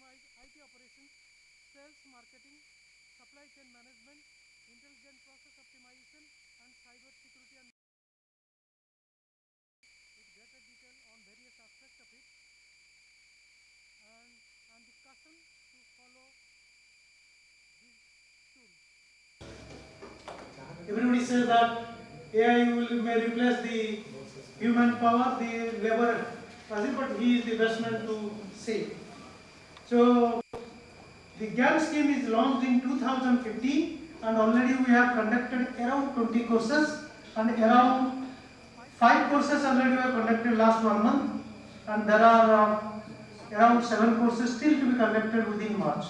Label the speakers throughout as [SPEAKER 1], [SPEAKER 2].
[SPEAKER 1] optimize IT operations, sales, marketing, supply chain management, intelligent process optimization, and cyber security, and with greater detail on various aspects of it, and discussion to follow these tools. Everybody says that AI may replace the human power, the labor, but he is the best man to say. So the GIAN scheme is launched in 2015, and already we have conducted around 20 courses, and around 5 courses already we have conducted last 1 month, and there are around 7 courses still to be conducted within March.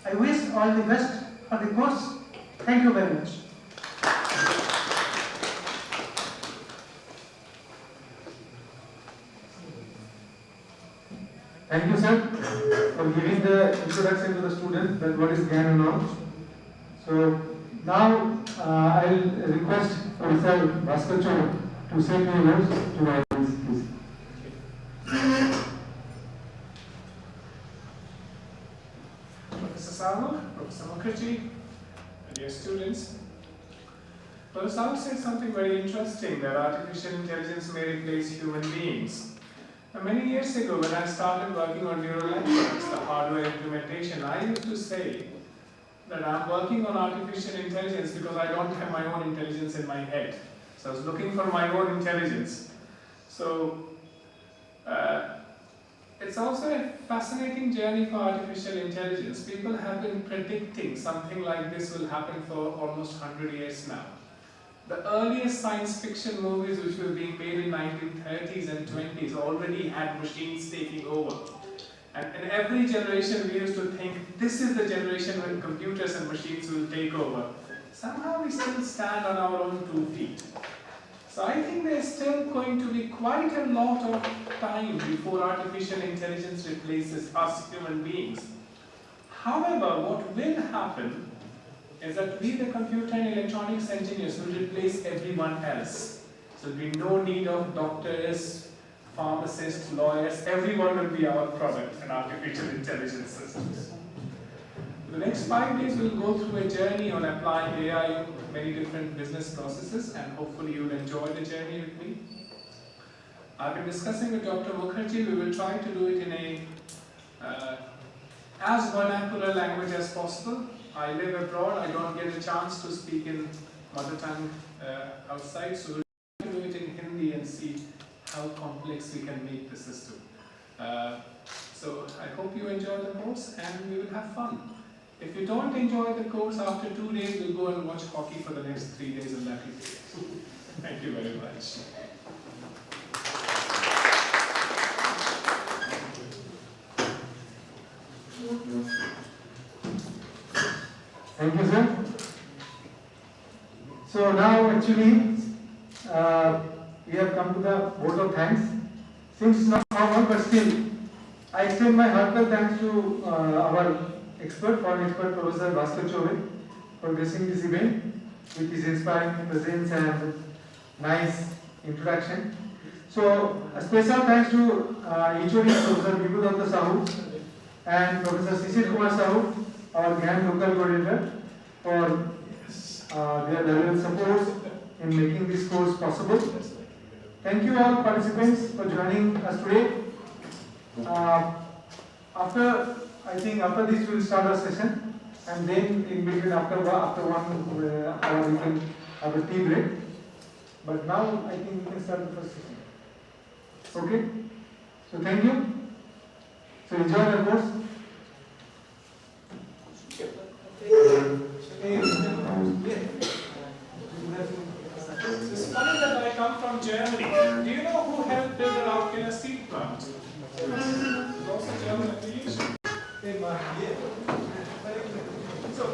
[SPEAKER 1] I wish all the best for the course. Thank you very much.
[SPEAKER 2] Thank you, sir, for giving the introduction to the students that what is GIAN and all. So now I'll request Professor Bhaskar to say a few words to the audience, please.
[SPEAKER 3] Professor Sahu, Professor Mukherjee, and dear students. Professor Sahu said something very interesting, that artificial intelligence may replace human beings. Now, many years ago, when I started working on neural networks, the hardware implementation, I used to say that I'm working on artificial intelligence because I don't have my own intelligence in my head. So I was looking for my own intelligence. So it's also a fascinating journey for artificial intelligence. People have been predicting something like this will happen for almost 100 years now. The earliest science fiction movies which were being made in 1930s and 20s already had machines taking over. And in every generation we used to think this is the generation when computers and machines will take over. Somehow we still stand on our own 2 feet. So I think there's still going to be quite a lot of time before artificial intelligence replaces us human beings. However, what will happen is that we, the computer and electronics engineers, will replace everyone else. So there will be no need of doctors, pharmacists, lawyers. Everyone will be our product in artificial intelligence systems. The next 5 days we'll go through a journey on applying AI in many different business processes, and hopefully you'll enjoy the journey with me. I've been discussing with Dr. Mukherjee. We will try to do it in a as vernacular language as possible. I live abroad, I don't get a chance to speak in mother tongue outside, so we'll do it in Hindi and see how complex we can make the system. So I hope you enjoy the course and we will have fun. If you don't enjoy the course, after 2 days we'll go and watch hockey for the next 3 days, and that will be it. Thank you very much.
[SPEAKER 2] Thank you, sir. So now actually we have come to the vote of thanks. Since it's not formal, but still I extend my heartfelt thanks to our foreign expert Professor Bhaskar Chobe for gracing this event with his inspiring presence and nice introduction. So a special thanks to HOD Professor Vibhu Datta Sahu and Professor Sisir Kumar Sahu, our GIAN local coordinator, for their valuable support in making this course possible. Thank you all participants for joining us today. I think after this we will start our session, and then in between after 1 hour we can have a tea break. But now I think we can start the first session. Okay? So thank you. So enjoy the course.
[SPEAKER 3] It's funny that I come from Germany. Do you know who helped build the Raukener steel plant? It's also German affiliation. So,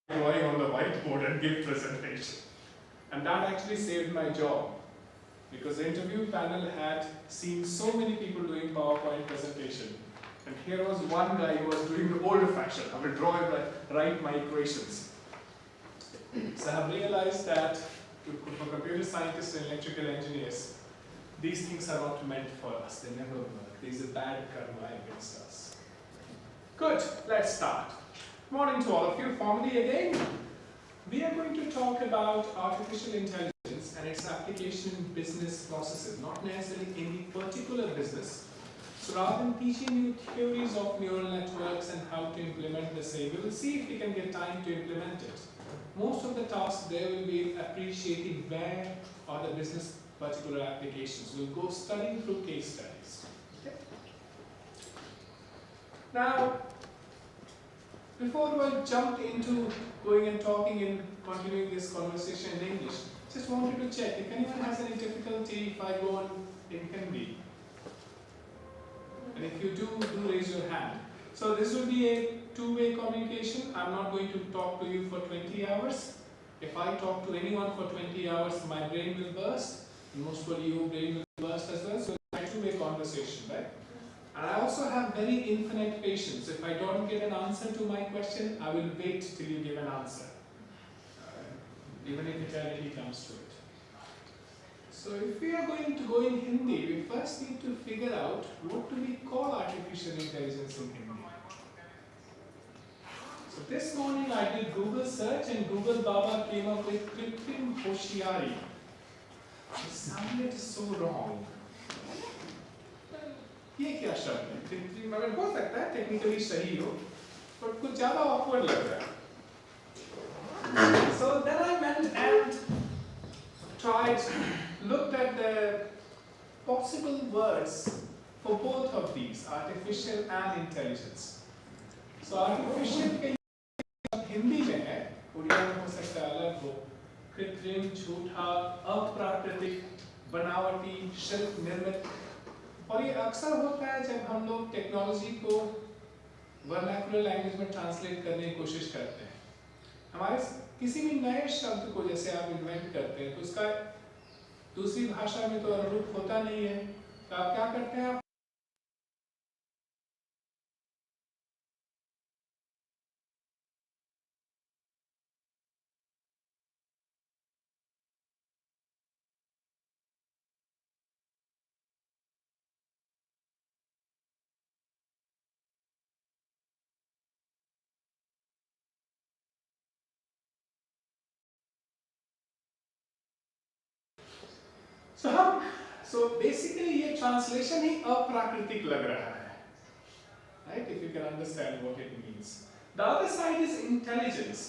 [SPEAKER 3] drawing on the whiteboard and give presentation. And that actually saved my job, because the interview panel had seen so many people doing PowerPoint presentation. And here was one guy who was doing the older fashion. I will draw it, write my equations. So I have realized that for computer scientists and electrical engineers, these things are not meant for us. They never work. There's a bad karma against us. Good, let's start. Morning to all of you. Formally again, we are going to talk about artificial intelligence and its application in business processes, not necessarily in the particular business. So rather than teaching you theories of neural networks and how to implement the same, we will see if we can get time to implement it. Most of the tasks there will be appreciating where are the business particular applications. We'll go studying through case studies. Okay? Now, before we jump into going and talking and continuing this conversation in English, just wanted to check if anyone has any difficulty if I go on in Hindi. And if you do raise your hand. So this will be a two-way communication. I'm not going to talk to you for 20 hours. If I talk to anyone for 20 hours, my brain will burst. And most probably your brain will burst as well. So it's a two-way conversation, right? And I also have very infinite patience. If I don't get an answer to my question, I will wait till you give an answer. Even if eternity comes to it. So if we are going to go in Hindi, we first need to figure out what do we call artificial intelligence in Hindi. So this morning I did Google search and Google Baba came up with Kriptim Hoshiari. It sounded so wrong. ये क्या शब्द है? कृत्रिम अगर हो सकता है technically सही हो, पर कुछ ज़्यादा awkward लग रहा है. So then I went and tried, looked at the possible words for both of these, artificial and intelligence. So artificial के हिंदी में है, उड़िया में हो सकता है अलग हो, कृत्रिम, झूठा, अप्राकृतिक, बनावटी, शिल्प निर्मित. और ये अक्सर होता है जब हम लोग टेक्नोलॉजी को वर्नाकुलर लैंग्वेज में ट्रांसलेट करने की कोशिश करते हैं. हमारे किसी भी नए शब्द को जैसे आप इन्वेंट करते हैं तो उसका दूसरी भाषा में तो अनुरूप होता नहीं है. तो आप क्या करते हैं, आप so basically ये ट्रांसलेशन ही अप्राकृतिक लग रहा है, right? If you can understand what it means. The other side is intelligence.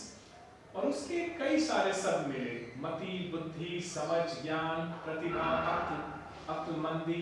[SPEAKER 3] और उसके कई सारे शब्द मिले, मति, बुद्धि, समझ, ज्ञान, प्रतिभा, अक्लमंदी,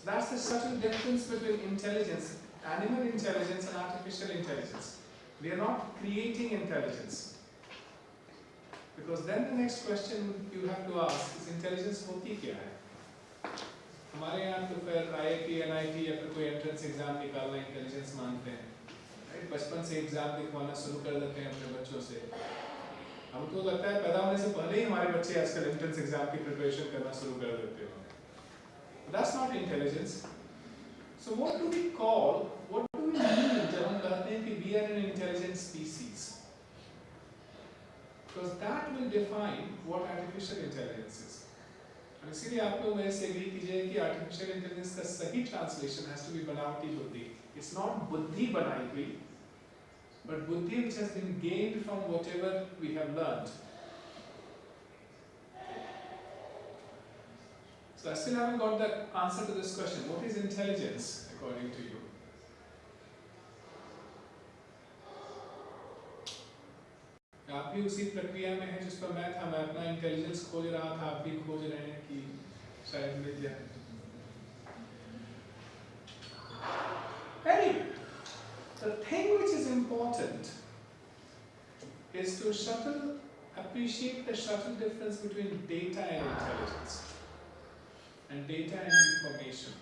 [SPEAKER 3] So that's the subtle difference between intelligence, animal intelligence and artificial intelligence. We are not creating intelligence. Because then the next question you have to ask is intelligence होती क्या है? हमारे यहाँ तो फिर IIT, NIT या फिर कोई एंट्रेंस एग्जाम निकालना इंटेलिजेंस मानते हैं, राइट? बचपन से एग्जाम दिखवाना शुरू कर देते हैं अपने बच्चों से। हमको लगता है पैदा होने से पहले ही हमारे बच्चे आजकल एंट्रेंस एग्जाम की प्रिपरेशन करना शुरू कर देते हैं। That's not intelligence. So what do we call? What do we mean जब हम कहते हैं कि we are an intelligent species? Because that will define what artificial intelligence is. और इसीलिए आप लोग मेरे से एग्री कीजिए कि artificial intelligence का सही translation has to be बनावटी बुद्धि. It's not बुद्धि बनाई हुई, but बुद्धि which has been gained from whatever we have learned. So I still haven't got the answer to this question. What is intelligence according to you? आप भी उसी प्रक्रिया में हैं जिस पर मैं था। मैं अपना इंटेलिजेंस खोज रहा था, आप भी खोज रहे हैं कि शायद मिल जाए। Anyway, the thing which is important is to appreciate the subtle difference between data and intelligence. And data and information.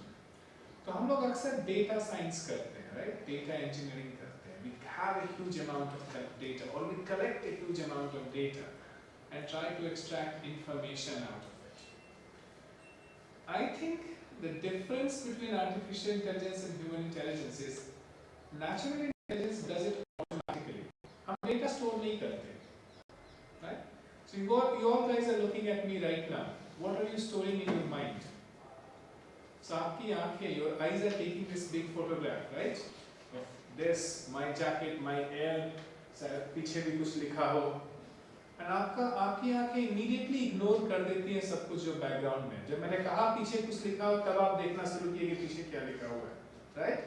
[SPEAKER 3] तो हम लोग अक्सर data science करते हैं, right? Data engineering करते हैं. We have a huge amount of data, or we collect a huge amount of data and try to extract information out of it. I think the difference between artificial intelligence and human intelligence is natural intelligence does it automatically. हम data store नहीं करते, right? So you all guys are looking at me right now. What are you storing in your mind? So आपकी आँखें, your eyes are taking this big photograph, right? Of this, my jacket, my air, शायद पीछे भी कुछ लिखा हो, and आपकी आँखें immediately ignore कर देती हैं सब कुछ जो background में। जब मैंने कहा पीछे कुछ लिखा हो, तब आप देखना शुरू किए कि पीछे क्या लिखा हुआ है, right?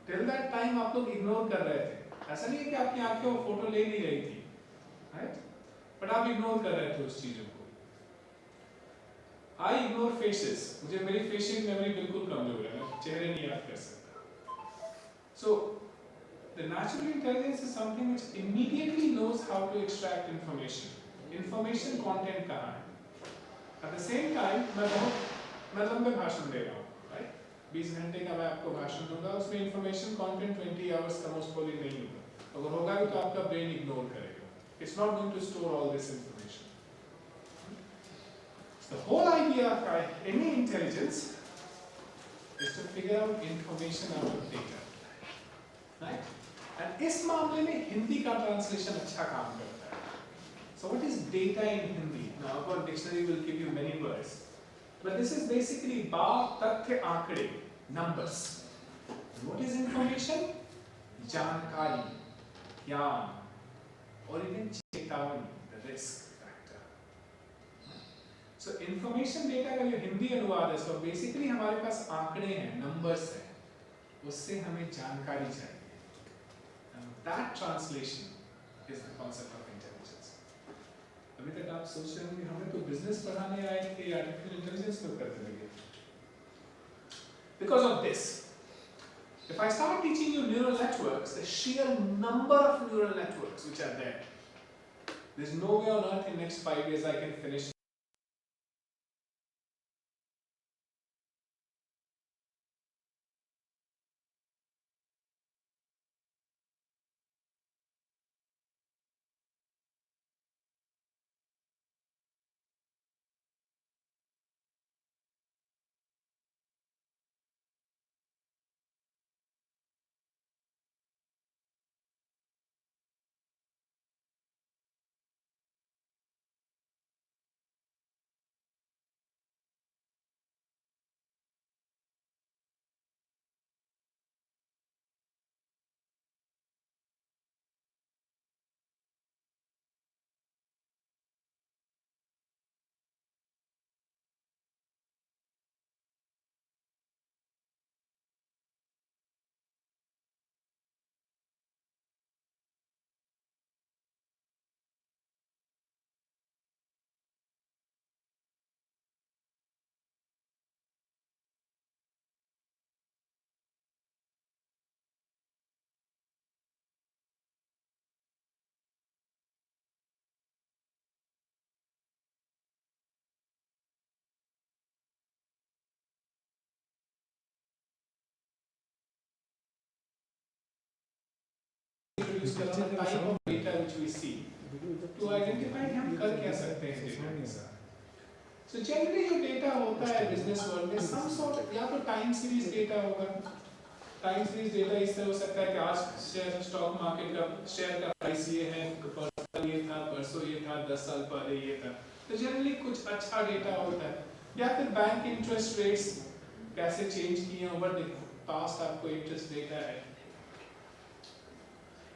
[SPEAKER 3] Till that time आप लोग ignore कर रहे थे। ऐसा नहीं है कि आपकी आँखें वो फोटो ले नहीं रही थी, right? But आप ignore कर रहे थे उस चीजों को। I ignore faces. मुझे मेरी facial memory बिल्कुल कमजोर है, मैं चेहरे नहीं याद कर सकता। So the natural intelligence is something which immediately knows how to extract information. Information content कहाँ है? At the same time मैं लंबे भाषण दे रहा हूँ, right? 20 घंटे का मैं आपको भाषण दूंगा, उसमें information content 20 hours का most probably नहीं होगा। अगर होगा भी तो आपका brain ignore करेगा। It's not going to store all this information. The whole idea of any intelligence is to figure out information out of data, right? And इस मामले में हिंदी का translation अच्छा काम करता है. So what is data in Hindi? Now our dictionary will give you many words, but this is basically बात, तथ्य, आंकड़े, numbers. And what is information? जानकारी, ज्ञान, or even चेतावनी, the risk. So information data का जो हिंदी अनुवाद है, so basically हमारे पास आंकड़े हैं, numbers हैं, उससे हमें जानकारी चाहिए. And that translation is the concept of intelligence. अभी तक आप सोच रहे होंगे हमें तो business पढ़ाने आए थे, artificial intelligence क्यों करने लगे? Because of this. If I start teaching you neural networks, the sheer number of neural networks which are there, there's no way on earth in next 5 years I can finish use the type of data which we see to identify कि हम कर क्या सकते हैं data के साथ. So generally जो data होता है business world में some sort या तो time series data होगा. Time series data इस तरह हो सकता है कि आज शेयर स्टॉक मार्केट का शेयर का प्राइस ये है, परसों ये था, परसों ये था, 10 साल पहले ये था. तो जनरली कुछ अच्छा डेटा होता है. या फिर बैंक इंटरेस्ट रेट्स कैसे चेंज किए ओवर द पास्ट आपको इंटरेस्ट डेटा है.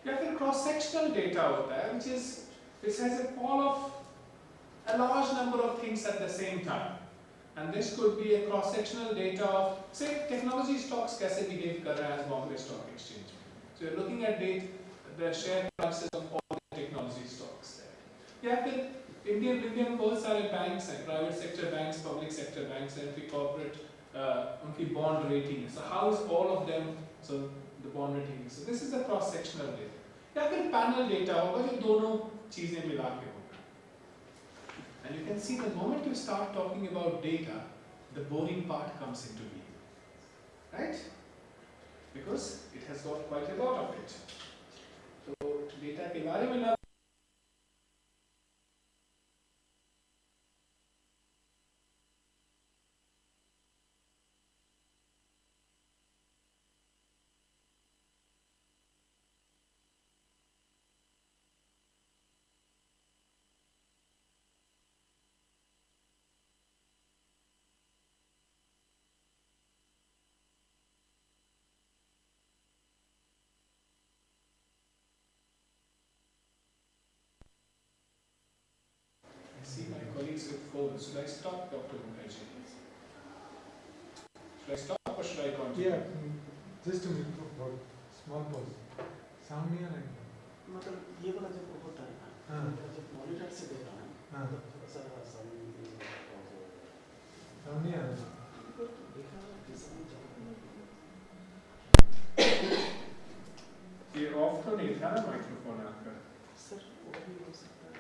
[SPEAKER 3] या फिर क्रॉस सेक्शनल डेटा होता है which has a fall of a large number of things at the same time. And this could be a cross sectional data of say technology stocks कैसे behave कर रहा है as Bombay Stock Exchange. So you're looking at the share prices of all the technology stocks there. या फिर Indian बहुत सारे banks हैं, private sector banks, public sector banks हैं, फिर corporate उनकी bond rating. So how is all of them? So the bond rating. So this is the cross sectional data. या फिर panel data होगा जो दोनों चीजें मिला के होगा. And you can see the moment you start talking about data, the boring part comes into being, right? Because it has got quite a lot of it. So data के बारे में ना see my colleagues with phones. Should I stop, Dr. Mukherjee? Should I stop or should I continue?
[SPEAKER 2] Yeah, just a minute for small pause. Sound नहीं आ रहा है?
[SPEAKER 4] मतलब ये वाला जब होता है ना,
[SPEAKER 2] हाँ.
[SPEAKER 4] जब मॉनिटर से देखा ना,
[SPEAKER 2] हाँ.
[SPEAKER 4] थोड़ा सा साउंड
[SPEAKER 2] Sound नहीं आ रहा है?
[SPEAKER 4] देखा किसी
[SPEAKER 3] ये ऑफ तो नहीं था ना माइक्रोफोन आपका?
[SPEAKER 4] सर ऑडियो हो सकता है.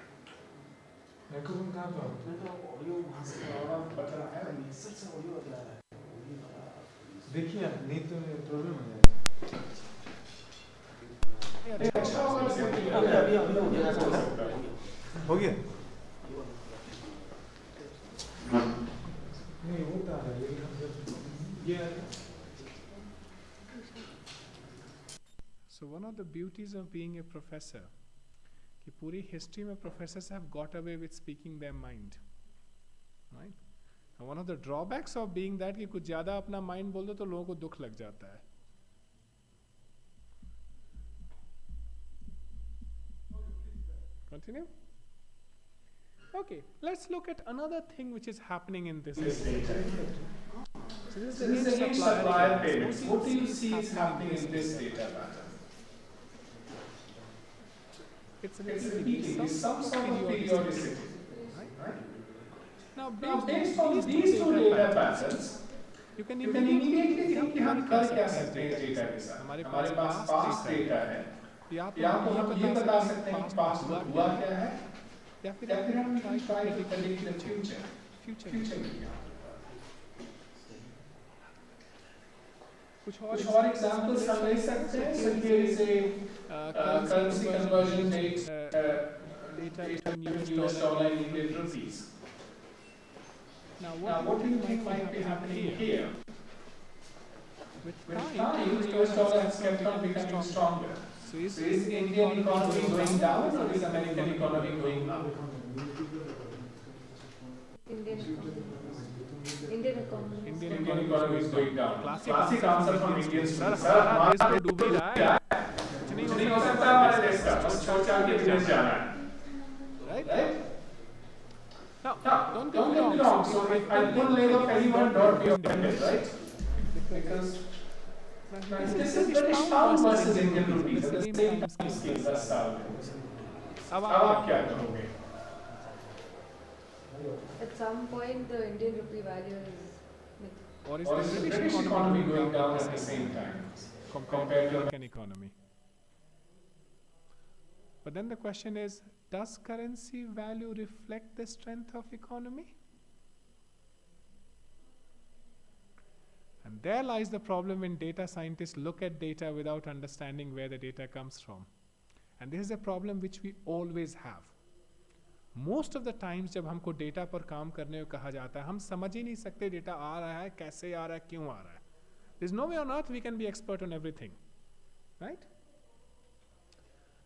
[SPEAKER 2] माइक्रोफोन कहाँ पे होता है?
[SPEAKER 4] मैं तो ऑडियो वहाँ से
[SPEAKER 3] ऑन बटन है नहीं.
[SPEAKER 4] सर से ऑडियो बता रहा है. ऑडियो वाला
[SPEAKER 2] देखिए आप नहीं तो प्रॉब्लम हो जाएगा.
[SPEAKER 3] अच्छा होगा
[SPEAKER 4] अभी हो गया सर.
[SPEAKER 2] हो गया? नहीं होता है लेकिन हम जब ये
[SPEAKER 3] So one of the beauties of being a professor कि पूरी history में professors have got away with speaking their mind, right? And one of the drawbacks of being that कि कुछ ज़्यादा अपना mind बोल दो तो लोगों को दुख लग जाता है. Continue? Okay, let's look at another thing which is happening in this data. So this is the end supplier payments. What do you see is happening in this data pattern? It's repeating with some sort of periodicity. Right? Now, based on these two data patterns, you can immediately think कि हम कर क्या सकते हैं data के साथ. हमारे पास past data है. या तो हम ये बता सकते हैं कि past में हुआ क्या है, या फिर हम try to predict the future. Future में क्या होगा. कुछ और examples हम ले सकते हैं. So here is a currency conversion rate data between US dollar and Indian rupees. Now what do you think might be happening here? With time, US dollar has kept on becoming stronger. So is the Indian economy going down or is American economy going up?
[SPEAKER 5] Indian economy. Indian economy.
[SPEAKER 3] Indian economy is going down. Classic answer from Indian students. Sir, हमारा देश तो डूब ही रहा है. कुछ नहीं हो सकता हमारे देश का. छोड़ छाड़ के विदेश जाना है. Right? Now, don't get me wrong. So if I pull leg of anyone, don't be offended, right? Because this is British pound versus Indian rupee. At the same time scales are solved. अब आप क्या करोगे?
[SPEAKER 5] At some point, the Indian rupee value is
[SPEAKER 3] Or is the British economy going down at the same time compared to the American economy? But then the question is, does currency value reflect the strength of economy? And there lies the problem when data scientists look at data without understanding where the data comes from. And this is a problem which we always have. Most of the times जब हमको data पर काम करने को कहा जाता है, हम समझ ही नहीं सकते डेटा आ रहा है, कैसे आ रहा है, क्यों आ रहा है. There's no way on earth we can be expert on everything, right?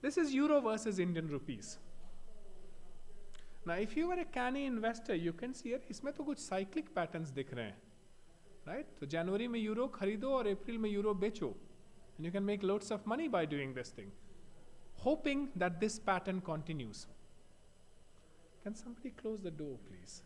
[SPEAKER 3] This is euro versus Indian rupees. Now, if you were a canny investor, you can see it. इसमें तो कुछ cyclic patterns दिख रहे हैं, right? तो जनवरी में euro खरीदो और अप्रैल में यूरो बेचो, and you can make loads of money by doing this thing, hoping that this pattern continues. Can somebody close the door, please?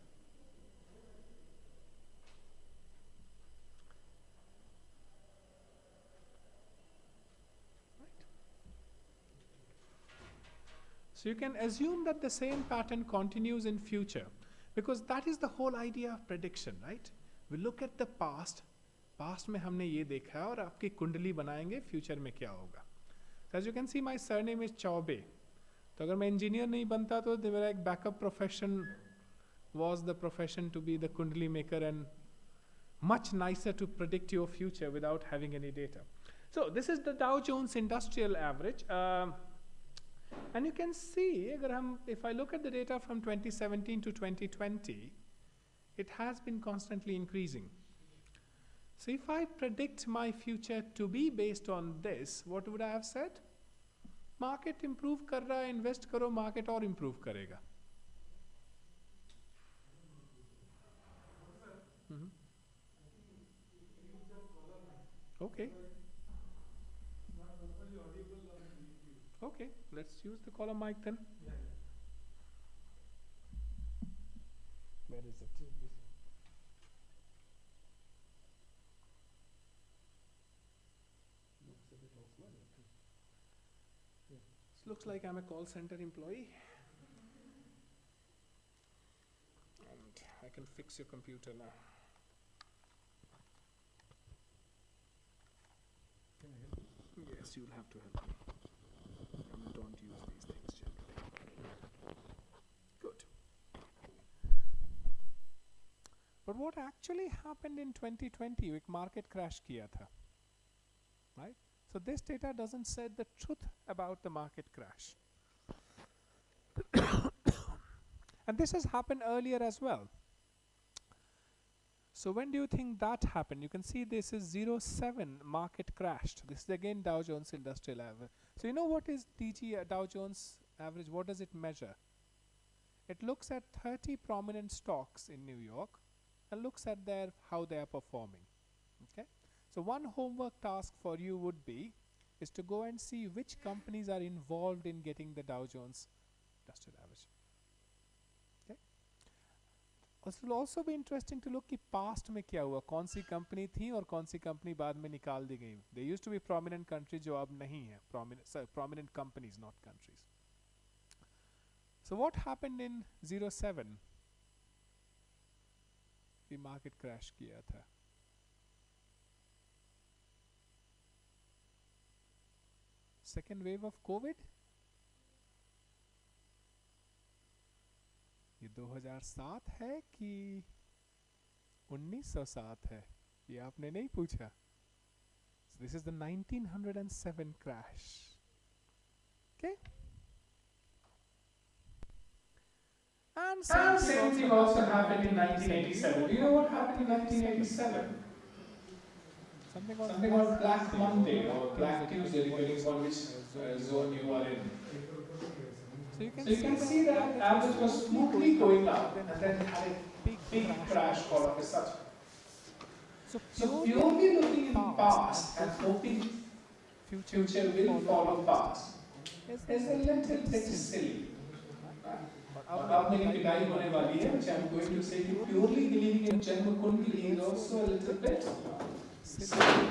[SPEAKER 3] So you can assume that the same pattern continues in future, because that is the whole idea of prediction, right? We look at the past. Past में हमने ये देखा है और आपकी कुंडली बनाएंगे future में क्या होगा. So as you can see, my surname is Chaube. तो अगर मैं engineer नहीं बनता तो मेरा एक backup profession was the profession to be the kundali maker, and much nicer to predict your future without having any data. So this is the Dow Jones Industrial Average. And you can see, if I look at the data from 2017 to 2020, it has been constantly increasing. So if I predict my future to be based on this, what would I have said? Market improve कर रहा है, invest करो, market और improve करेगा. Okay. Okay, let's use the column mic then. Where is it? This looks like I'm a call center employee. And I can fix your computer now. Yes, you'll have to help me. Don't use these things generally. Good. But what actually happened in 2020? एक market crash किया था, right? So this data doesn't say the truth about the market crash. And this has happened earlier as well. So when do you think that happened? You can see this is 07 market crashed. This is again Dow Jones Industrial Average. So you know what is Dow Jones Average? What does it measure? It looks at 30 prominent stocks in New York and looks at how they are performing. Okay? So one homework task for you would be is to go and see which companies are involved in getting the Dow Jones Industrial Average. It will also be interesting to look कि past में क्या हुआ, कौन सी company थी और कौन सी company बाद में निकाल दी गई. There used to be prominent countries जो अब नहीं है, prominent companies, not countries. So what happened in 07? The market crash किया था. Second wave of COVID? ये 2007 है कि 1907 है? ये आपने नहीं पूछा. So this is the 1907 crash. Okay? And same thing also happened in 1987. Do you know what happened in 1987? Something called Black Monday or Black Tuesday, depending on which zone you are in. So you can see that average was smoothly going up and then had a big crash all of a sudden. So purely looking in the past and hoping future will follow past is a little bit silly. अब मेरी पिटाई होने वाली है, which I am going to say purely believing in Janma Kundali is also a little bit silly.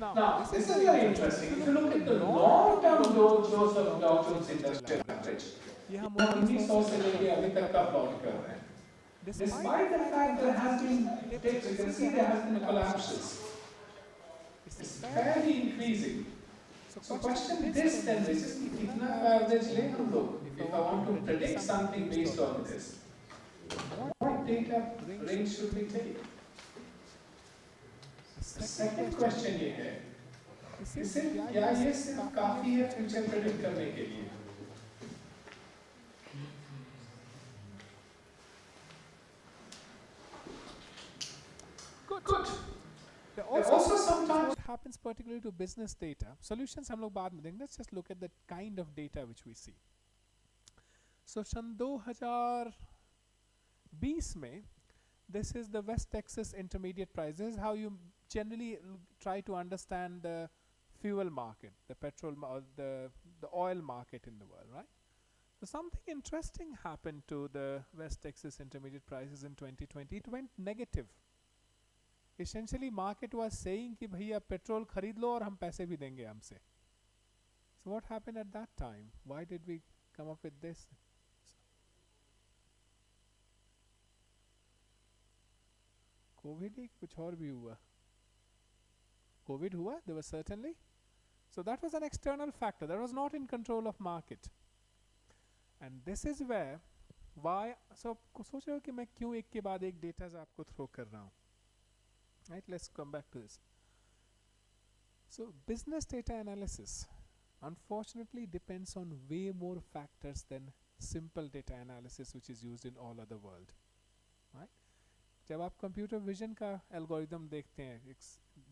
[SPEAKER 3] Now, this is very interesting. If you look at the long-term growth of Dow Jones Industrial Average, हम 1900 से लेके अभी तक का plot कर रहे हैं. Despite the fact there has been dips, you can see there has been collapses. It's fairly increasing. So question this then, this is कितना average ले हम लोग? If I want to predict something based on this, what data range should we take? The second question ये है इससे क्या ये सिर्फ काफी है फ्यूचर प्रेडिक्ट करने के लिए? Good. Also sometimes
[SPEAKER 6] what happens particularly to business data. Solutions हम लोग बाद में देंगे. Let's just look at the kind of data which we see. So सन 2020 में, this is the West Texas Intermediate Price. This is how you generally try to understand the fuel market, the petrol, the oil market in the world, right? So something interesting happened to the West Texas Intermediate prices in 2020. It went negative. Essentially, market was saying कि भैया petrol खरीद लो और हम पैसे भी देंगे हमसे. So what happened at that time? Why did we come up with this? COVID ही कुछ और भी हुआ. COVID हुआ, there was certainly. So that was an external factor. That was not in control of market. And this is where, why, so सोच रहे हो कि मैं क्यों एक के बाद एक data आपको throw कर रहा हूँ. Right, let's come back to this. So business data analysis unfortunately depends on way more factors than simple data analysis which is used in all other world. Right? जब आप computer vision का algorithm देखते हैं,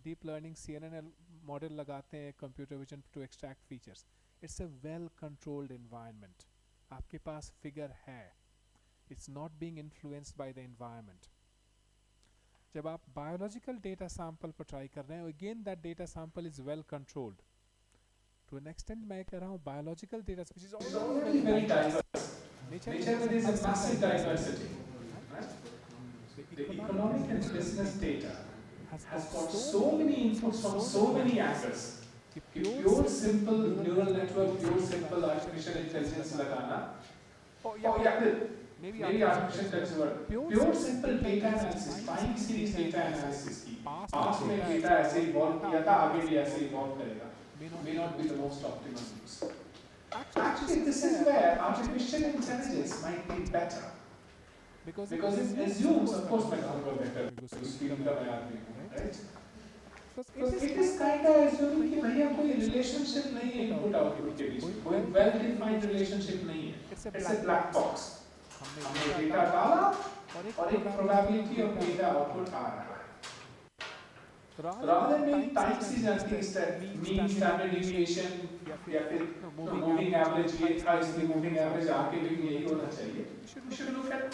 [SPEAKER 6] deep learning CNN model लगाते हैं computer vision to extract features, it's a well controlled environment. आपके पास figure है, it's not being influenced by the environment. जब आप biological data sample पर try कर रहे हैं, again that data sample is well controlled. To an extent मैं कह रहा हूँ biological data which is already very diverse. Nature
[SPEAKER 3] there is a massive diversity. Right? The economic and business data has got so many inputs from so many actors. Pure simple neural network, pure simple artificial intelligence लगाना, maybe artificial intelligence word, pure simple data analysis, time series data analysis की, past में data ऐसे evolve किया था, आगे भी ऐसे evolve करेगा, may not be the most optimal use. Actually, this is where artificial intelligence might be better. Because it assumes, of course, मैं कहूँगा better, because field का मैं आदमी हूँ, right? Because it is kind of assuming कि भैया कोई relationship नहीं है input output के बीच में, कोई well defined relationship नहीं है. It's a black box. हमने data डाला और एक probability of data output आ रहा है. Rather than being time series analysis that mean standard deviation या फिर moving average ये था इसलिए moving average आगे भी यही होना चाहिए. We should look at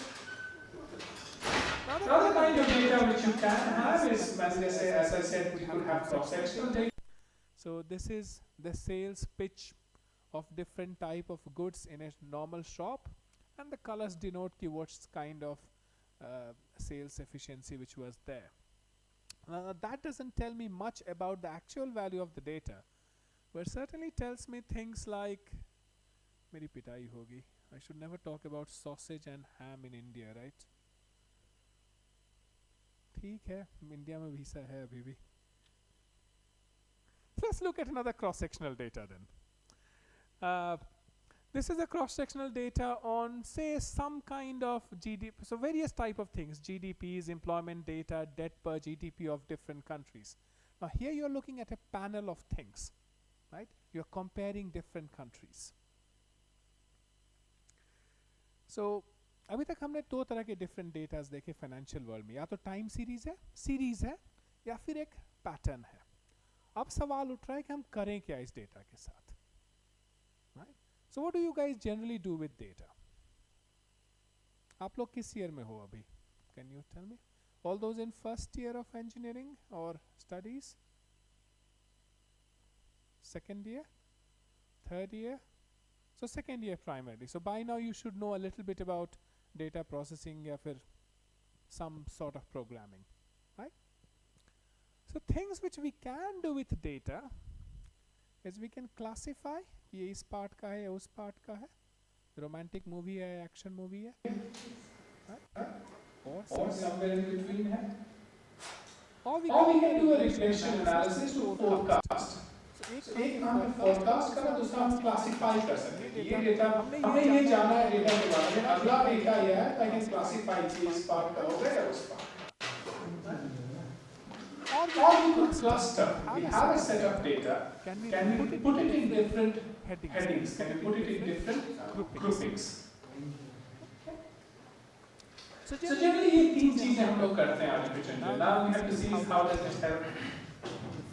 [SPEAKER 3] another kind of data which you can have is, as I said, you could have cross-sectional data.
[SPEAKER 6] So this is the sales pitch of different type of goods in a normal shop, and the colors denote ki what's kind of sales efficiency which was there. That doesn't tell me much about the actual value of the data, but certainly tells me things like meri pitai hogi. I should never talk about sausage and ham in India, right? ठीक है, India में visa है अभी भी. Let's look at another cross-sectional data then. This is a cross-sectional data on, say, some kind of GDP, so various type of things, GDPs, employment data, debt per GDP of different countries. Now here you're looking at a panel of things, right? You're comparing different countries. So अभी तक हमने दो तरह के different datas देखे financial world में, या तो टाइम सीरीज है या फिर एक पैटर्न है. अब सवाल उठ रहा है कि हम करें क्या इस डेटा के साथ, right? So what do you guys generally do with data? आप लोग किस ईयर में हो अभी? Can you tell me? All those in first year of engineering और studies, second year, third year? So second year primarily. So by now you should know a little bit about data processing या फिर some sort of programming, right? So things which we can do with data is we can classify ये इस part का है या उस part का है, romantic movie है, action movie है, right?
[SPEAKER 3] or somewhere in between है.
[SPEAKER 6] Or we
[SPEAKER 3] can do a regression analysis to forecast. एक हम forecast करें, दूसरा हम classify कर सकते हैं. ये डेटा हमें ये जाना है डेटा के बारे में, अगला डेटा ये है ताकि classify इस part का होगा या उस part. or
[SPEAKER 1] or
[SPEAKER 3] within
[SPEAKER 1] within
[SPEAKER 3] cluster, we have a set of data.
[SPEAKER 6] Can we
[SPEAKER 3] Can we put it in different
[SPEAKER 6] headings?
[SPEAKER 3] Can we put it in different groupings?
[SPEAKER 6] So
[SPEAKER 3] So
[SPEAKER 6] generally
[SPEAKER 3] generally
[SPEAKER 6] ये
[SPEAKER 3] ये
[SPEAKER 6] तीन
[SPEAKER 3] तीन
[SPEAKER 6] चीजें
[SPEAKER 3] चीजें
[SPEAKER 6] हम
[SPEAKER 3] हम
[SPEAKER 6] लोग
[SPEAKER 3] लोग
[SPEAKER 6] करते
[SPEAKER 3] करते
[SPEAKER 6] हैं
[SPEAKER 3] हैं
[SPEAKER 6] artificial
[SPEAKER 3] artificial
[SPEAKER 6] intelligence.
[SPEAKER 3] intelligence. Now we have to see how does it help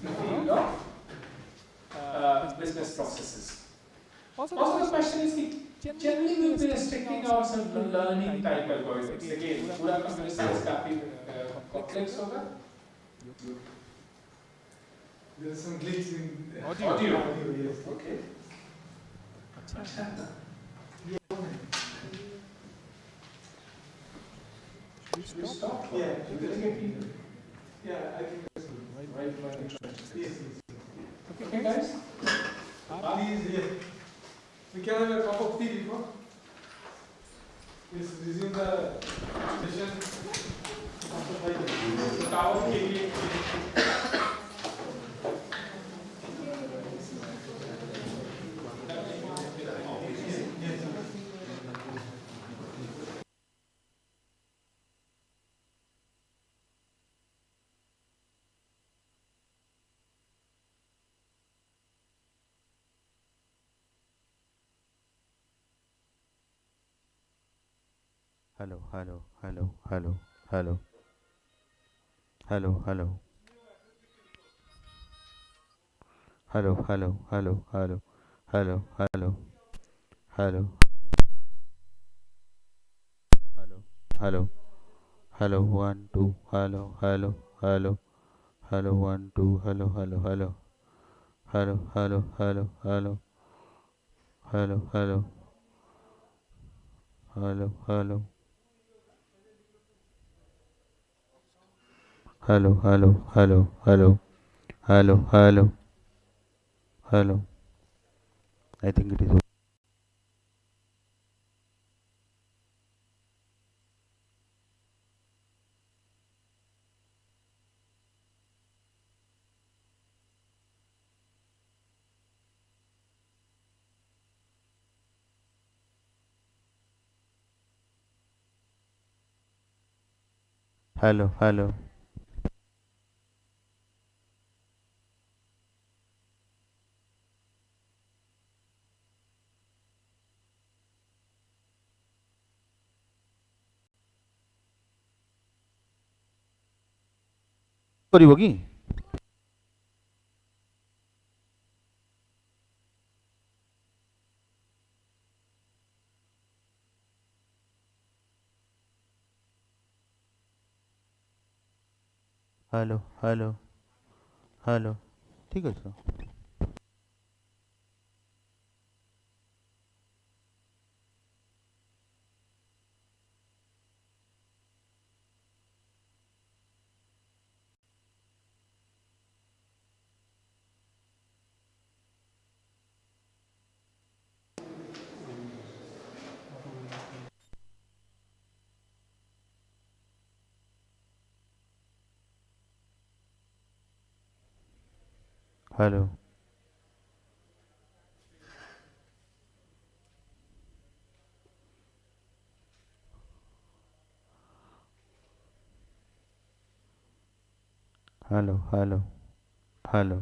[SPEAKER 3] the field of business processes.
[SPEAKER 6] Also
[SPEAKER 3] Also the question is कि
[SPEAKER 6] generally
[SPEAKER 3] generally
[SPEAKER 6] we'll
[SPEAKER 3] we'll
[SPEAKER 6] be
[SPEAKER 3] be
[SPEAKER 6] restricting
[SPEAKER 3] restricting
[SPEAKER 6] ourselves
[SPEAKER 3] ourselves
[SPEAKER 6] to
[SPEAKER 3] to
[SPEAKER 6] learning
[SPEAKER 3] learning
[SPEAKER 6] type
[SPEAKER 3] type
[SPEAKER 6] algorithms.
[SPEAKER 3] algorithms.
[SPEAKER 6] Again,
[SPEAKER 3] Again,
[SPEAKER 6] पूरा
[SPEAKER 3] पूरा
[SPEAKER 6] computer
[SPEAKER 3] computer
[SPEAKER 6] science
[SPEAKER 3] science
[SPEAKER 6] काफी
[SPEAKER 3] काफी
[SPEAKER 6] complex
[SPEAKER 3] complex
[SPEAKER 6] होगा.
[SPEAKER 3] होगा.
[SPEAKER 2] There is some glitch in
[SPEAKER 6] Audio.
[SPEAKER 2] audio, yes.
[SPEAKER 3] Okay.
[SPEAKER 6] अच्छा. We
[SPEAKER 3] Should we
[SPEAKER 6] stop.
[SPEAKER 3] stop?
[SPEAKER 2] Yeah,
[SPEAKER 3] Because get people.
[SPEAKER 2] Yeah, I think that's good.
[SPEAKER 3] Right.
[SPEAKER 2] Yes, yes.
[SPEAKER 3] Okay, guys.
[SPEAKER 2] Please, yes. We can have a cup of tea before. Yes, resume the session after 5 minutes.
[SPEAKER 3] Tower के लिए
[SPEAKER 7] Hello, hello, hello, hello, hello, hello, hello, hello, hello, hello, hello, hello, hello, hello, hello, hello, hello, 1, 2, hello, hello, hello, hello, 1, 2, hello, hello, hello, hello, hello, hello, hello, hello, hello, hello, hello, hello, hello, hello, hello, hello, hello, hello. I think it is. Hello, hello. କରିବ କି? Hello hello hello ठीक ଅଛି ତ hello hello hello hello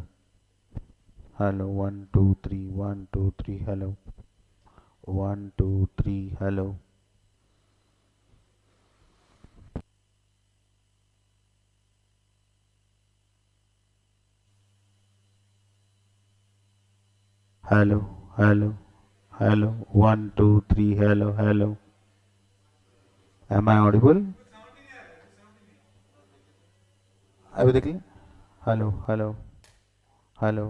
[SPEAKER 7] hello 1 2 3 1 2 3 hello 1 2 3 hello hello hello hello 1 2 3 hello hello am I audible अभी देखिए hello hello hello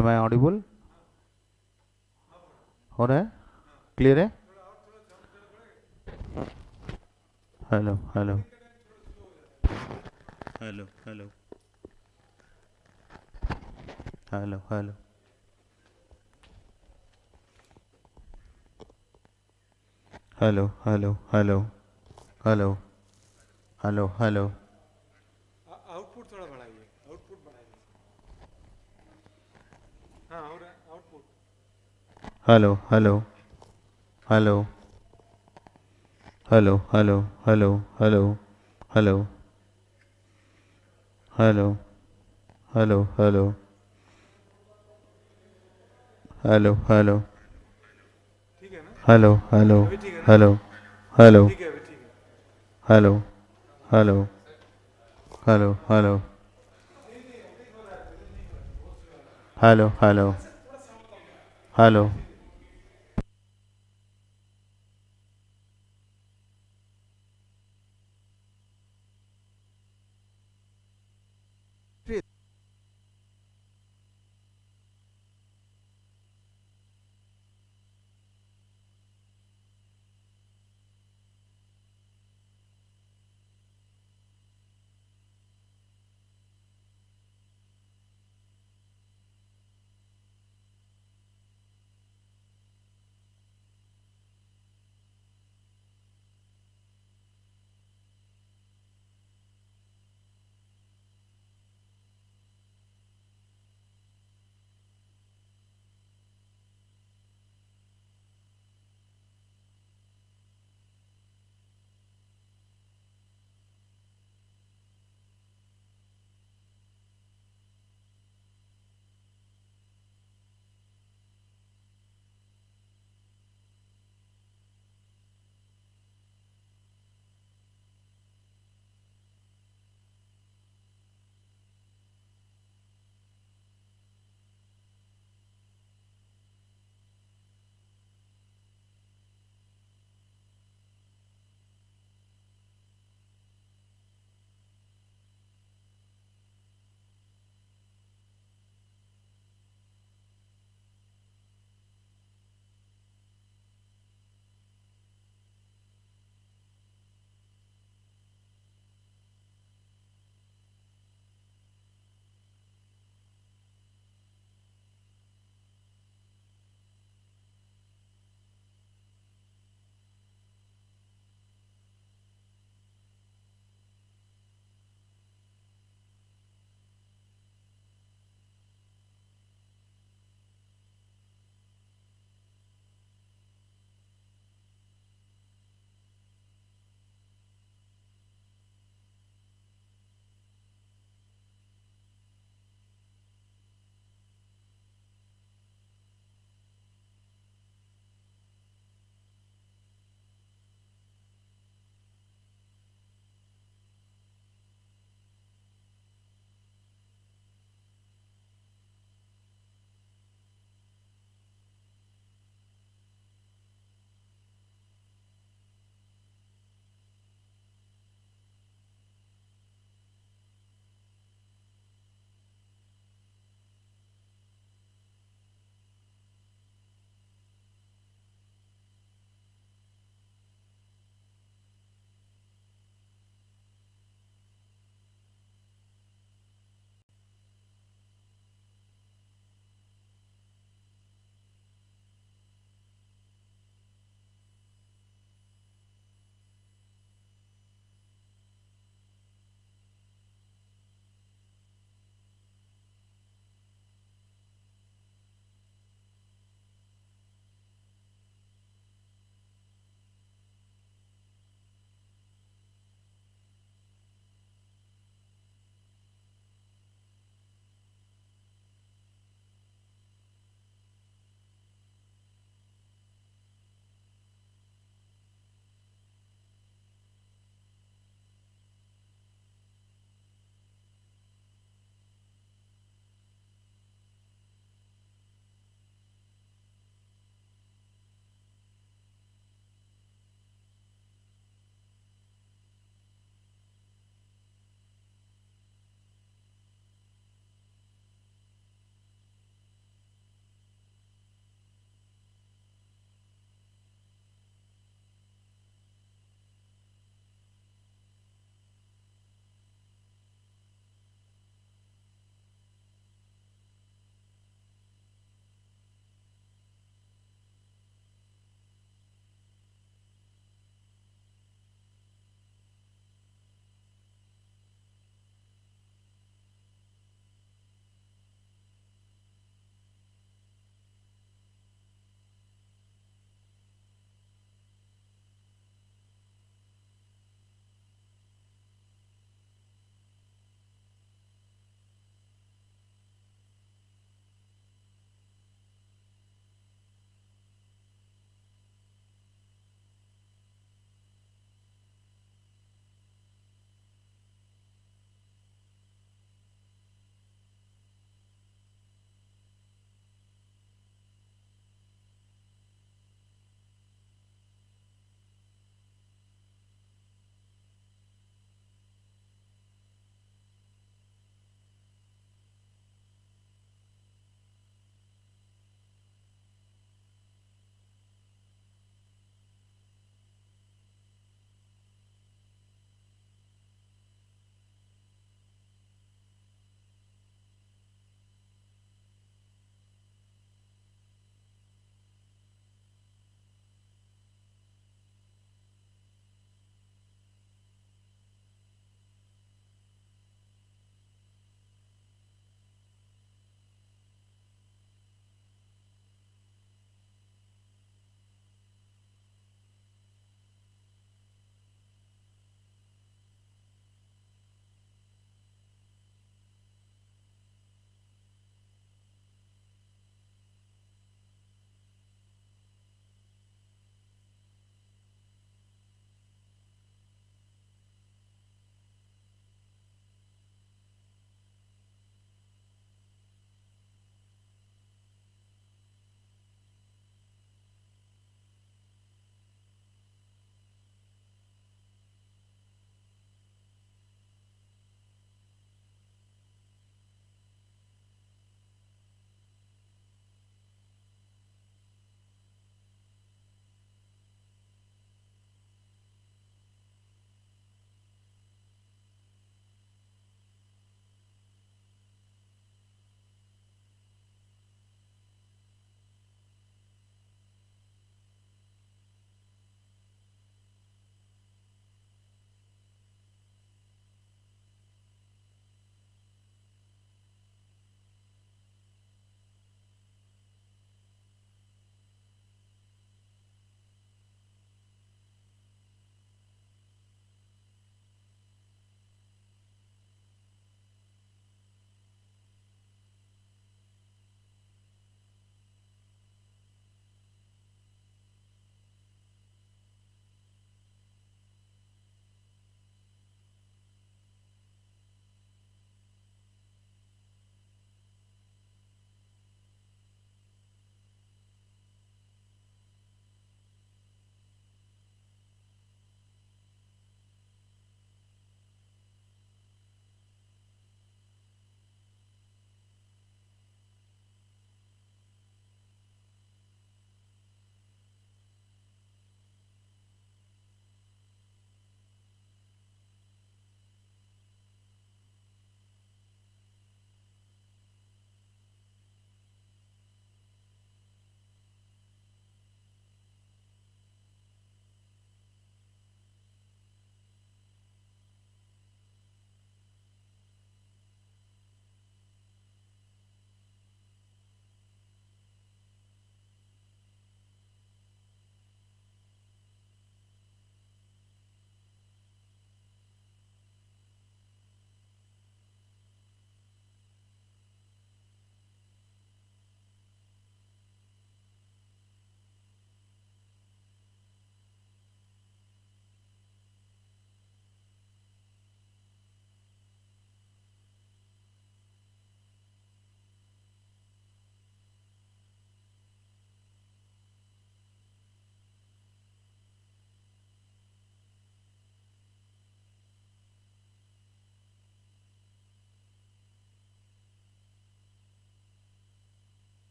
[SPEAKER 7] am I audible हो रहा है क्लियर है hello hello hello hello hello hello hello hello hello hello hello hello
[SPEAKER 2] output थोड़ा बढ़ाइए, output बढ़ाइए. हाँ, हो रहा है output.
[SPEAKER 7] Hello hello hello hello hello hello hello hello hello, hello, hello, hello, hello,
[SPEAKER 2] ठीक है ना?
[SPEAKER 7] hello, hello,
[SPEAKER 2] अभी ठीक है ना?
[SPEAKER 7] hello, hello,
[SPEAKER 2] ठीक है, अभी ठीक है.
[SPEAKER 7] hello, hello, hello, hello, hello, hello, hello.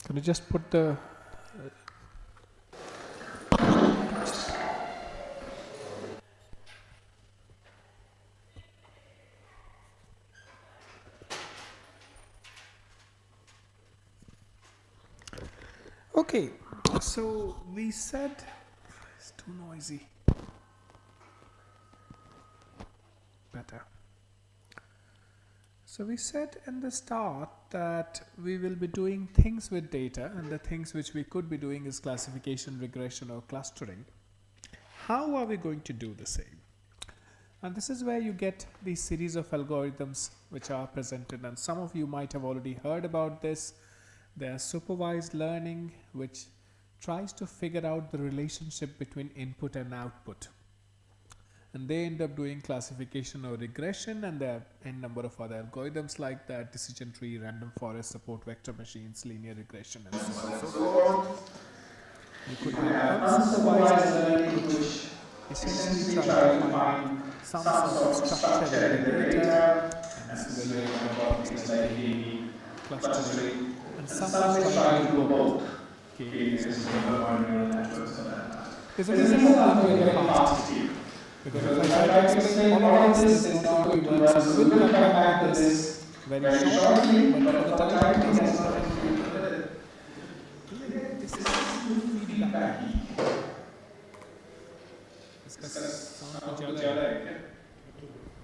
[SPEAKER 6] Can you just put the okay, so we said it's too noisy. Better. So we said in the start that we will be doing things with data, and the things which we could be doing is classification, regression, or clustering. How are we going to do the same? And this is where you get these series of algorithms which are presented, and some of you might have already heard about this. There's supervised learning, which tries to figure out the relationship between input and output. And they end up doing classification or regression, and there are a number of other algorithms like that: decision tree, random forest, support vector machines, linear regression, and so on and so forth. You could have unsupervised learning, which essentially try to find some sort of structure in the data, and this is where you have things like k-mean, clustering, and some which try to do both. K-means and neural networks. There's a reason why I'm going very fast here, because if I try to explain all of this, it's not going to be well. So we will come back to this very shortly, but for the time being, this is feedback. इसका sound कुछ ज़्यादा है क्या?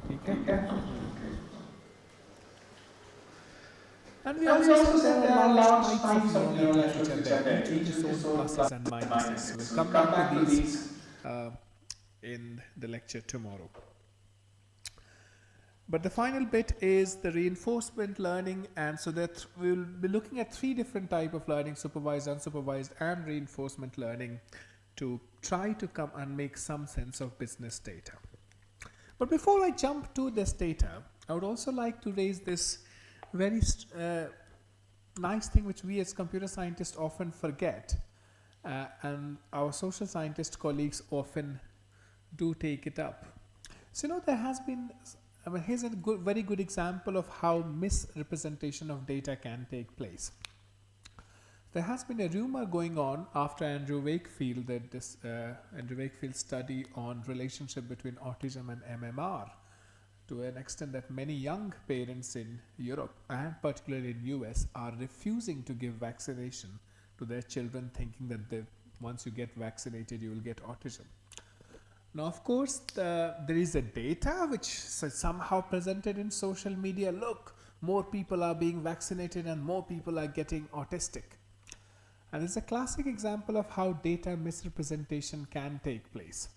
[SPEAKER 6] ठीक है? And we also said there are large spikes of neural networks which are there, each with its own pluses and minuses. We'll come back to these in the lecture tomorrow. But the final bit is the reinforcement learning, and so that we'll be looking at three different types of learning: supervised, unsupervised, and reinforcement learning, to try to come and make some sense of business data. But before I jump to this data, I would also like to raise this very nice thing which we as computer scientists often forget, and our social scientist colleagues often do take it up. So there has been, here's a very good example of how misrepresentation of data can take place. There has been a rumor going on after Andrew Wakefield's study on relationship between autism and MMR, to an extent that many young parents in Europe and particularly in US are refusing to give vaccination to their children, thinking that once you get vaccinated you will get autism. Now, of course, there is a data which is somehow presented in social media. Look, more people are being vaccinated and more people are getting autistic. And it's a classic example of how data misrepresentation can take place.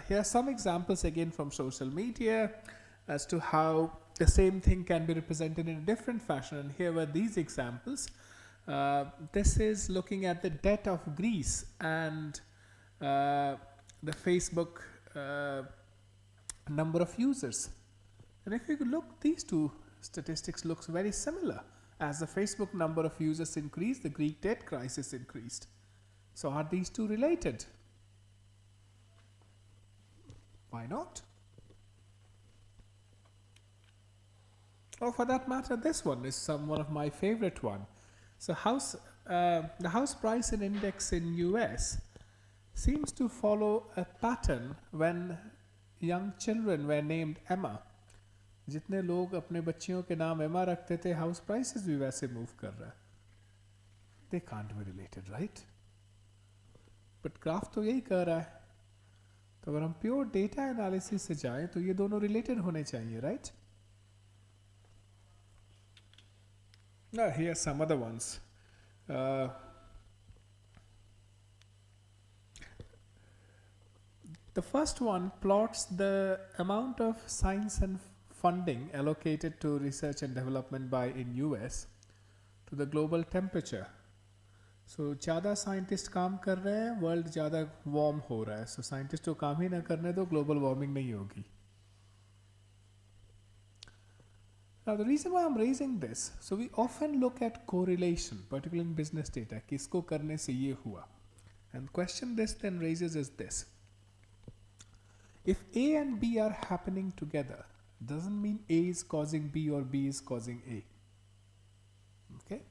[SPEAKER 6] Here are some examples again from social media as to how the same thing can be represented in a different fashion. And here were these examples. This is looking at the debt of Greece and the Facebook number of users. And if you look, these two statistics looks very similar. As the Facebook number of users increased, the Greek debt crisis increased. So are these two related? Why not? Or for that matter, this one is one of my favorite one. So the house price index in US seems to follow a pattern when young children were named Emma. जितने लोग अपने बच्चियों के नाम एमा रखते थे, house prices भी वैसे मूव कर रहा है. They can't be related, right? But graph तो यही कर रहा है. तो अगर हम प्योर डेटा एनालिसिस से जाएं तो ये दोनों रिलेटेड होने चाहिए, right? Now here are some other ones. The first one plots the amount of science and funding allocated to research and development by in US to the global temperature. So ज़्यादा scientist काम कर रहे हैं, world ज़्यादा warm हो रहा है. So scientist को काम ही ना करने दो, ग्लोबल वार्मिंग नहीं होगी. Now the reason why I'm raising this, so we often look at correlation, particularly in business data, किसको करने से ये हुआ. And question this then raises is this: if A and B are happening together, doesn't mean A is causing B or B is causing A. Okay?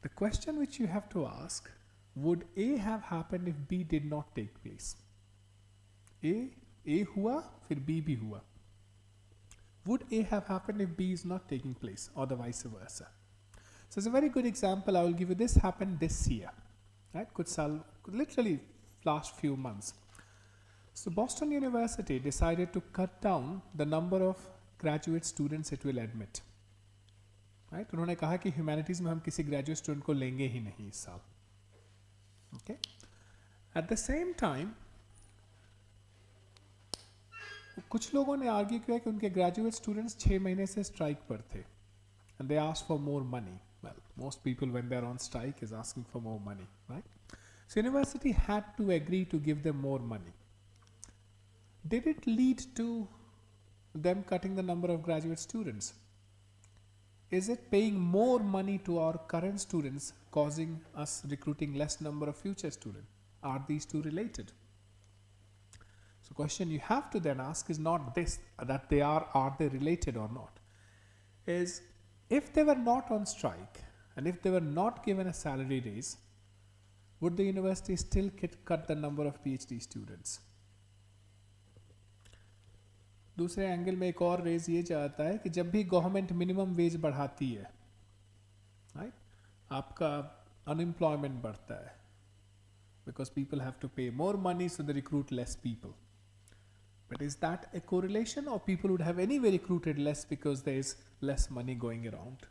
[SPEAKER 6] The question which you have to ask, would A have happened if B did not take place? A हुआ फिर B भी हुआ. Would A have happened if B is not taking place, or the vice versa? So it's a very good example. I will give you. This happened this year, right? Literally last few months. So Boston University decided to cut down the number of graduate students it will admit. Right? उन्होंने कहा कि humanities में हम किसी graduate student को लेंगे ही नहीं इस साल. Okay? At the same time, कुछ लोगों ने आर्ग्यू किया कि उनके ग्रेजुएट स्टूडेंट्स 6 महीने से स्ट्राइक पर थे, and they asked for more money. Well, most people when they are on strike is asking for more money, right? So university had to agree to give them more money. Did it lead to them cutting the number of graduate students? Is it paying more money to our current students causing us recruiting less number of future students? Are these two related? So question you have to then ask is not this, that are they related or not? Is if they were not on strike and if they were not given a salary raise, would the university still cut the number of PhD students? दूसरे angle में एक और raise ये जाता है कि जब भी गवर्नमेंट मिनिमम वेज बढ़ाती है, राइट, आपका अनएम्प्लॉयमेंट बढ़ता है, बिकॉज पीपल हैव टू पे more money so they recruit less people. But is that a correlation, or people would have anyway recruited less because there is less money going around?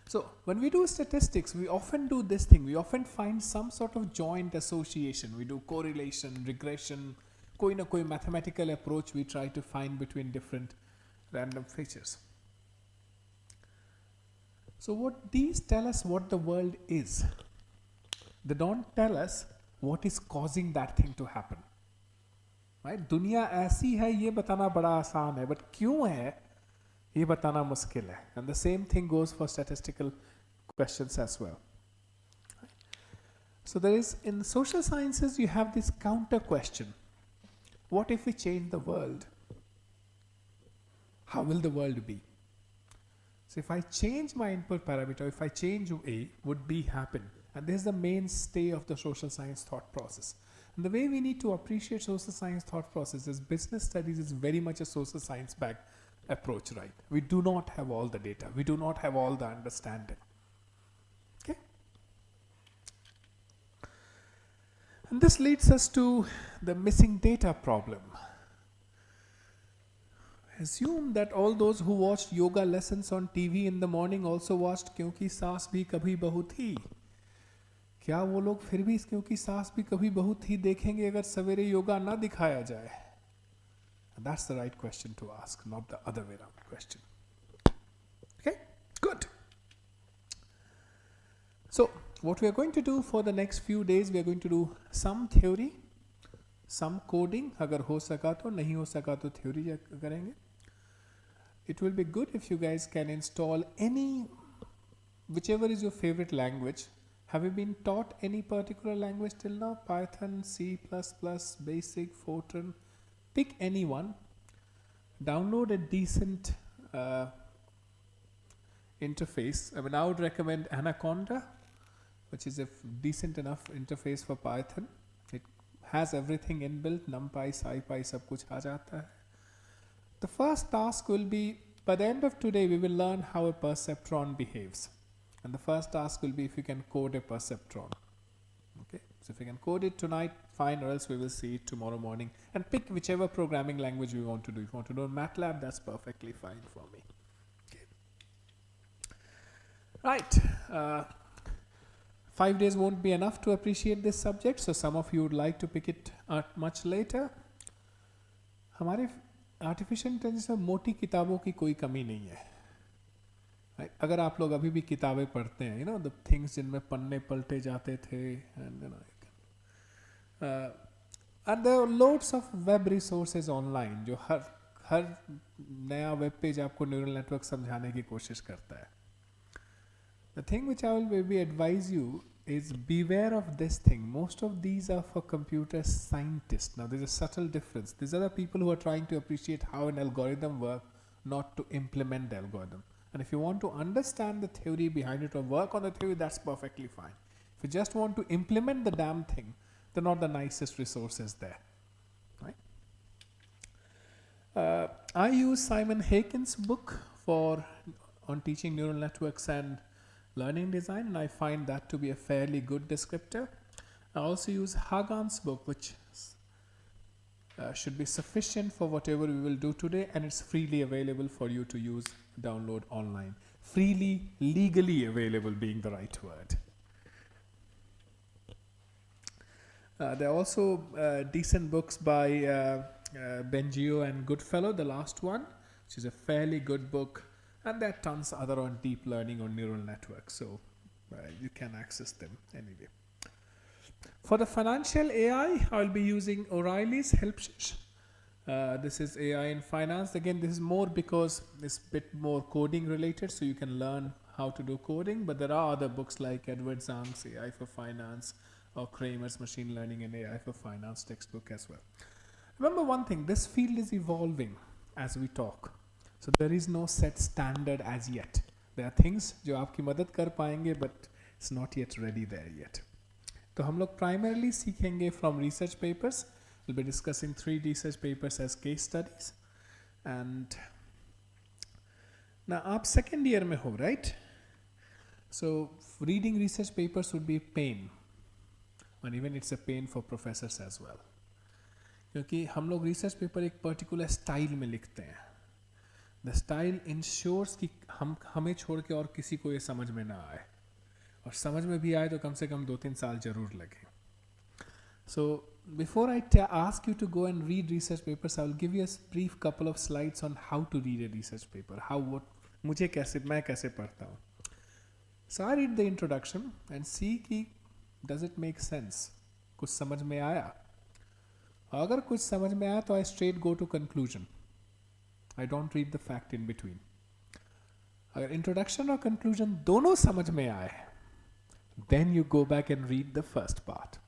[SPEAKER 6] So when we do statistics, we often do this thing. We often find some sort of joint association. We do correlation, regression, कोई ना कोई mathematical approach we try to find between different random features. So what these tell us what the world is. They don't tell us what is causing that thing to happen. Right? दुनिया ऐसी है ये बताना बड़ा आसान है, but क्यों है ये बताना मुश्किल है. And the same thing goes for statistical questions as well. So there is, in social sciences you have this counter question. What if we change the world? How will the world be? So if I change my input parameter, if I change A, would B happen? And this is the mainstay of the social science thought process. And the way we need to appreciate social science thought process is business studies is very much a social science backed approach, right? We do not have all the data. We do not have all the understanding. Okay? And this leads us to the missing data problem. Assume that all those who watched yoga lessons on TV in the morning also watched क्योंकि सास भी कभी बहू थी. क्या वो लोग फिर भी क्योंकि सास भी कभी बहू थी देखेंगे अगर सवेरे योगा ना दिखाया जाए? And that's the right question to ask, not the other way around question. Okay, good. So what we are going to do for the next few days, we are going to do some theory, some coding. अगर हो सका तो, नहीं हो सका तो theory करेंगे. It will be good if you guys can install any, whichever is your favorite language. Have you been taught any particular language till now? Python, C++, Basic, Fortran. Pick any one. Download a decent interface. I mean, I would recommend Anaconda, which is a decent enough interface for Python. It has everything inbuilt. NumPy, SciPy, सब कुछ आ जाता है. The first task will be, by the end of today, we will learn how a perceptron behaves. And the first task will be if you can code a perceptron. Okay, so if you can code it tonight, fine, or else we will see it tomorrow morning. And pick whichever programming language we want to do. If you want to do MATLAB, that's perfectly fine for me. Okay. Right. 5 days won't be enough to appreciate this subject, so some of you would like to pick it up much later. हमारे artificial intelligence में मोटी किताबों की कोई कमी नहीं है. अगर आप लोग अभी भी किताबें पढ़ते हैं, द थिंग्स जिनमें पन्ने पलटे जाते थे, and there are loads of web resources online जो हर नया वेब पेज आपको न्यूरल नेटवर्क समझाने की कोशिश करता है. The thing which I will be advise you is beware of this thing. Most of these are for computer scientists. Now there's a subtle difference. These are the people who are trying to appreciate how an algorithm works, not to implement the algorithm. And if you want to understand the theory behind it or work on the theory, that's perfectly fine. If you just want to implement the damn thing, they're not the nicest resources there, right? I use Simon Haken's book on teaching neural networks and learning design, and I find that to be a fairly good descriptor. I also use Hagan's book, which should be sufficient for whatever we will do today, and it's freely available for you to use, download online. Freely, legally available being the right word. There are also decent books by Bengio and Goodfellow, the last one, which is a fairly good book, and there are tons other on deep learning or neural networks, so you can access them anyway. For the financial AI, I'll be using O'Reilly's help sheet. This is AI in finance. Again, this is more because it's a bit more coding related, so you can learn how to do coding, but there are other books like Edward Zhang's AI for Finance or Kramer's Machine Learning and AI for Finance textbook as well. Remember one thing, this field is evolving as we talk. So there is no set standard as yet. There are things जो आपकी मदद कर पाएंगे, but it's not yet ready there yet. तो हम लोग primarily सीखेंगे from research papers. We'll be discussing 3 research papers as case studies. And now आप second year में हो, right? So reading research papers would be pain. And even it's a pain for professors as well. क्योंकि हम लोग research paper एक particular style में लिखते हैं. The style ensures कि हमें छोड़ के और किसी को ये समझ में ना आए, और समझ में भी आए तो कम से कम 2-3 साल जरूर लगे. So before I ask you to go and read research papers, I will give you a brief couple of slides on how to read a research paper. मैं कैसे पढ़ता हूँ. So I read the introduction and see कि does it make sense? कुछ समझ में आया? अगर कुछ समझ में आया तो I straight go to conclusion. I don't read the fact in between. अगर introduction और conclusion दोनों समझ में आए, then you go back and read the first part.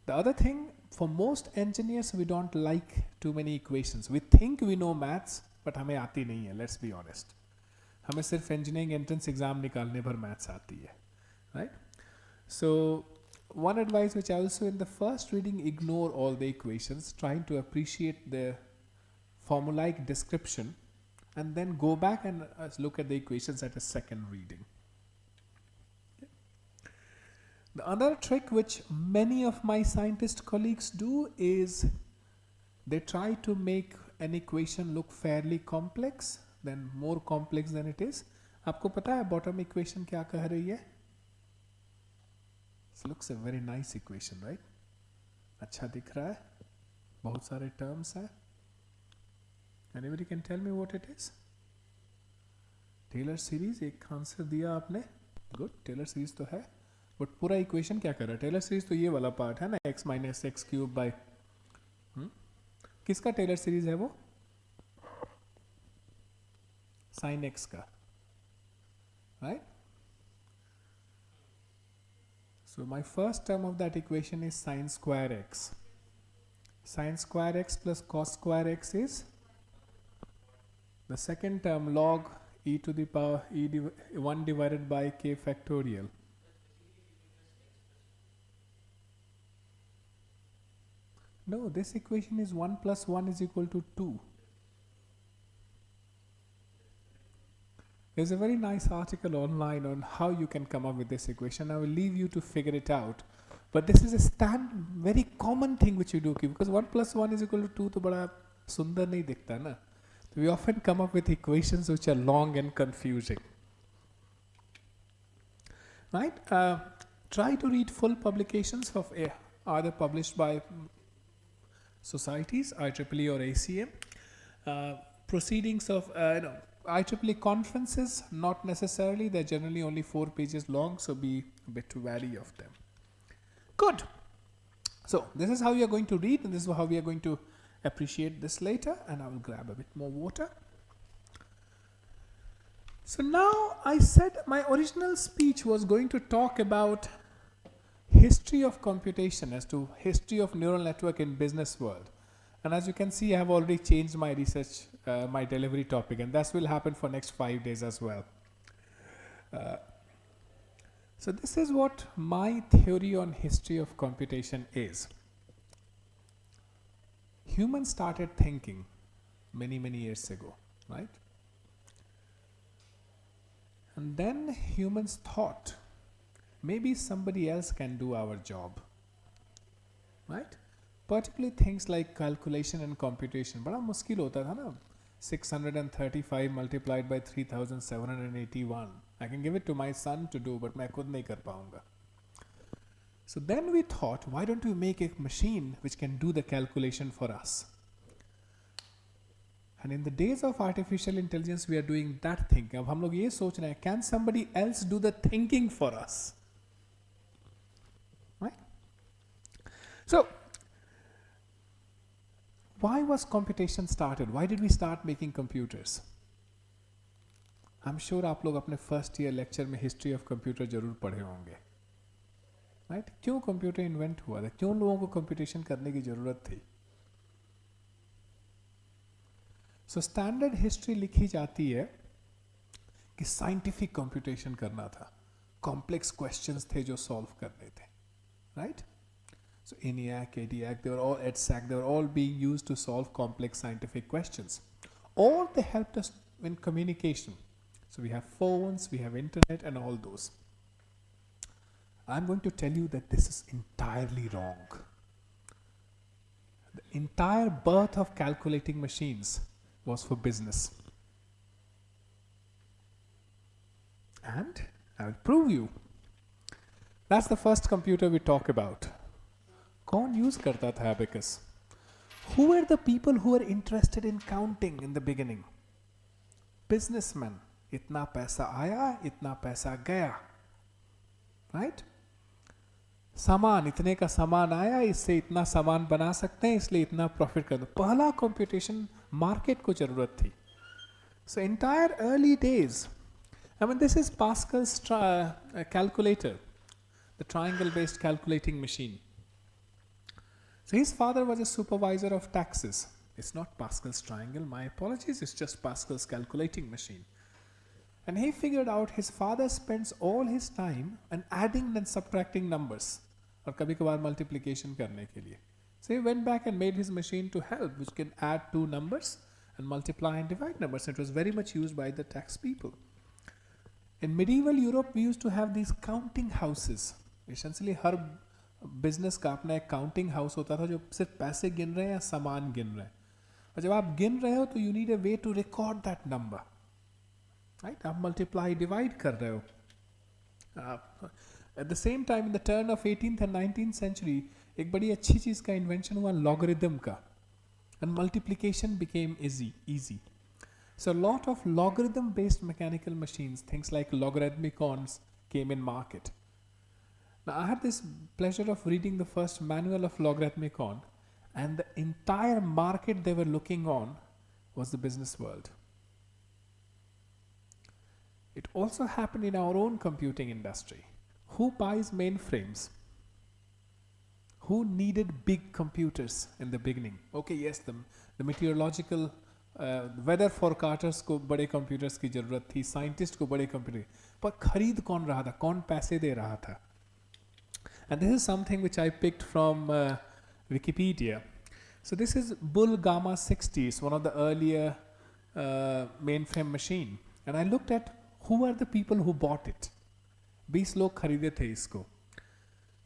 [SPEAKER 6] The other thing, for most engineers, we don't like too many equations. We think we know maths, but हमें आती नहीं है. Let's be honest. हमें सिर्फ engineering entrance exam निकालने पर maths आती है, right? So one advice which I also in the first reading ignore all the equations, trying to appreciate the formulaic description, and then go back and look at the equations at a second reading. The other trick which many of my scientist colleagues do is they try to make an equation look fairly complex, then more complex than it is. आपको पता है bottom equation क्या कह रही है? It looks a very nice equation, right? अच्छा दिख रहा है, बहुत सारे terms हैं. Anybody can tell me what it is? Taylor series, एक आंसर दिया आपने. Good, Taylor series तो है. बट पूरा इक्वेशन क्या कर रहा है? टेलर सीरीज तो ये वाला पार्ट है ना, x minus x cube by, किसका टेलर सीरीज है वो? साइन एक्स का, right? So my first term of that equation is sine square x. Sine square x plus cos square x is the second term log e to the power e 1 divided by k factorial. No, this equation is 1 plus 1 is equal to 2. There's a very nice article online on how you can come up with this equation. I will leave you to figure it out. But this is a very common thing which you do, because 1 plus 1 is equal to 2 तो बड़ा सुंदर नहीं दिखता ना. We often come up with equations which are long and confusing. Right? Try to read full publications of either published by societies, IEEE or ACM. Proceedings of IEEE conferences, not necessarily. They're generally only 4 pages long, so be a bit wary of them. Good. So this is how you are going to read, and this is how we are going to appreciate this later, and I will grab a bit more water. So now I said my original speech was going to talk about history of computation as to history of neural network in business world, and as you can see I have already changed my research my delivery topic, and that will happen for next 5 days as well. So this is what my theory on history of computation is. Humans started thinking many years ago, right? And then humans thought maybe somebody else can do our job, right? Particularly things like calculation and computation. बड़ा मुश्किल होता था ना, 635 multiplied by 3781. I can give it to my son to do, but मैं खुद नहीं कर पाऊंगा. So then we thought, why don't we make a machine which can do the calculation for us? And in the days of artificial intelligence, we are doing that thinking. अब हम लोग ये सोच रहे हैं, can somebody else do the thinking for us? Right? So, why was computation started? Why did we start making computers? I'm sure आप लोग अपने first year lecture में history of computer जरूर पढ़े होंगे. Right? क्यों कंप्यूटर इन्वेंट हुआ था? क्यों लोगों को कंप्यूटेशन करने की जरूरत थी? सो स्टैंडर्ड हिस्ट्री लिखी जाती है कि साइंटिफिक कंप्यूटेशन करना था, कॉम्प्लेक्स क्वेश्चंस थे जो सॉल्व करने थे, right? So ENIAC, ADAC, they were all EDSAC, they were all being used to solve complex scientific questions. Or they helped us in communication. So we have phones, we have internet and all those. I'm going to tell you that this is entirely wrong. The entire birth of calculating machines was for business. And I will prove you. That's the first computer we talk about. कौन use करता था abacus? Who were the people who were interested in counting in the beginning? Businessmen. इतना पैसा आया, इतना पैसा गया. Right? सामान, इतने का सामान आया, इससे इतना सामान बना सकते हैं, इसलिए इतना प्रॉफिट कर दो. पहला कंप्यूटेशन मार्केट को जरूरत थी. So entire early days, I mean this is Pascal's calculator, the triangle based calculating machine. So his father was a supervisor of taxes. It's not Pascal's triangle, my apologies, it's just Pascal's calculating machine. And he figured out his father spends all his time on adding and subtracting numbers, और कभी कभार multiplication करने के लिए. So he went back and made his machine to help, which can add two numbers and multiply and divide numbers. It was very much used by the tax people. In medieval Europe, we used to have these counting houses. Essentially, her business का अपना एक counting house होता था जो सिर्फ पैसे गिन रहे हैं या सामान गिन रहे हैं. और जब आप गिन रहे हो तो you need a way to record that number. Right? आप multiply, divide कर रहे हो. At the same time, in the turn of 18th and 19th century, एक बड़ी अच्छी चीज़ का invention हुआ logarithm का, and multiplication became easy. So a lot of logarithm-based mechanical machines, things like logarithmicons, came in market. Now I had this pleasure of reading the first manual of logarithmicon, and the entire market they were looking on was the business world. It also happened in our own computing industry. Who buys mainframes? Who needed big computers in the beginning? Okay, yes, the meteorological weather forecasters को बड़े computers की जरूरत थी, scientists को बड़े computer, पर खरीद कौन रहा था, कौन पैसे दे रहा था? And this is something which I picked from Wikipedia. So this is Bull Gamma 60, it's one of the earlier mainframe machine. And I looked at who are the people who bought it. 20 लोग खरीदे थे इसको.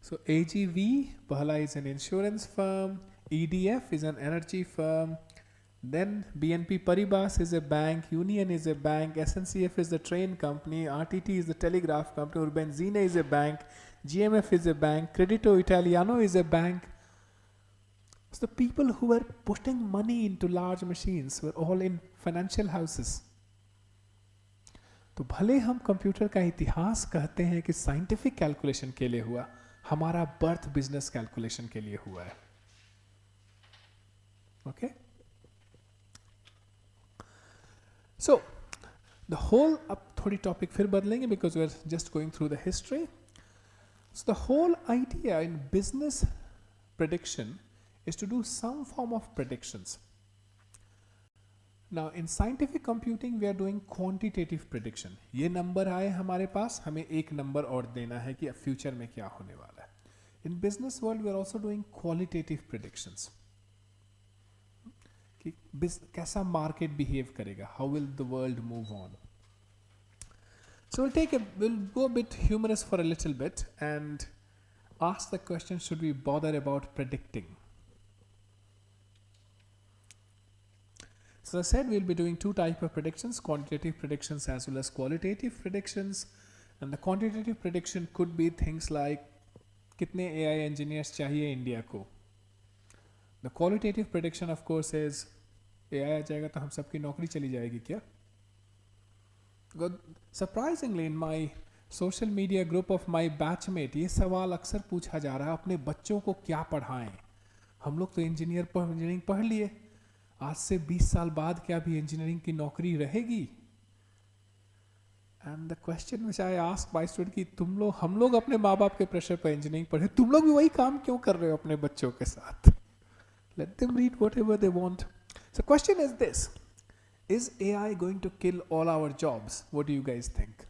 [SPEAKER 6] So AGV, पहला is an insurance firm, EDF is an energy firm, then BNP Paribas is a bank, Union is a bank, SNCF is the train company, RTT is the telegraph company, Urbenzine is a bank, GMF is a bank, Credito Italiano is a bank. So the people who were putting money into large machines were all in financial houses. तो भले हम computer का इतिहास कहते हैं कि scientific calculation के लिए हुआ, हमारा बर्थ बिजनेस कैलकुलेशन के लिए हुआ है. ओके, सो द होल, अब थोड़ी टॉपिक फिर बदलेंगे because we are just going through the history. So the whole idea in business prediction is to do some form of predictions. Now in scientific computing we are doing quantitative prediction. ये number आए हमारे पास, हमें एक number और देना है कि अब फ्यूचर में क्या होने वाला है. In business world we are also doing qualitative predictions. कि कैसा market behave करेगा, how will the world move on. So we'll go a bit humorous for a little bit and ask the question, should we bother about predicting? So I said we'll be doing two types of predictions, quantitative predictions as well as qualitative predictions. And the quantitative prediction could be things like कितने AI engineers चाहिए India को. The qualitative prediction of course is AI आ जाएगा तो हम सबकी नौकरी चली जाएगी क्या? Surprisingly in my social media group of my batchmate ये सवाल अक्सर पूछा जा रहा है, अपने बच्चों को क्या पढ़ाएं? हम लोग तो इंजीनियरिंग पढ़ लिए, आज से 20 साल बाद क्या भी इंजीनियरिंग की नौकरी रहेगी? And the question which I asked my student कि हम लोग अपने माँ बाप के प्रेशर पर इंजीनियरिंग पढ़े, तुम लोग भी वही काम क्यों कर रहे हो अपने बच्चों के साथ? Let them read whatever they want. So question is this: is AI going to kill all our jobs? What do you guys think?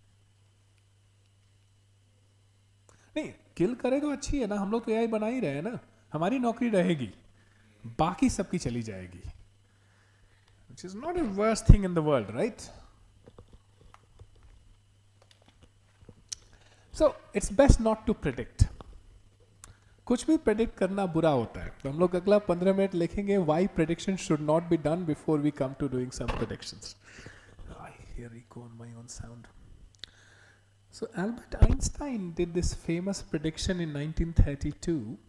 [SPEAKER 6] नहीं, किल करे तो अच्छी है ना, हम लोग तो AI बना ही रहे हैं ना, हमारी नौकरी रहेगी, बाकी सबकी चली जाएगी. Which is not a worst thing in the world, right? So it's best not to predict. कुछ भी predict करना बुरा होता है. तो हम लोग अगला 15 मिनट लिखेंगे why prediction should not be done before we come to doing some predictions. I hear echo on my own sound. So Albert Einstein did this famous prediction in 1932.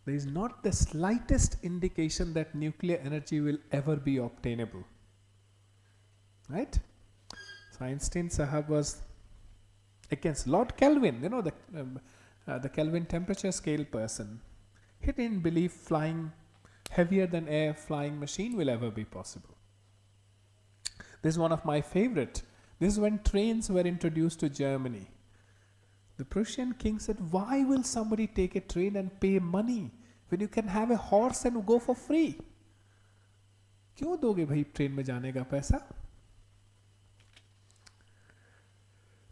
[SPEAKER 6] There is not the slightest indication that nuclear energy will ever be obtainable. Right? So Einstein Sahab was against Lord Kelvin, you know, the Kelvin temperature scale person. He didn't believe flying heavier than air flying machine will ever be possible. This is one of my favorite. This is when trains were introduced to Germany. The Prussian king said, why will somebody take a train and pay money when you can have a horse and go for free? क्यों दोगे भाई train में जाने का पैसा?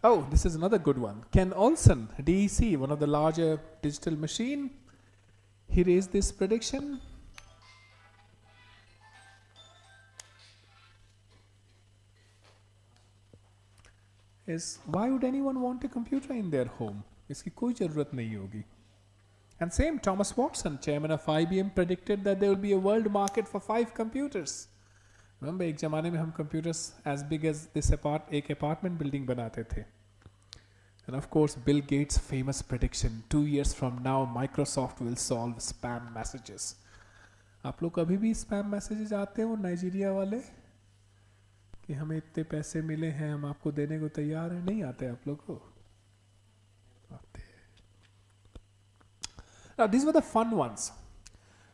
[SPEAKER 6] Oh, this is another good one. Ken Olsen, DEC, one of the larger digital machine, he raised this prediction. Is why would anyone want a computer in their home? इसकी कोई ज़रूरत नहीं होगी. And same Thomas Watson, chairman of IBM, predicted that there will be a world market for 5 computers. Remember, एक ज़माने में हम computers as big as this एक apartment building बनाते थे. And of course, Bill Gates' famous prediction: 2 years from now, Microsoft will solve spam messages. आप लोग कभी भी spam messages आते हो नाइजीरिया वाले कि हमें इतने पैसे मिले हैं, हम आपको देने को तैयार हैं? नहीं आते आप लोग को? आते हैं. Now these were the fun ones.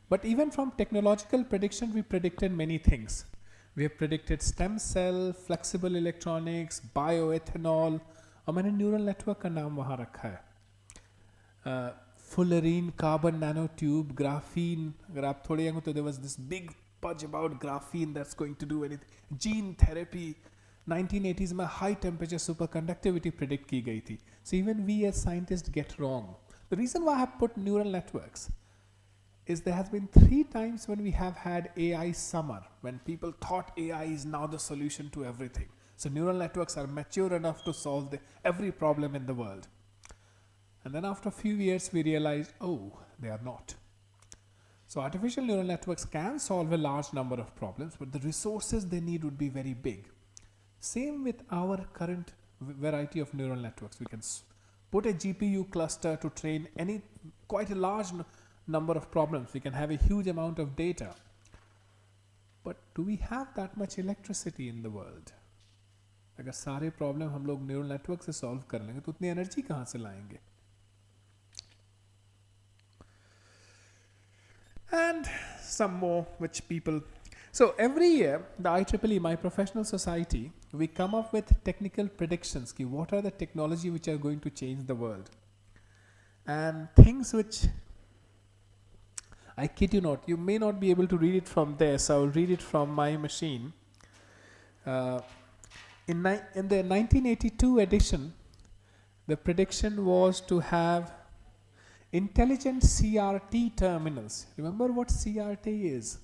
[SPEAKER 6] But even from technological prediction, we predicted many things. We have predicted stem cell, flexible electronics, bioethanol, और मैंने न्यूरल नेटवर्क का नाम वहाँ रखा है. Fullerene, carbon nano tube, graphene. अगर आप थोड़े यंग हो तो there was this big pudge about graphene that's going to do anything. Gene therapy. 1980s में high temperature superconductivity predict की गई थी. So even we as scientists get wrong. The reason why I have put neural networks is there has been 3 times when we have had AI summer, when people thought AI is now the solution to everything. So neural networks are mature enough to solve every problem in the world. And then after a few years we realized, oh, they are not. So artificial neural networks can solve a large number of problems, but the resources they need would be very big. Same with our current variety of neural networks. We can put a GPU cluster to train quite a large number of problems. We can have a huge amount of data. But do we have that much electricity in the world? अगर सारे problem हम लोग neural network से solve कर लेंगे तो उतनी energy कहाँ से लाएंगे? And some more which people. So every year the IEEE, my professional society, we come up with technical predictions ki what are the technology which are going to change the world, and things which I kid you not, you may not be able to read it from there, so I'll read it from my machine. In the 1982 edition, the prediction was to have intelligent CRT terminals. Remember what CRT is?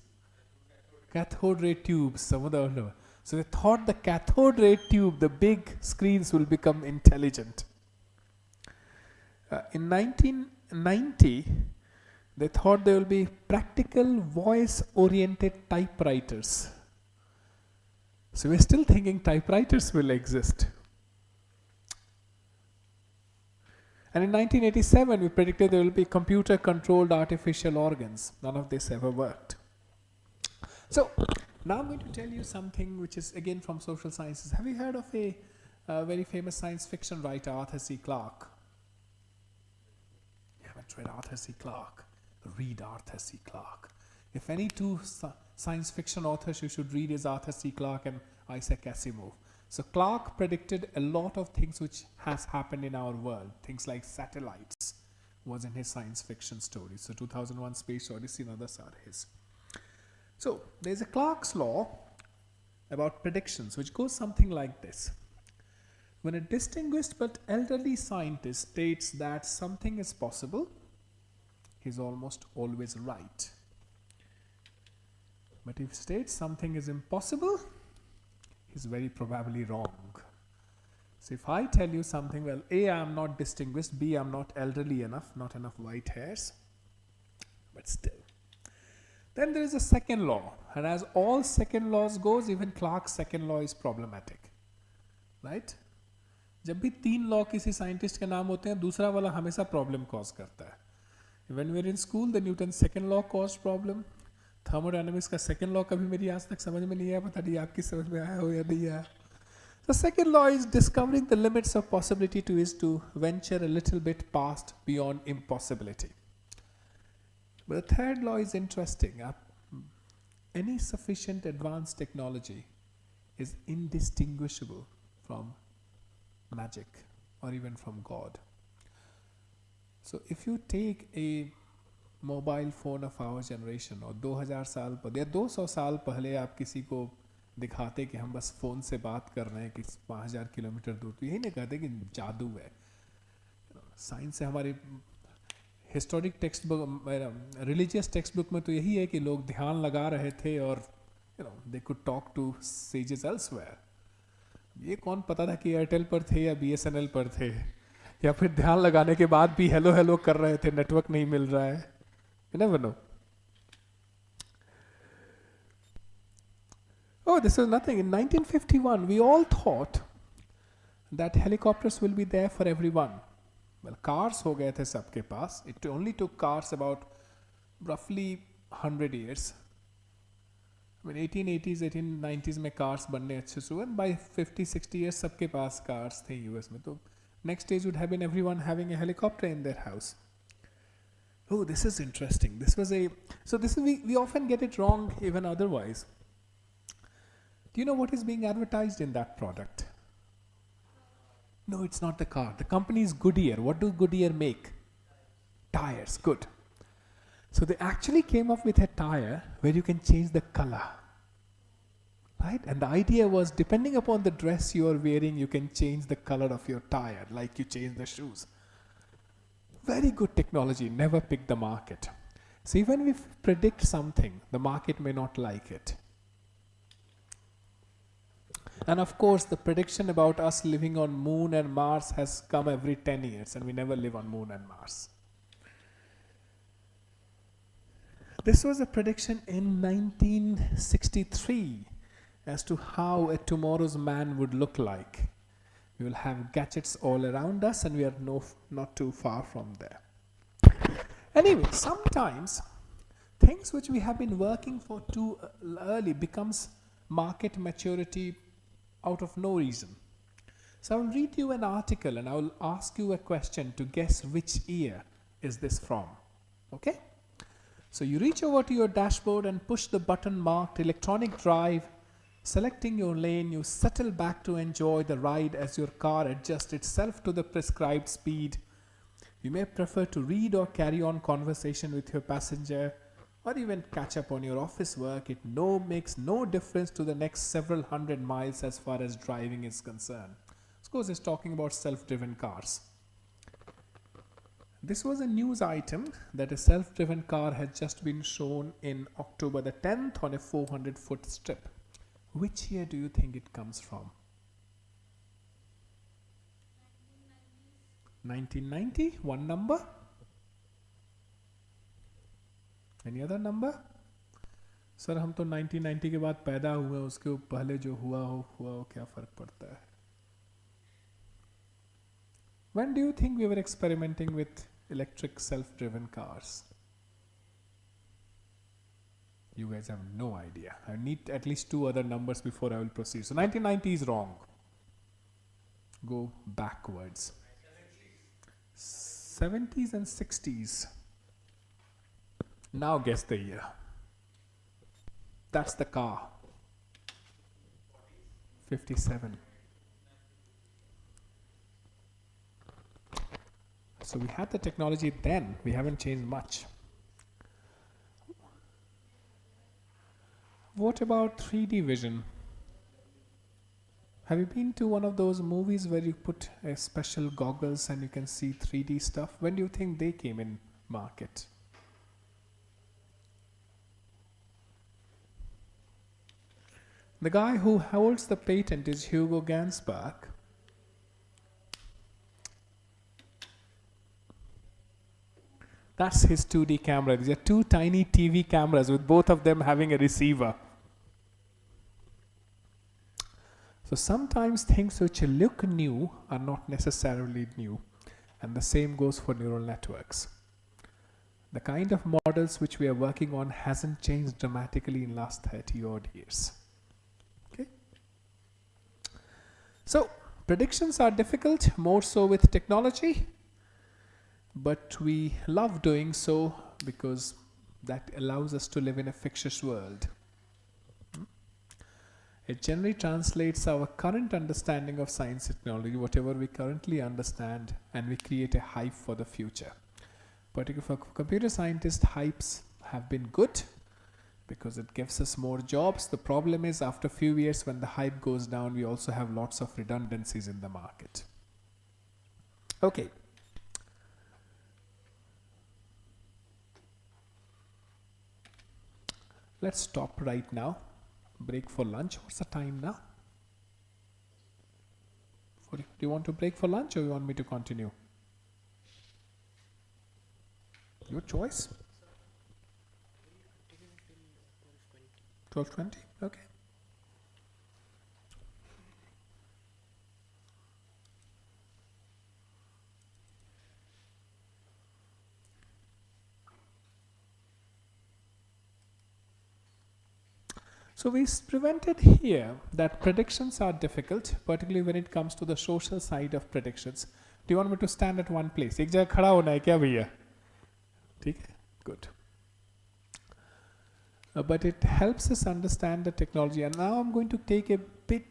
[SPEAKER 6] Cathode ray tubes. So they thought the cathode ray tube, the big screens, will become intelligent. In 1990, they thought there will be practical voice-oriented typewriters. So we're still thinking typewriters will exist. And in 1987, we predicted there will be computer-controlled artificial organs. None of this ever worked. So now I'm going to tell you something which is again from social sciences. Have you heard of a very famous science fiction writer, Arthur C. Clarke? You haven't read Arthur C. Clarke? Read Arthur C. Clarke. If any two science fiction authors you should read is Arthur C. Clarke and Isaac Asimov. So Clarke predicted a lot of things which has happened in our world. Things like satellites was in his science fiction stories. So 2001 Space Odyssey and others are his. So there's a Clarke's law about predictions which goes something like this. When a distinguished but elderly scientist states that something is possible, he's almost always right. But if he states something is impossible, he's very probably wrong. So if I tell you something, well, A, I'm not distinguished, B, I'm not elderly enough, not enough white hairs, but still. Then there is a second law, and as all second laws goes, even Clarke's second law is problematic, right? जब भी तीन law किसी scientist के नाम होते हैं, दूसरा वाला हमेशा problem cause करता है. When we were in school, the Newton's second law caused problem. Thermodynamics का second law कभी मेरी आज तक समझ में नहीं आया, पता नहीं आपकी समझ में आया हो या नहीं आया. The second law is discovering the limits of possibility is to venture a little bit past beyond impossibility. But the third law is interesting. Any sufficient advanced technology is indistinguishable from magic or even from God. So if you take a mobile phone of our generation और 2000 साल पहले या 200 साल पहले आप किसी को दिखाते कि हम बस फ़ोन से बात कर रहे हैं कि 5000 किलोमीटर दूर, तो यही नहीं कहते कि जादू है. साइंस से हमारे historic text book, religious text book में तो यही है कि लोग ध्यान लगा रहे थे और they could talk to sages elsewhere. ये कौन पता था कि एयरटेल पर थे या BSNL पर थे, या फिर ध्यान लगाने के बाद भी हेलो हेलो कर रहे थे, नेटवर्क नहीं मिल रहा है. You never know. Oh, this is nothing. In 1951, we all thought that helicopters will be there for everyone. Well, cars हो गए थे सबके पास. It only took cars about roughly 100 years. I mean, 1880s, 1890s में cars बनने अच्छे से हुए. And by 50, 60 years सबके पास cars थे US में. तो next stage would have been everyone having a helicopter in their house. Oh, this is interesting. So this is, we often get it wrong even otherwise. Do you know what is being advertised in that product? No, it's not the car. The company is Goodyear. What do Goodyear make? Tires. Good. So they actually came up with a tire where you can change the color. Right? And the idea was, depending upon the dress you are wearing, you can change the color of your tire, like you change the shoes. Very good technology, never pick the market. So even if we predict something, the market may not like it. And of course, the prediction about us living on Moon and Mars has come every 10 years, and we never live on Moon and Mars. This was a prediction in 1963 as to how a tomorrow's man would look like. We will have gadgets all around us, and we are not too far from there. Anyway, sometimes things which we have been working for too early becomes market maturity out of no reason. So I will read you an article and I will ask you a question to guess which year is this from. Okay? So you reach over to your dashboard and push the button marked electronic drive. Selecting your lane, you settle back to enjoy the ride as your car adjusts itself to the prescribed speed. You may prefer to read or carry on conversation with your passenger, or even catch up on your office work, it makes no difference to the next several hundred miles as far as driving is concerned. Of course, it's talking about self-driven cars. This was a news item that a self-driven car had just been shown in October the 10th on a 400-foot strip. Which year do you think it comes from? 1990? One number? Any other number? Sir हम तो 1990 के बाद पैदा हुए, उसके पहले जो हुआ हो क्या फर्क पड़ता है? When do you think we were experimenting with electric self-driven cars? You guys have no idea. I need at least 2 other numbers before I will proceed. So 1990 is wrong. Go backwards. 70s and 60s. Now guess the year. That's the car. 57. So we had the technology then. We haven't changed much. What about 3D vision? Have you been to one of those movies where you put a special goggles and you can see 3D stuff? When do you think they came in market? The guy who holds the patent is Hugo Gansbach. That's his 2D camera. These are 2 tiny TV cameras with both of them having a receiver. So sometimes things which look new are not necessarily new, and the same goes for neural networks. The kind of models which we are working on hasn't changed dramatically in last 30 odd years. Okay? So predictions are difficult, more so with technology, but we love doing so because that allows us to live in a fictitious world. It generally translates our current understanding of science and technology, whatever we currently understand, and we create a hype for the future. Particularly for computer scientists, hypes have been good because it gives us more jobs. The problem is after a few years when the hype goes down, we also have lots of redundancies in the market. Okay. Let's stop right now. Break for lunch. What's the time now? Do you want to break for lunch or you want me to continue? Your choice. 12:20. Okay. So we prevented here that predictions are difficult, particularly when it comes to the social side of predictions. Do you want me to stand at one place? एक जगह खड़ा होना है क्या भैया? ठीक है? Good. But it helps us understand the technology. And now I'm going to take a bit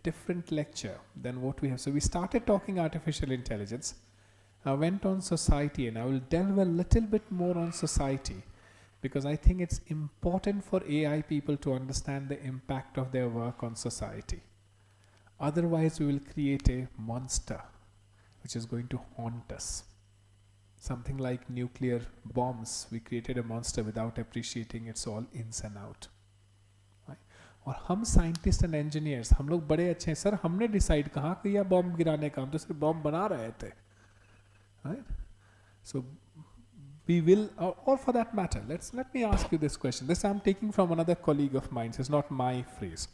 [SPEAKER 6] different lecture than what we have. So we started talking artificial intelligence. I went on society, and I will delve a little bit more on society, because I think it's important for AI people to understand the impact of their work on society. Otherwise, we will create a monster which is going to haunt us. Something like nuclear bombs. We created a monster without appreciating its all ins and out. Right? और हम scientists and engineers, हम लोग बड़े अच्छे हैं sir, हमने decide कहाँ किया बॉम्ब गिराने का, हम तो सिर्फ बॉम्ब बना रहे थे. Right? So we will, or for that matter, let me ask you this question. This I'm taking from another colleague of mine. It's not my phrase.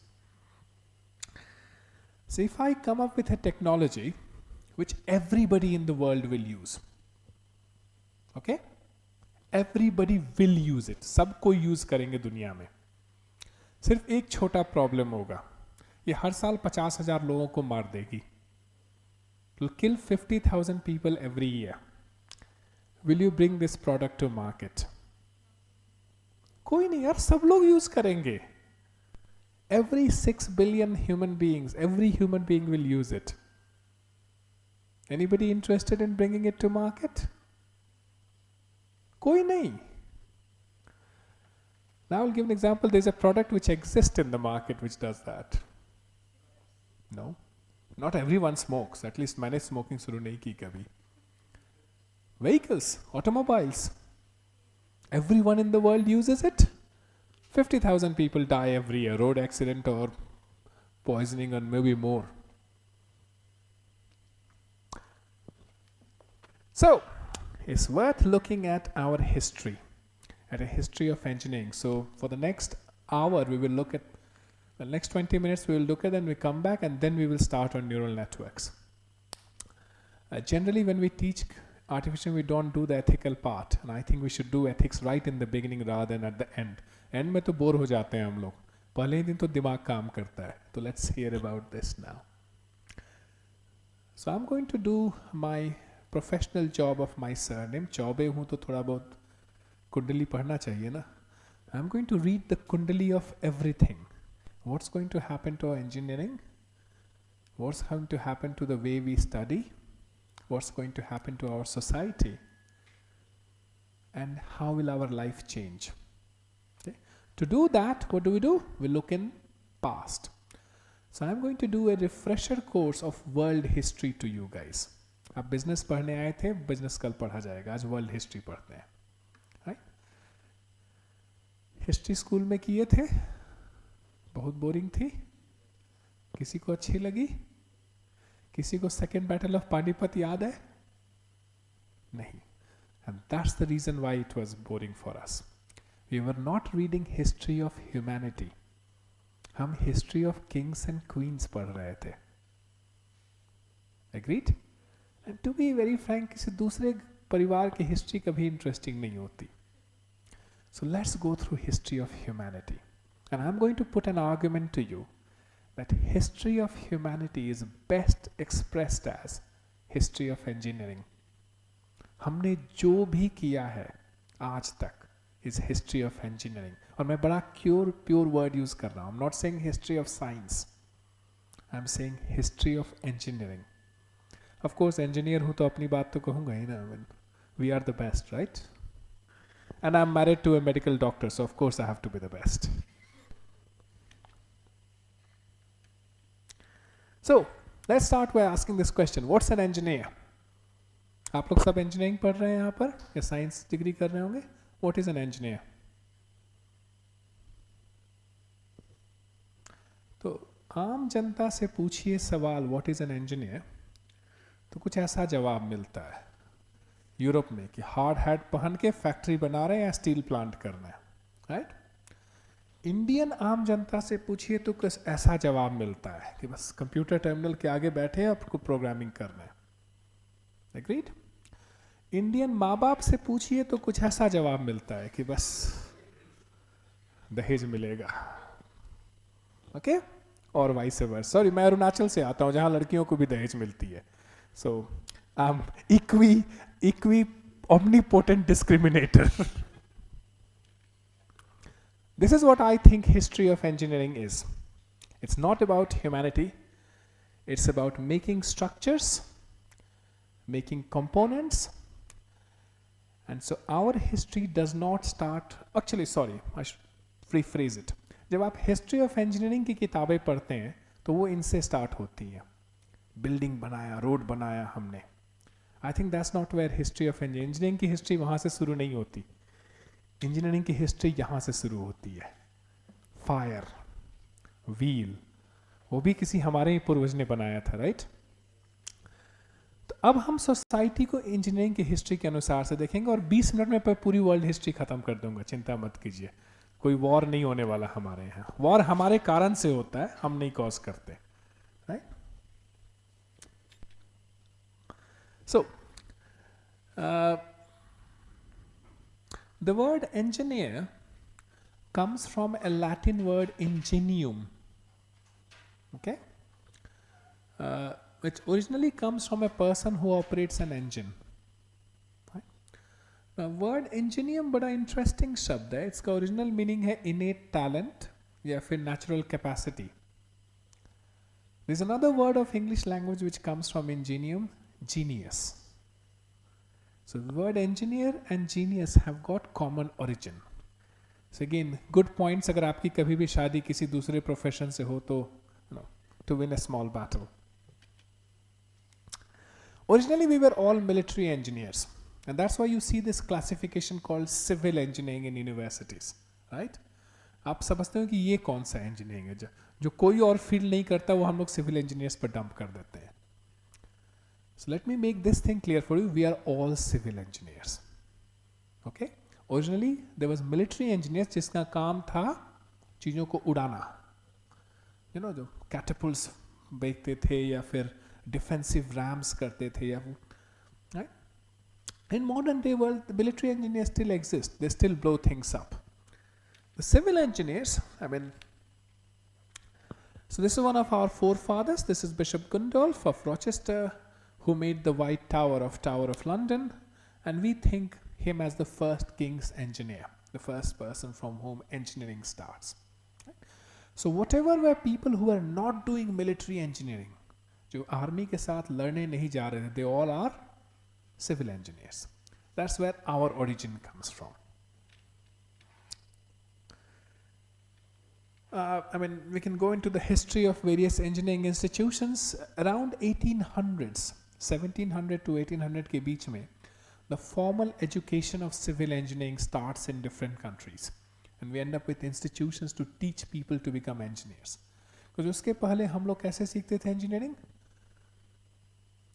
[SPEAKER 6] So if I come up with a technology which everybody in the world will use, okay? Everybody will use it. सबको use करेंगे दुनिया में. सिर्फ एक छोटा problem होगा. ये हर साल 50,000 लोगों को मार देगी. It will kill 50,000 people every year. Will you bring this product to market? कोई नहीं यार, सब लोग use करेंगे. Every 6 billion human beings, every human being will use it. Anybody interested in bringing it to market? कोई नहीं. Now I'll give an example. There's a product which exists in the market which does that. No, not everyone smokes. At least मैंने smoking शुरू नहीं की कभी. Vehicles, automobiles. Everyone in the world uses it. 50,000 people die every year, road accident or poisoning, and maybe more. So, it's worth looking at our history, at a history of engineering. So, for the next hour, we will look at the next 20 minutes. We will look at, then we come back, and then we will start on neural networks. Generally, when we teach artificial, we don't do the ethical part, and I think we should do ethics right in the beginning rather than at the end. End में तो bore हो जाते हैं हम लोग. पहले ही दिन तो दिमाग काम करता है. तो let's hear about this now. So I'm going to do my professional job of my surname. Choubey हूँ तो थोड़ा बहुत कुंडली पढ़ना चाहिए ना. I'm going to read the kundali of everything. What's going to happen to our engineering? What's going to happen to the way we study? What's going to happen to our society? And how will our life change? Okay. To do that, what do? We look in past. So I'm going to do a refresher course of world history to you guys. आप business पढ़ने आए थे, business कल पढ़ा जाएगा, आज world history पढ़ते हैं. Right? History school में किए थे, बहुत boring थी, किसी को अच्छी लगी? किसी को second battle of पानीपत याद है? नहीं. And that's the reason why it was boring for us. We were not reading history of humanity. हम history of kings and queens पढ़ रहे थे. Agreed? And to be very frank, किसी दूसरे परिवार की history कभी interesting नहीं होती. So let's go through history of humanity. And I'm going to put an argument to you that history of humanity is best expressed as history of engineering. हमने जो भी किया है आज तक is history of engineering. और मैं बड़ा pure word use कर रहा हूँ. I'm not saying history of science. I'm saying history of engineering. Of course, engineer हूँ तो अपनी बात तो कहूँगा ही ना. We are the best, right? And I'm married to a medical doctor, so of course I have to be the best. So, let's start by asking this question. What's an engineer? आप लोग सब engineering पढ़ रहे हैं यहाँ पर या science degree कर रहे होंगे? What is an engineer? तो आम जनता से पूछिए सवाल what is an engineer, तो कुछ ऐसा जवाब मिलता है यूरोप में कि हार्ड हैट पहन के फैक्ट्री बना रहे हैं या स्टील प्लांट करना है, राइट? इंडियन आम जनता से पूछिए तो कुछ ऐसा जवाब मिलता है कि बस कंप्यूटर टर्मिनल के आगे बैठे हैं, आपको प्रोग्रामिंग करना है. एग्रीड? इंडियन माँ बाप से पूछिए तो कुछ ऐसा जवाब मिलता है कि बस दहेज मिलेगा. ओके? और वाइस वर्सा. सॉरी, मैं अरुणाचल से आता हूँ जहाँ लड़कियों को भी दहेज मिलती है. So I am equi omnipotent discriminator. This is what I think history of engineering is. It's not about humanity. It's about making structures, making components. And so our history does not start, actually sorry, I should rephrase it. जब आप history of engineering की किताबें पढ़ते हैं तो वो इनसे start होती हैं. Building बनाया, road बनाया हमने. I think that's not where history of engineering की history वहाँ से शुरू नहीं होती. Engineering की history यहाँ से शुरू होती है. Fire, wheel, वो भी किसी हमारे ही पूर्वज ने बनाया था, right? तो अब हम सोसाइटी को इंजीनियरिंग की हिस्ट्री के अनुसार से देखेंगे और 20 मिनट में पूरी वर्ल्ड हिस्ट्री खत्म कर दूंगा. चिंता मत कीजिए, कोई वॉर नहीं होने वाला हमारे यहाँ. वॉर हमारे कारण से होता है, हम नहीं कॉज करते, right? So, the word engineer comes from a Latin word ingenium, okay, which originally comes from a person who operates an engine. Right? Now, word ingenium बड़ा interesting शब्द है. इसका original meaning है innate talent या फिर natural capacity. There's another word of English language which comes from ingenium, genius. So the word engineer and genius have got common origin. So again, good points अगर आपकी कभी भी शादी किसी दूसरे प्रोफेशन से हो तो to win a small battle. Originally we were all military engineers, and that's why you see this classification called civil engineering in universities, right? आप समझते हो कि ये कौन सा इंजीनियरिंग है जो कोई और फील्ड नहीं करता, वो हम लोग सिविल इंजीनियर्स पर डंप कर देते हैं. So let me make this thing clear for you. We are all civil engineers. Okay? Originally there was military engineers जिसका काम था चीज़ों को उड़ाना. You know, जो catapults बेचते थे या फिर defensive rams करते थे या right? In modern day world, the military engineers still exist. They still blow things up. The civil engineers, I mean, so this is one of our forefathers. This is Bishop Gundolf of Rochester, who made the White Tower of London, and we think him as the first king's engineer, the first person from whom engineering starts. So whatever were people who were not doing military engineering, जो army के साथ लड़ने नहीं जा रहे थे, they all are civil engineers. That's where our origin comes from. I mean, we can go into the history of various engineering institutions. Around 1800s, 1700 to 1800 के बीच में, the formal education of civil engineering starts in different countries, and we end up with institutions to teach people to become engineers. Because उसके पहले हम लोग कैसे सीखते थे engineering?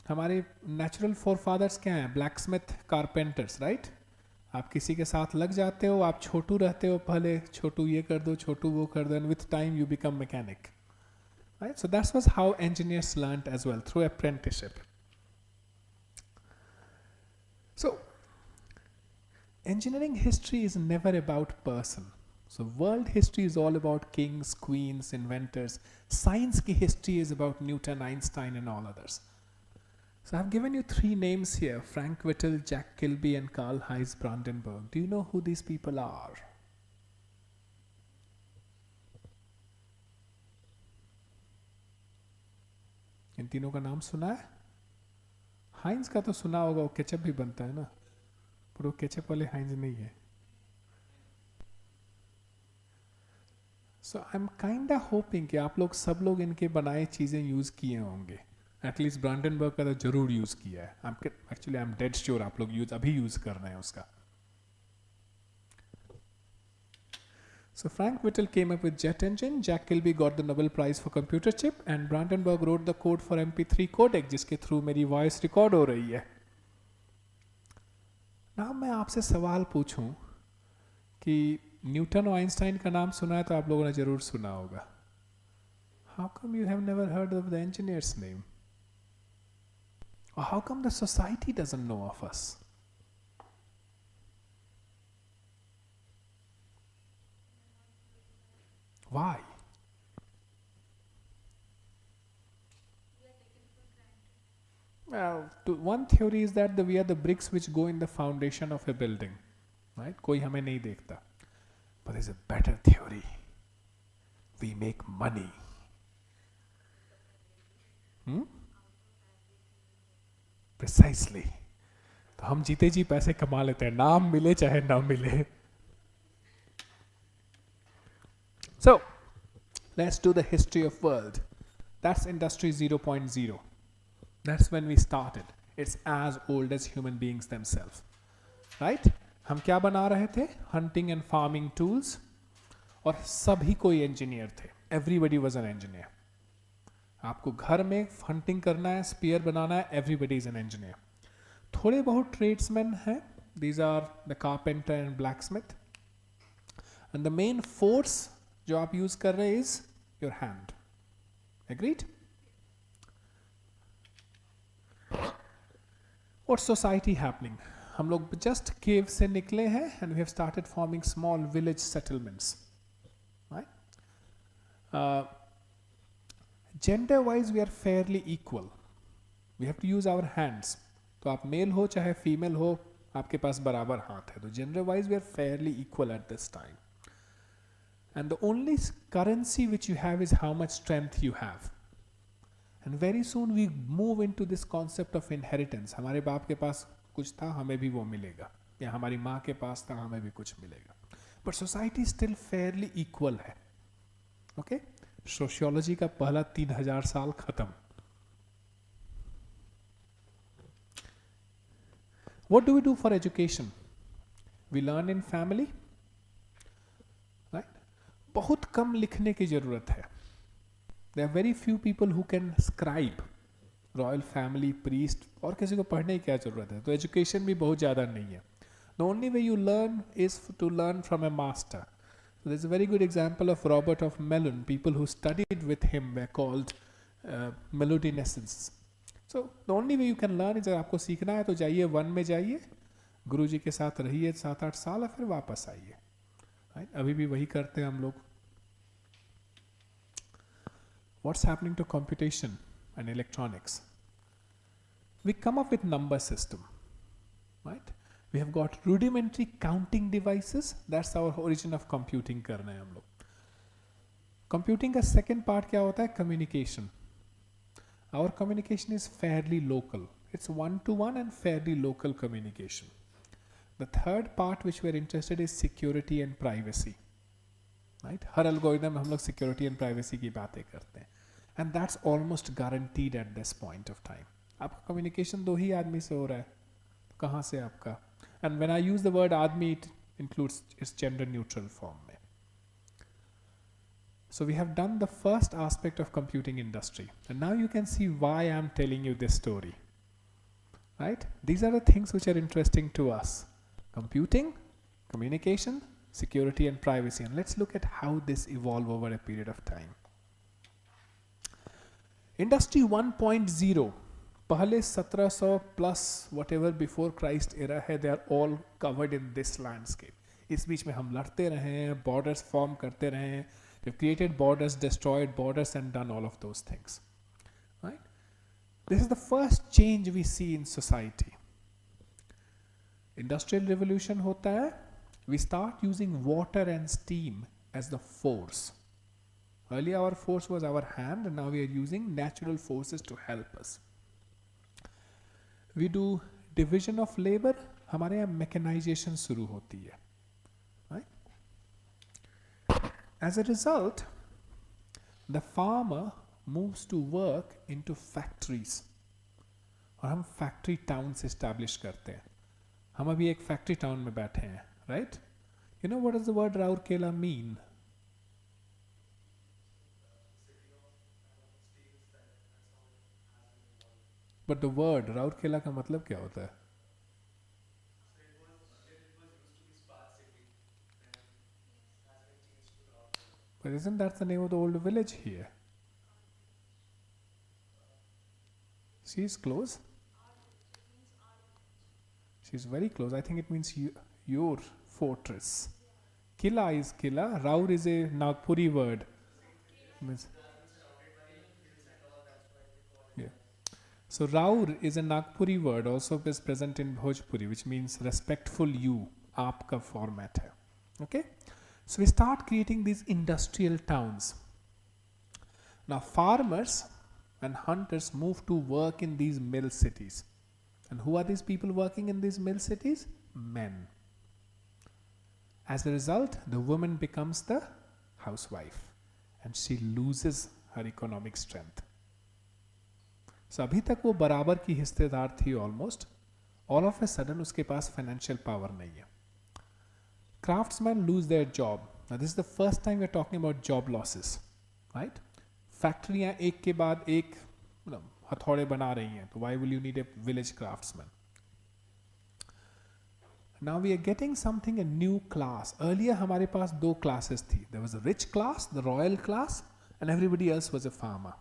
[SPEAKER 6] हमारे नेचुरल फोरफादर्स क्या हैं? Blacksmith, carpenters, right? आप किसी के साथ लग जाते हो, आप छोटू रहते हो, पहले छोटू ये कर दो, छोटू वो कर दो, and with time you become mechanic, right? So that's was how engineers learned as well, through apprenticeship. So engineering history is never about person. So world history is all about kings, queens, inventors. Science ki history is about Newton, Einstein and all others. So I've given you three names here: Frank Whittle, Jack Kilby and Karl Heinz Brandenburg. Do you know who these people are? इन तीनों का नाम सुना है? हाइंज का तो सुना होगा, वो केचप भी बनता है ना, पर वो केचप वाले हाइंज नहीं है. So I'm kinda hoping कि आप लोग सब लोग इनके बनाए चीजें यूज किए होंगे. एटलीस्ट ब्रांडनबर्ग का तो जरूर यूज किया है. Actually I am dead sure आप लोग अभी यूज कर रहे हैं उसका. So Frank Whittle came up with jet engine, Jack Kilby got the Nobel Prize for computer chip, and Brandenburg wrote the code for MP3 codec जिसके through मेरी voice record हो रही है. ना मैं आपसे सवाल पूछूं कि न्यूटन और आइंस्टाइन का नाम सुना है तो आप लोगों ने जरूर सुना होगा. How come you have never heard of the engineer's name? Or how come the society doesn't know of us? Why? Well, one theory is that we are the bricks which go in the foundation of a building, right? कोई हमें नहीं देखता. But there's a better theory. We make money. Precisely. तो हम जीते जी पैसे कमा लेते हैं, नाम मिले चाहे ना मिले. So, let's do the history of world. That's industry 0.0. That's when we started. It's as old as human beings themselves. Right? हम क्या बना रहे थे? Hunting and farming tools. और सभी कोई engineer थे. Everybody was an engineer. आपको घर में हंटिंग करना है, स्पीयर बनाना है, एवरीबडी इज एन इंजीनियर. थोड़े बहुत ट्रेड्समैन हैं, these are the carpenter and blacksmith, and the main force जो आप यूज कर रहे हैं इज योर हैंड. एग्रीड? और सोसाइटी हैपनिंग, हम लोग जस्ट केव से निकले हैं and we have started forming small village settlements. Gender wise we are fairly equal. We have to use our hands. तो आप मेल हो चाहे फीमेल हो, आपके पास बराबर हाथ है. तो gender wise we are fairly equal at this time. And the only currency which you have is how much strength you have. And very soon we move into this concept of inheritance. हमारे बाप के पास कुछ था, हमें भी वो मिलेगा, या हमारी माँ के पास था, हमें भी कुछ मिलेगा. But society still Fairlie equal है. ओके, सोशियोलॉजी का पहला 3000 साल खत्म. What do we do for education? We learn in family, right? बहुत कम लिखने की जरूरत है. There are very few people who can scribe. Royal family, priest, और किसी को पढ़ने की क्या जरूरत है. तो एजुकेशन भी बहुत ज़्यादा नहीं है. The only way you learn is to learn from a master. So there's a very good example of Robert of Melun. People who studied with him were called melodinessents. So the only way you can learn is, आपको सीखना है तो जाइए one में जाइए, गुरु जी के साथ रहिए 7-8 साल और फिर वापस आइए. Right? अभी भी वही करते हैं हम लोग. What's happening to computation and electronics? We come up with number system, right? We have got rudimentary counting devices. That's our origin of computing कर रहे हैं हम लोग. Computing का second part क्या होता है? Communication. Our communication is fairly local. It's one-to-one and fairly local communication. The third part which we are interested is security and privacy. Right? Her algorithm में हम लोग security and privacy की बातें करते हैं. And that's almost guaranteed at this point of time. आपका communication 2 ही आदमी से हो रहा है. कहाँ से आपका? And when I use the word आदमी, it includes its gender neutral form में. So we have done the first aspect of computing industry. And now you can see why I am telling you this story. Right? These are the things which are interesting to us. Computing, communication, security and privacy. And let's look at how this evolved over a period of time. Industry 1.0. पहले 1700 plus whatever before Christ era है, they are all covered in this landscape. इस बीच में हम लड़ते रहे हैं, borders form करते रहे हैं. They've created borders, destroyed borders and done all of those things. Right? This is the first change we see in society. Industrial revolution होता है, we start using water and steam as the force. Earlier our force was our hand and now we are using natural forces to help us. We do division of labor, हमारे यहाँ mechanization शुरू होती है. Right? As a result, the farmer moves to work into factories. और हम factory towns establish करते हैं. हम अभी एक factory town में बैठे हैं, right? You know what does the word Raurkela mean? But the word Raurkela का मतलब क्या होता है? But isn't that the name of the old village here? She's close. She's very close. I think it means your fortress. Kila is Kila. Raur is a Nagpuri word. Means, yeah. So Raur is a Nagpuri word, also is present in Bhojpuri, which means respectful you. Aapka format hai. Okay? So we start creating these industrial towns. Now farmers and hunters move to work in these mill cities. And who are these people working in these mill cities? Men. As a result, the woman becomes the housewife and she loses her economic strength. So अभी तक वो बराबर की हिस्सेदार थी almost. All of a sudden उसके पास financial power नहीं है. Craftsmen lose their job. Now this is the first time we are talking about job losses, right? फैक्ट्रियाँ एक के बाद एक हथौड़े बना रही हैं, तो why will you need a village craftsman? Now we are getting something, a new class. Earlier हमारे पास 2 classes थी. There was a rich class, the royal class, and everybody else was a farmer.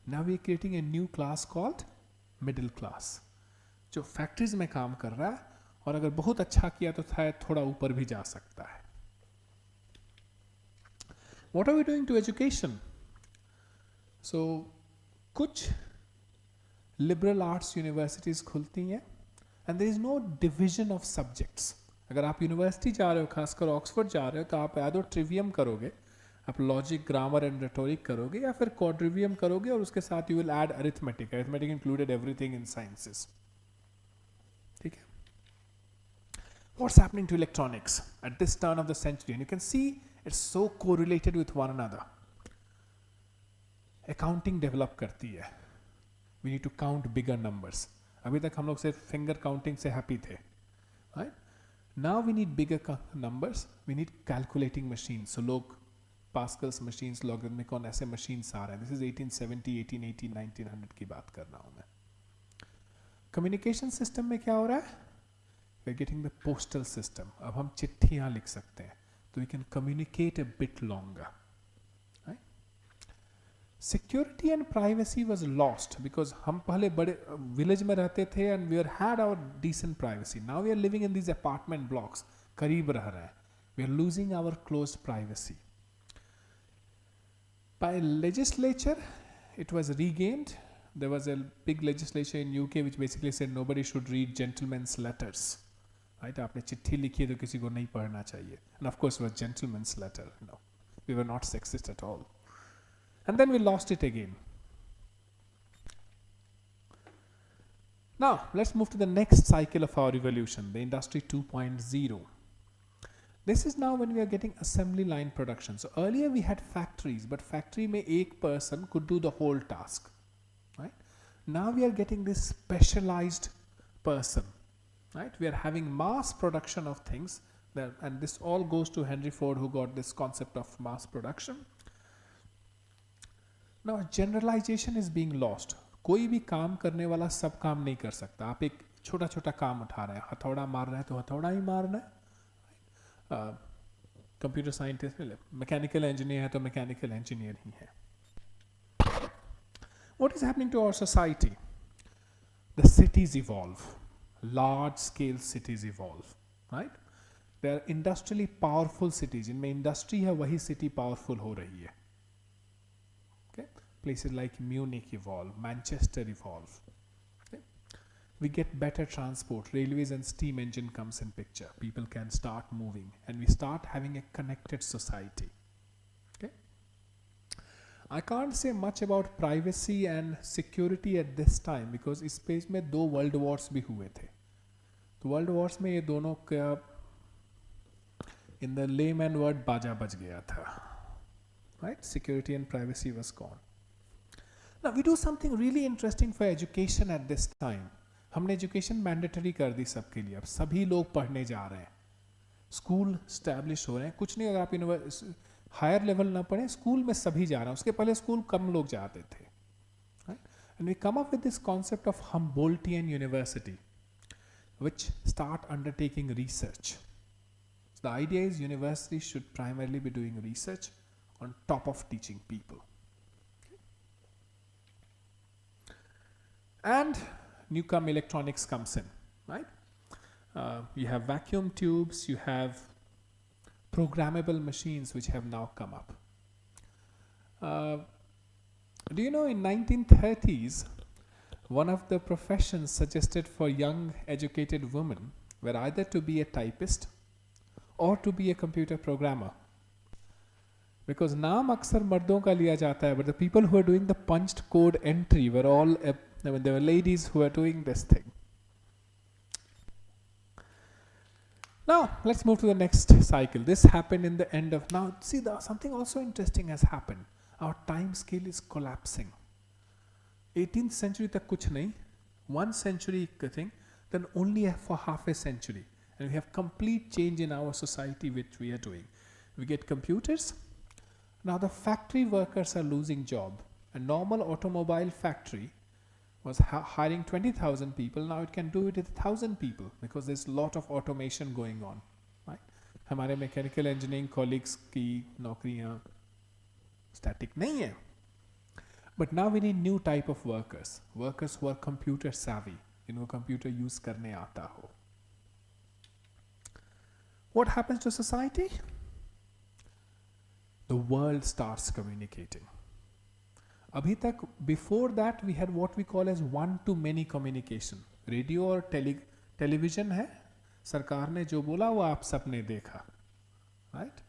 [SPEAKER 6] Now we are creating a new class called middle class, जो factories में काम कर रहा है और अगर बहुत अच्छा किया तो थोड़ा ऊपर भी जा सकता है. What are we doing to education? So कुछ liberal arts universities खुलती हैं and there is no division of subjects. अगर आप यूनिवर्सिटी जा रहे हो, खासकर ऑक्सफोर्ड जा रहे हो, तो आप या तो ट्रिवियम करोगे, आप लॉजिक, ग्रामर एंड रेटोरिक करोगे, या फिर क्वाड्रिवियम करोगे और उसके साथ you will add arithmetic. Arithmetic included everything in sciences. ठीक है? what's happening to electronics at this turn of the century, and you can see it's so correlated with one another. Accounting develop करती है. We need to count bigger numbers. अभी तक हम लोग सिर्फ finger counting से happy थे, right? Now we need bigger numbers. We need calculating machines. So लोग Pascal's machines, logarithmic और ऐसे machines आ रहे हैं. This is 1870, 1880, 1900 की बात कर रहा हूँ मैं. Communication system में क्या हो रहा है? We're getting the postal system. अब हम चिट्ठियाँ लिख सकते हैं. So we can communicate a bit longer. Security and privacy was lost because हम पहले बड़े village में रहते थे and we had our decent privacy. Now we are living in these apartment blocks. करीब रह रहे हैं. We are losing our close privacy. By legislature, it was regained. There was a big legislation in UK which basically said nobody should read gentlemen's letters. Right? आपने चिट्ठी लिखी है तो किसी को नहीं पढ़ना चाहिए. And of course it was gentleman's letter. No, we were not sexist at all. And then we lost it again. Now let's move to the next cycle of our evolution, the industry 2.0. This is now when we are getting assembly line production. So earlier we had factories, but factory mein ek person could do the whole task, right? Now we are getting this specialized person, right? We are having mass production of things that, and this all goes to Henry Ford, who got this concept of mass production. Now generalization is being lost. कोई भी काम करने वाला सब काम नहीं कर सकता. आप एक छोटा छोटा काम उठा रहे हैं, हथौड़ा मार रहे हैं तो हथौड़ा ही मारना है. कंप्यूटर साइंटिस्ट, मैकेनिकल इंजीनियर है तो मैकेनिकल इंजीनियर ही है. What is happening to our society? The cities evolve. Large scale cities evolve, right? They are industrially powerful cities. इनमें इंडस्ट्री है, वही सिटी पावरफुल हो रही है. Places like Munich evolve, Manchester evolve. Okay? We get better transport, railways and steam engine comes in picture. People can start moving and we start having a connected society. Okay? I can't say much about privacy and security at this time because इस page में 2 world wars भी हुए थे. तो world wars में ये दोनों का in the layman word बाजा बज गया था. Right? Security and privacy was gone. Now we do something really interesting for education at this time. हमने education mandatory कर दी सबके लिए. अब सभी लोग पढ़ने जा रहे हैं. School establish हो रहे हैं. कुछ नहीं, अगर आप higher level ना पढ़ें, school में सभी जा रहे हैं. उसके पहले school कम लोग जाते थे. Right? And we come up with this concept of Humboldtian University, which start undertaking research. So the idea is universities should primarily be doing research on top of teaching people. And newcomer electronics comes in, right? You have vacuum tubes, you have programmable machines which have now come up. Do you know in 1930s, one of the professions suggested for young educated women were either to be a typist or to be a computer programmer. Because नाम अक्सर मर्दों का लिया जाता है, but the people who are doing the punched code entry were all there were ladies who were doing this thing. Now let's move to the next cycle. This happened in the end of, now see, something also interesting has happened. Our time scale is collapsing. 18th century तक कुछ नहीं, 1 century thing, then only for half a century, and we have complete change in our society which we are doing. We get computers. Now the factory workers are losing job. A normal automobile factory was hiring 20,000 people. Now it can do it with 1,000 people because there's a lot of automation going on. Right? हमारे mechanical engineering colleagues की नौकरियाँ static नहीं है. But now we need new type of workers. Workers who are computer savvy. जिनको computer use करने आता हो. What happens to society? The world starts communicating. अभी तक, before that we had what we call as one-to-many communication. Radio और television है, सरकार ने जो बोला वो आप सबने देखा, right?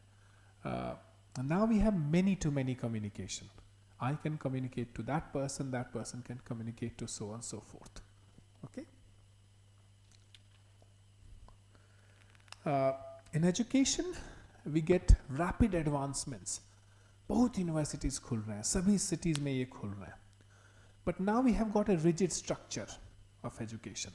[SPEAKER 6] Now we have many-to-many communication. I can communicate to that person can communicate to so on and so forth. Okay? In education, we get rapid advancements. बहुत यूनिवर्सिटीज़ खुल रहे हैं, सभी cities में ये खुल रहे हैं. But now we have got a rigid structure of education.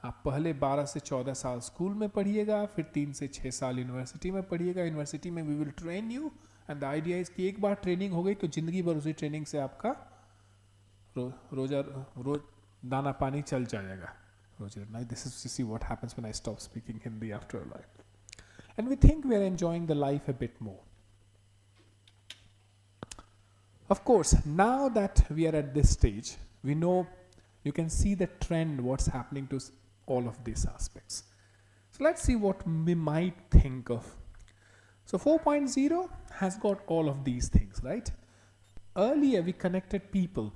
[SPEAKER 6] आप पहले 12 से 14 साल स्कूल में पढ़िएगा, फिर 3 से 6 साल यूनिवर्सिटी में पढ़िएगा. यूनिवर्सिटी में we will train you and the idea is कि एक बार ट्रेनिंग हो गई तो ज़िंदगी भर उसी ट्रेनिंग से आपका रोज दाना पानी चल जाएगा. Now this is, you see what happens when I stop speaking Hindi after a while. And we think we are enjoying the life a bit more. Of course, now that we are at this stage, we know, you can see the trend, what's happening to all of these aspects. So let's see what we might think of. So 4.0 has got all of these things, right? Earlier we connected people.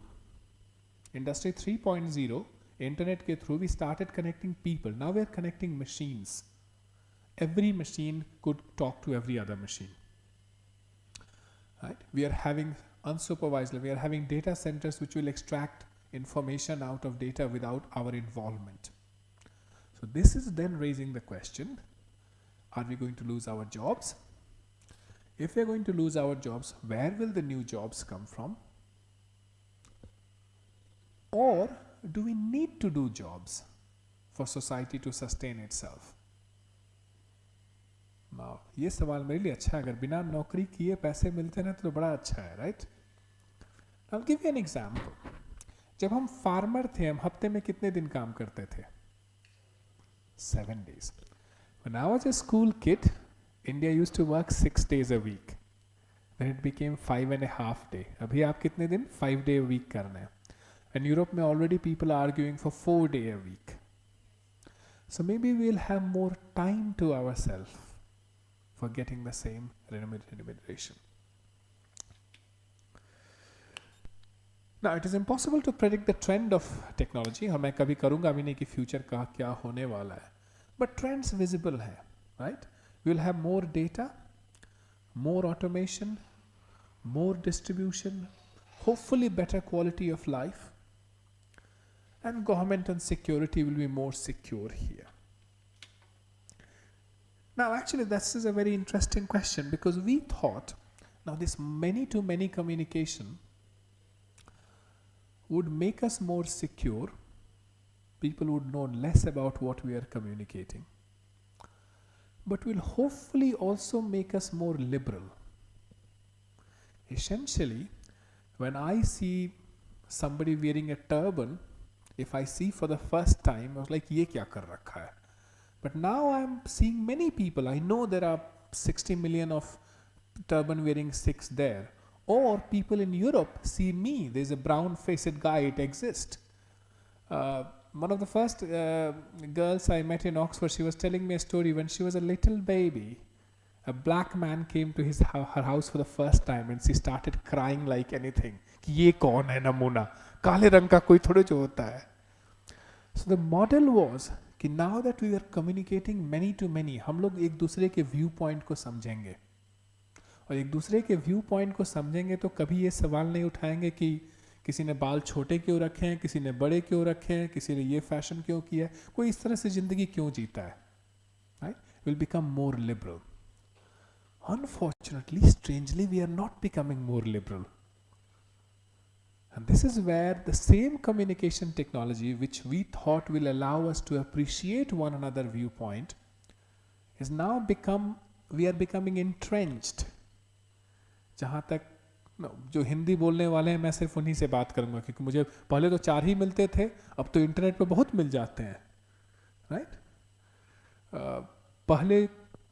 [SPEAKER 6] Industry 3.0, internet ke through we started connecting people. Now we are connecting machines. Every machine could talk to every other machine. Right? We are having unsupervised, we are having data centers which will extract information out of data without our involvement. So this is then raising the question, are we going to lose our jobs? If we are going to lose our jobs, where will the new jobs come from? Or do we need to do jobs for society to sustain itself? Now, ये सवाल मेरे लिए अच्छा है. अगर बिना नौकरी किए पैसे मिलते ना तो बड़ा अच्छा है, right? I'll give you an example. जब हम फार्मर थे, हम हफ्ते में कितने दिन काम करते थे? 7 days. When I was a school kid, India used to work 6 days a week. Then it became 5.5 days. अभी आप कितने दिन? 5 day a week करना है. And Europe में already people are arguing for 4 day a week. So maybe we'll have more time to ourselves for getting the same remuneration. Now it is impossible to predict the trend of technology. और मैं कभी करूँगा भी नहीं कि future का क्या होने वाला है. But trends visible है, right? We will have more data, more automation, more distribution, hopefully better quality of life, and government and security will be more secure here. Now actually this is a very interesting question, because we thought now this many-to-many communication would make us more secure. People would know less about what we are communicating, but will hopefully also make us more liberal. Essentially, when I see somebody wearing a turban, if I see for the first time, I was like, ये क्या कर रखा है? But now I'm seeing many people. I know there are 60 million of turban wearing Sikhs there. Or people in Europe see me. There's a brown-faced guy. It exists. One of the first girls I met in Oxford, she was telling me a story. When she was a little baby, a black man came to her house for the first time, and she started crying like anything. कि ये कौन है नमूना? काले रंग का कोई थोड़े जो होता है. So the model was कि now that we are communicating many to many, हम लोग एक दूसरे के व्यू पॉइंट को समझेंगे. और एक दूसरे के व्यू पॉइंट को समझेंगे तो कभी ये सवाल नहीं उठाएंगे कि किसी ने बाल छोटे क्यों रखे हैं, किसी ने बड़े क्यों रखे हैं, किसी ने ये फैशन क्यों किया है, कोई इस तरह से ज़िंदगी क्यों जीता है. Right? We'll become more liberal. Unfortunately, strangely, we are not becoming more liberal. And this is where the same communication technology which we thought will allow us to appreciate one another viewpoint is now we are becoming entrenched. जहाँ तक जो हिंदी बोलने वाले हैं, मैं सिर्फ उन्हीं से बात करूँगा, क्योंकि मुझे पहले तो 4 ही मिलते थे, अब तो इंटरनेट पे बहुत मिल जाते हैं, राइट? पहले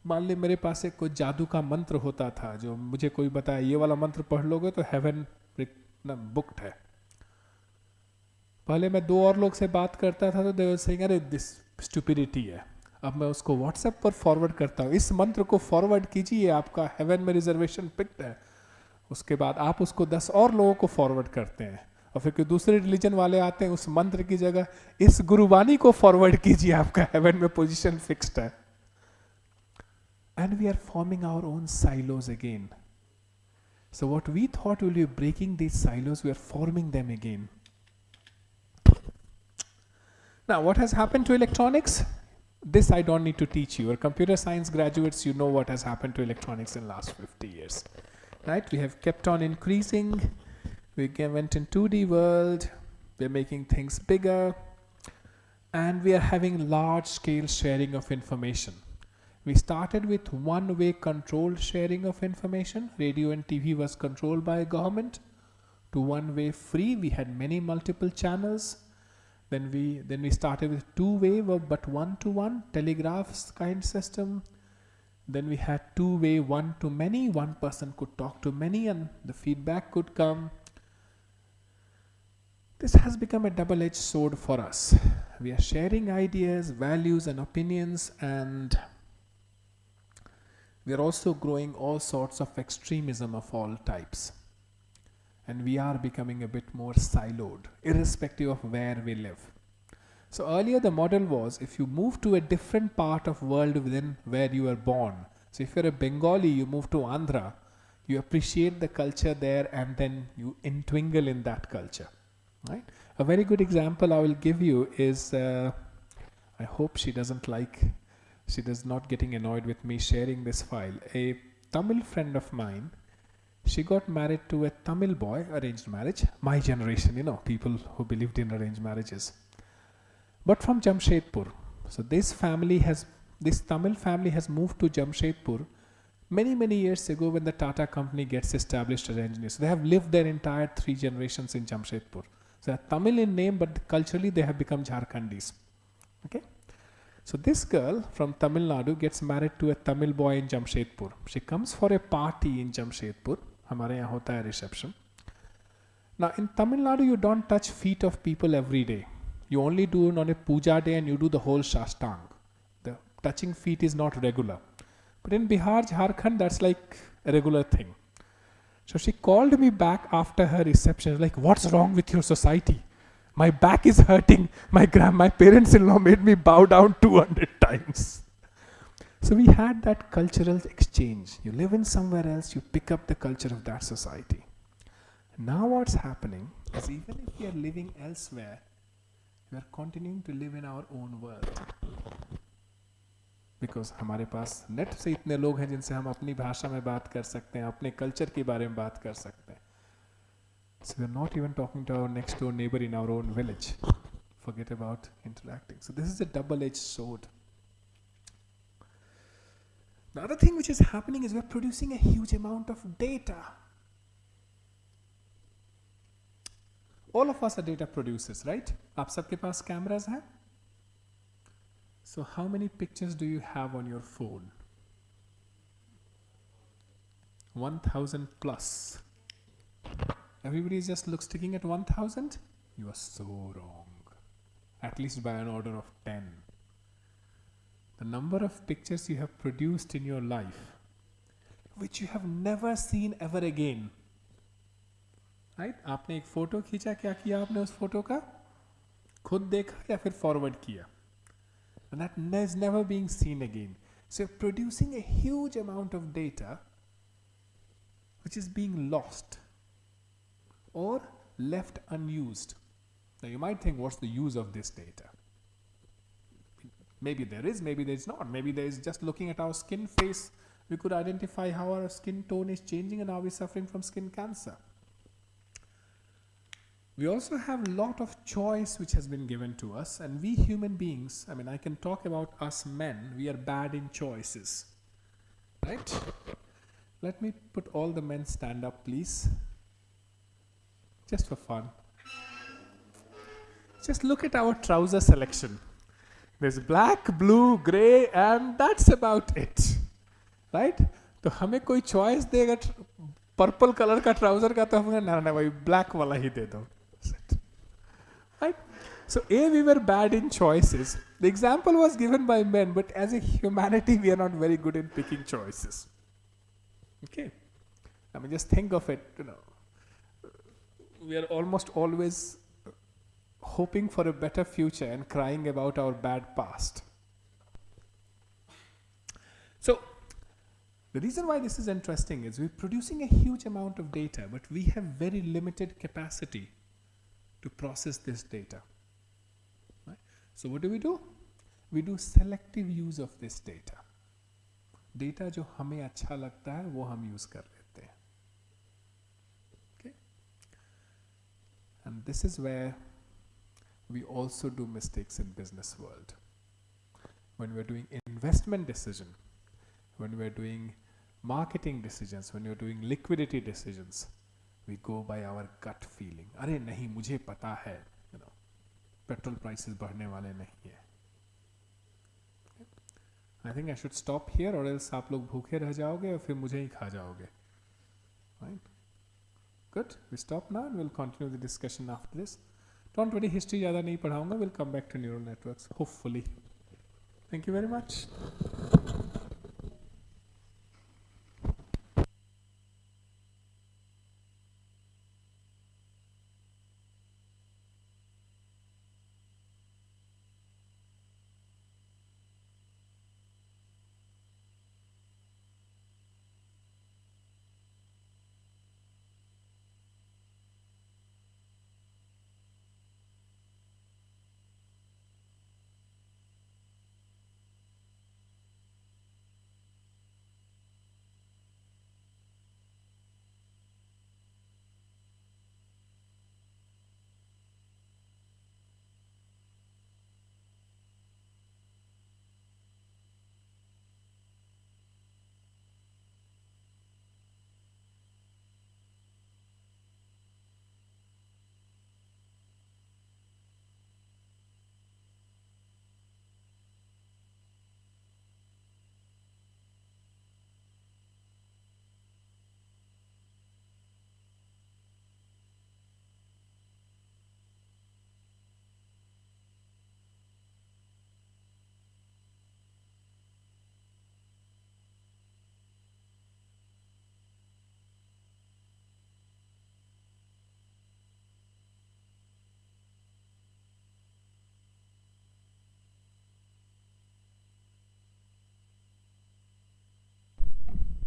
[SPEAKER 6] मान ले मेरे पास एक कोई जादू का मंत्र होता था जो मुझे कोई बताया, ये वाला मंत्र पढ़ लोगे तो हेवन बुक्ड है. पहले मैं 2 और लोग से बात करता था तो दे वर सेइंग अरे दिस स्टुपिडिटी है. अब मैं उसको व्हाट्सएप पर फॉरवर्ड करता हूँ, इस मंत्र को फॉरवर्ड कीजिए, आपका हेवन में रिजर्वेशन पिक्ड है. उसके बाद आप उसको 10 और लोगों को फॉरवर्ड करते हैं, और फिर कोई दूसरे रिलीजन वाले आते हैं, उस मंत्र की जगह इस गुरुबानी को फॉरवर्ड कीजिए, आपका हेवन में पोजीशन फिक्स्ड है. And we are forming our own silos again. So what we thought will be breaking these silos, we are forming them again. Now what has happened to electronics? This I don't need to teach you. You're computer science graduates, you know what has happened to electronics in the last 50 years. Right? We have kept on increasing. We went in 2D world. We're making things bigger. And we are having large scale sharing of information. We started with one-way controlled sharing of information. Radio and TV was controlled by government. To one-way free, we had many multiple channels. Then we started with two-way but one-to-one telegraphs kind system. Then we had two-way one-to-many. One person could talk to many and the feedback could come. This has become a double-edged sword for us. We are sharing ideas, values and opinions, and we are also growing all sorts of extremism of all types. And we are becoming a bit more siloed, irrespective of where we live. So earlier the model was, if you move to a different part of world within where you were born. So if you're a Bengali, you move to Andhra, you appreciate the culture there and then you entwingle in that culture. Right? A very good example I will give you is, I hope she does not getting annoyed with me sharing this file. A Tamil friend of mine, she got married to a Tamil boy, arranged marriage, my generation, people who believed in arranged marriages. But from Jamshedpur. So this Tamil family has moved to Jamshedpur many years ago when the Tata company gets established as engineers. So they have lived their entire 3 generations in Jamshedpur. So they are Tamil in name, but culturally they have become Jharkhandis. Okay? So this girl from Tamil Nadu gets married to a Tamil boy in Jamshedpur. She comes for a party in Jamshedpur. हमारे यहाँ होता है reception. Now in Tamil Nadu you don't touch feet of people every day. You only do it on a puja day and you do the whole shashtang. The touching feet is not regular. But in Bihar, Jharkhand, that's like a regular thing. So she called me back after her reception, like, what's wrong with your society? My back is hurting. My parents-in-law made me bow down 200 times. So we had that cultural exchange. You live in somewhere else, you pick up the culture of that society. Now what's happening is, even if we are living elsewhere, we are continuing to live in our own world. Because हमारे पास net से इतने लोग हैं जिनसे हम अपनी भाषा में बात कर सकते हैं, अपने कल्चर के बारे में बात कर सकते हैं. So we are not even talking to our next door neighbor in our own village. Forget about interacting. So this is a double-edged sword. The other thing which is happening is we are producing a huge amount of data. All of us are data producers, right? आप सबके पास cameras हैं? So how many pictures do you have on your phone? 1,000 plus. Everybody just sticking at 1,000? You are so wrong. At least by an order of 10. The number of pictures you have produced in your life, which you have never seen ever again. Right? आपने एक photo खींचा, क्या किया आपने उस photo का? खुद देखा या फिर फॉरवर्ड किया? And that is never being seen again. So you're producing a huge amount of data which is being lost or left unused. Now you might think, what's the use of this data? Maybe there is, maybe there is not. Maybe there is just looking at our skin face, we could identify how our skin tone is changing and are we suffering from skin cancer. We also have a lot of choice which has been given to us, and we human beings, I can talk about us men, we are bad in choices. Right? Let me put all the men stand up, please. Just for fun. Just look at our trouser selection. There's black, blue, grey, and that's about it. Right? तो हमें कोई choice देगा purple color का trouser का, तो हमें ना भाई black वाला ही दे दो. Right? So we were bad in choices. The example was given by men, but as a humanity we are not very good in picking choices. Okay? Just think of it, we are almost always hoping for a better future and crying about our bad past. So the reason why this is interesting is we're producing a huge amount of data, but we have very limited capacity to process this data. Right? So what do? we do selective use of this data. Data जो हमें अच्छा लगता है वो हम use कर लेते हैं. Okay? And this is where we also do mistakes in business world. When we're doing investment decision, when we're doing marketing decisions, when you're doing liquidity decisions, we go by our gut feeling. अरे नहीं मुझे पता है, you know, petrol prices बढ़ने वाले नहीं है. I think I should stop here, or else आप लोग भूखे रह जाओगे और फिर मुझे ही खा जाओगे. Right? Good. We stop now and we'll continue the discussion after this. Don't worry, history ज़्यादा नहीं पढ़ाऊँगा. We'll come back to neural networks, hopefully. Thank you very much.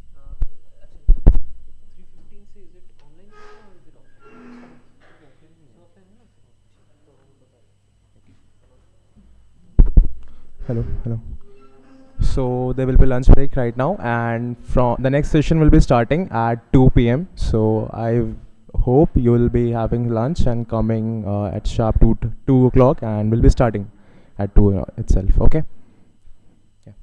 [SPEAKER 4] अच्छा 3:15 से इज इट ऑनलाइन और इज इट ऑफलाइन? ऑफलाइन है ना sir? तो वो बता
[SPEAKER 8] Hello, hello. So there will be lunch break right now, and from the next session will be starting at 2 p.m. So I hope you will be having lunch and coming at sharp 2 o'clock, and we'll be starting at 2 itself. Okay. Yeah.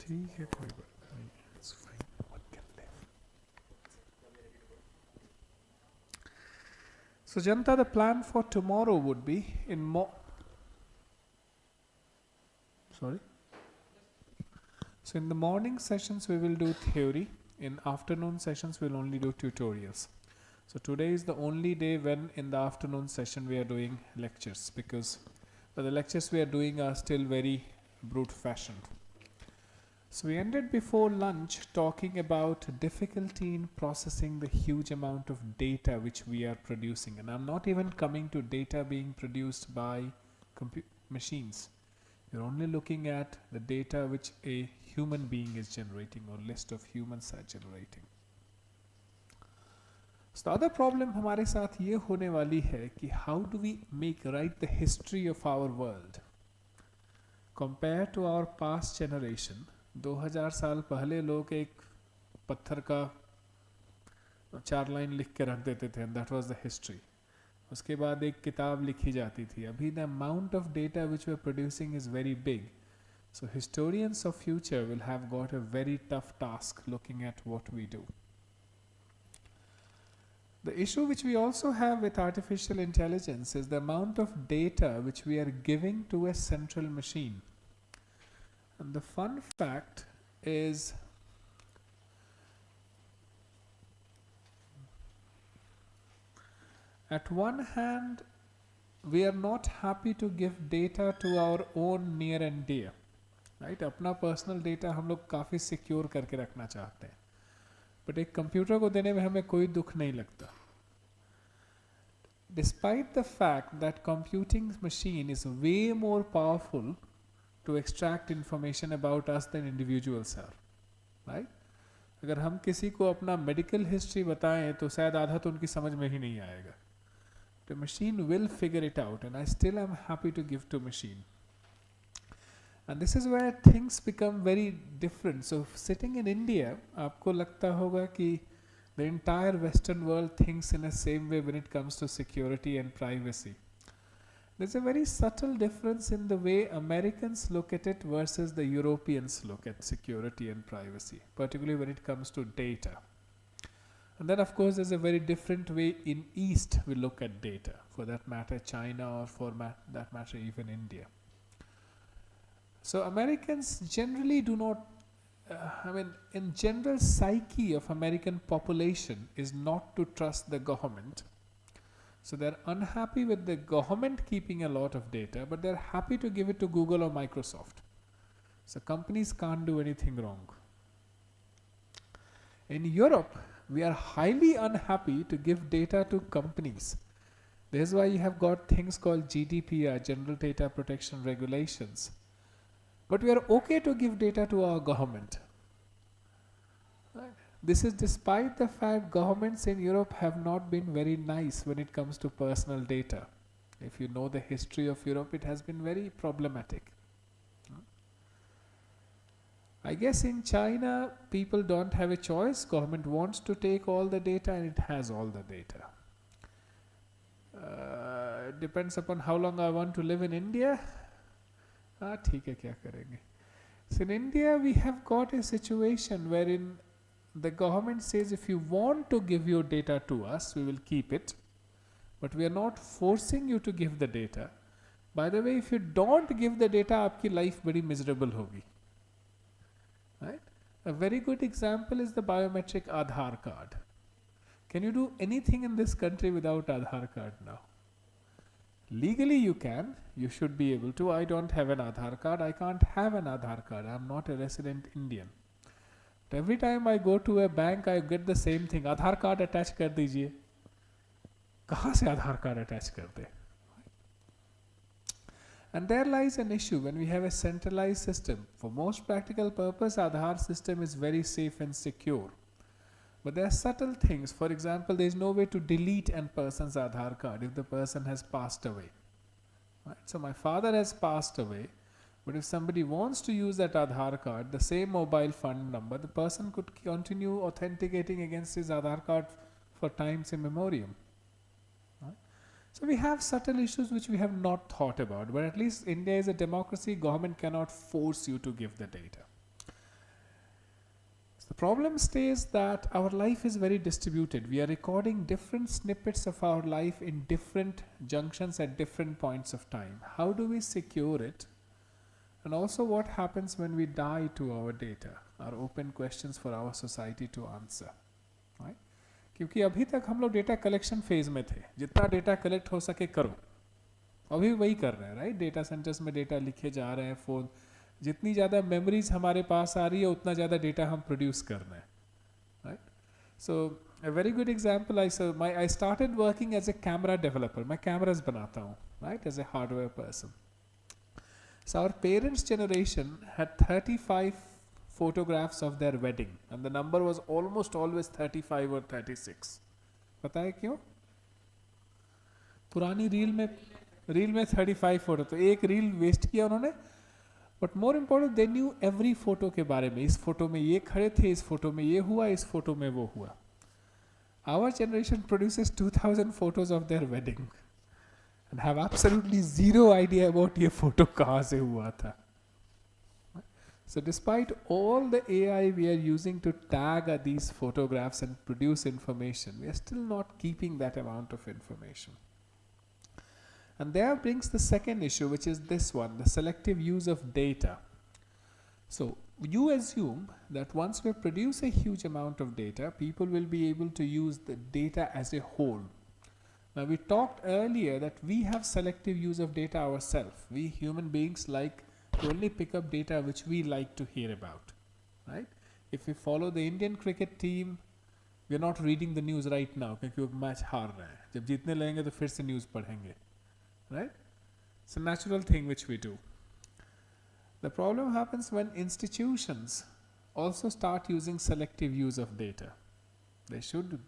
[SPEAKER 6] ठीक है, कोई बात नहीं, it's fine, one can live. So Janta, the plan for tomorrow would be sorry. So in the morning sessions we will do theory. In afternoon sessions we'll only do tutorials. So today is the only day when in the afternoon session we are doing lectures, because the lectures we are doing are still very brute fashioned. So we ended before lunch talking about difficulty in processing the huge amount of data which we are producing. And I'm not even coming to data being produced by machines. You're only looking at the data which a human being is generating, or list of humans are generating. So the other problem हमारे साथ ये होने वाली है कि how do we write the history of our world compared to our past generation. 2000 साल पहले लोग एक पत्थर का 4 लाइन लिख के रख देते थे, and that was the history. उसके बाद एक किताब लिखी जाती थी. अभी the amount of data which we are producing is very big. So historians of future will have got a very tough task looking at what we do. The issue which we also have with artificial intelligence is the amount of data which we are giving to a central machine. And the fun fact is at one hand we are not happy to give data to our own near and dear, right? अपना personal data हम लोग काफ़ी secure करके रखना चाहते हैं, but एक computer को देने में हमें कोई दुख नहीं लगता. Despite the fact that computing machine is way more powerful to extract information about us than individuals are, right? अगर हम किसी को अपना medical history बताएं तो शायद आधा तो उनकी समझ में ही नहीं आएगा. The machine will figure it out, and I still am happy to give to machine. And this is where things become very different. So sitting in India, आपको लगता होगा कि the entire Western world thinks in the same way when it comes to security and privacy. There's a very subtle difference in the way Americans look at it versus the Europeans look at security and privacy, particularly when it comes to data. And then of course there's a very different way in East we look at data, for that matter China, or for that matter even India. So Americans generally do not, in general psyche of American population is not to trust the government. So they're unhappy with the government keeping a lot of data, but they're happy to give it to Google or Microsoft. So companies can't do anything wrong. In Europe, we are highly unhappy to give data to companies. This is why you have got things called GDPR, General Data Protection Regulations. But we are okay to give data to our government. Right? This is despite the fact governments in Europe have not been very nice when it comes to personal data. If you know the history of Europe, it has been very problematic. I guess in China, people don't have a choice. Government wants to take all the data, and it has all the data. It depends upon how long I want to live in India. ठीक है, क्या करेंगे? So in India, we have got a situation wherein the government says if you want to give your data to us, we will keep it, but we are not forcing you to give the data. By the way, if you don't give the data, आपकी life very miserable होगी. Right? A very good example is the biometric Aadhaar card. Can you do anything in this country without Aadhaar card now? Legally you can, you should be able to. I don't have an Aadhaar card, I can't have an Aadhaar card, I'm not a resident Indian. But every time I go to a bank, I get the same thing, Aadhaar card attach कर दीजिए. कहाँ से Aadhaar card attach कर दे? And there lies an issue when we have a centralized system. For most practical purpose, Aadhaar system is very safe and secure. But there are subtle things. For example, there is no way to delete a person's Aadhaar card if the person has passed away. Right? So my father has passed away, but if somebody wants to use that Aadhaar card, the same mobile phone number, the person could continue authenticating against his Aadhaar card for times immemorial. Right? So we have subtle issues which we have not thought about, but at least India is a democracy, government cannot force you to give the data. The problem stays that our life is very distributed. We are recording different snippets of our life in different junctions at different points of time. How do we secure it? And also, what happens when we die to our data are open questions for our society to answer. Right? क्योंकि अभी तक हम लोग data collection phase में थे, जितना data collect हो सके करो, अभी वही कर रहे हैं, राइट? डेटा सेंटर्स में डेटा लिखे जा रहे हैं, फोन, जितनी ज़्यादा मेमोरीज हमारे पास आ रही है उतना ज़्यादा डेटा हम प्रोड्यूस कर रहे हैं, right? So a very good example, I started working as a camera developer. मैं cameras बनाता हूँ, right, as a hardware person. So our parents' generation had 35 photographs of their wedding, and the number was almost always 35 or 36. पता है क्यों? पुरानी reel में 35 photo, तो एक रील वेस्ट किया उन्होंने. But more important, they knew every photo के बारे में. इस फोटो में ये खड़े थे, इस फोटो में ये हुआ, इस फोटो में वो हुआ. Our generation produces 2000 photos of their wedding and have absolutely zero idea about ये फोटो कहाँ से हुआ था. So despite all the AI we are using to tag these photographs and produce information, we are still not keeping that amount of information. And there brings the second issue, which is this one, the selective use of data. So you assume that once we produce a huge amount of data, people will be able to use the data as a whole. Now we talked earlier that we have selective use of data ourselves. We human beings like to only pick up data which we like to hear about, right? If we follow the Indian cricket team, we are not reading the news right now क्योंकि वो match हार रहा है. जब जीतने लगेंगे तो फिर से न्यूज़ पढ़ेंगे, right? It's a natural thing which we do. The problem happens when institutions also start using selective use of data. They should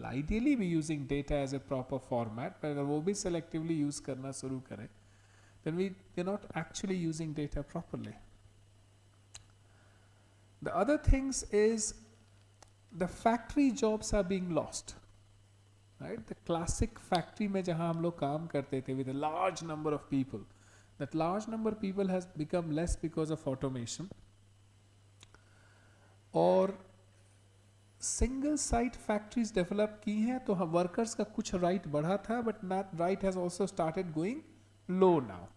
[SPEAKER 6] ideally be using data as a proper format, but अगर वो भी selectively use करना शुरू करें, then we're not actually using data properly. The other things is the factory jobs are being lost. Right? The classic factory में जहाँ हम लोग काम करते थे with a large number of people, that large number of people has become less because of automation. और single site factories develop की हैं तो हम workers का कुछ right बढ़ा था, but that right has also started going low now.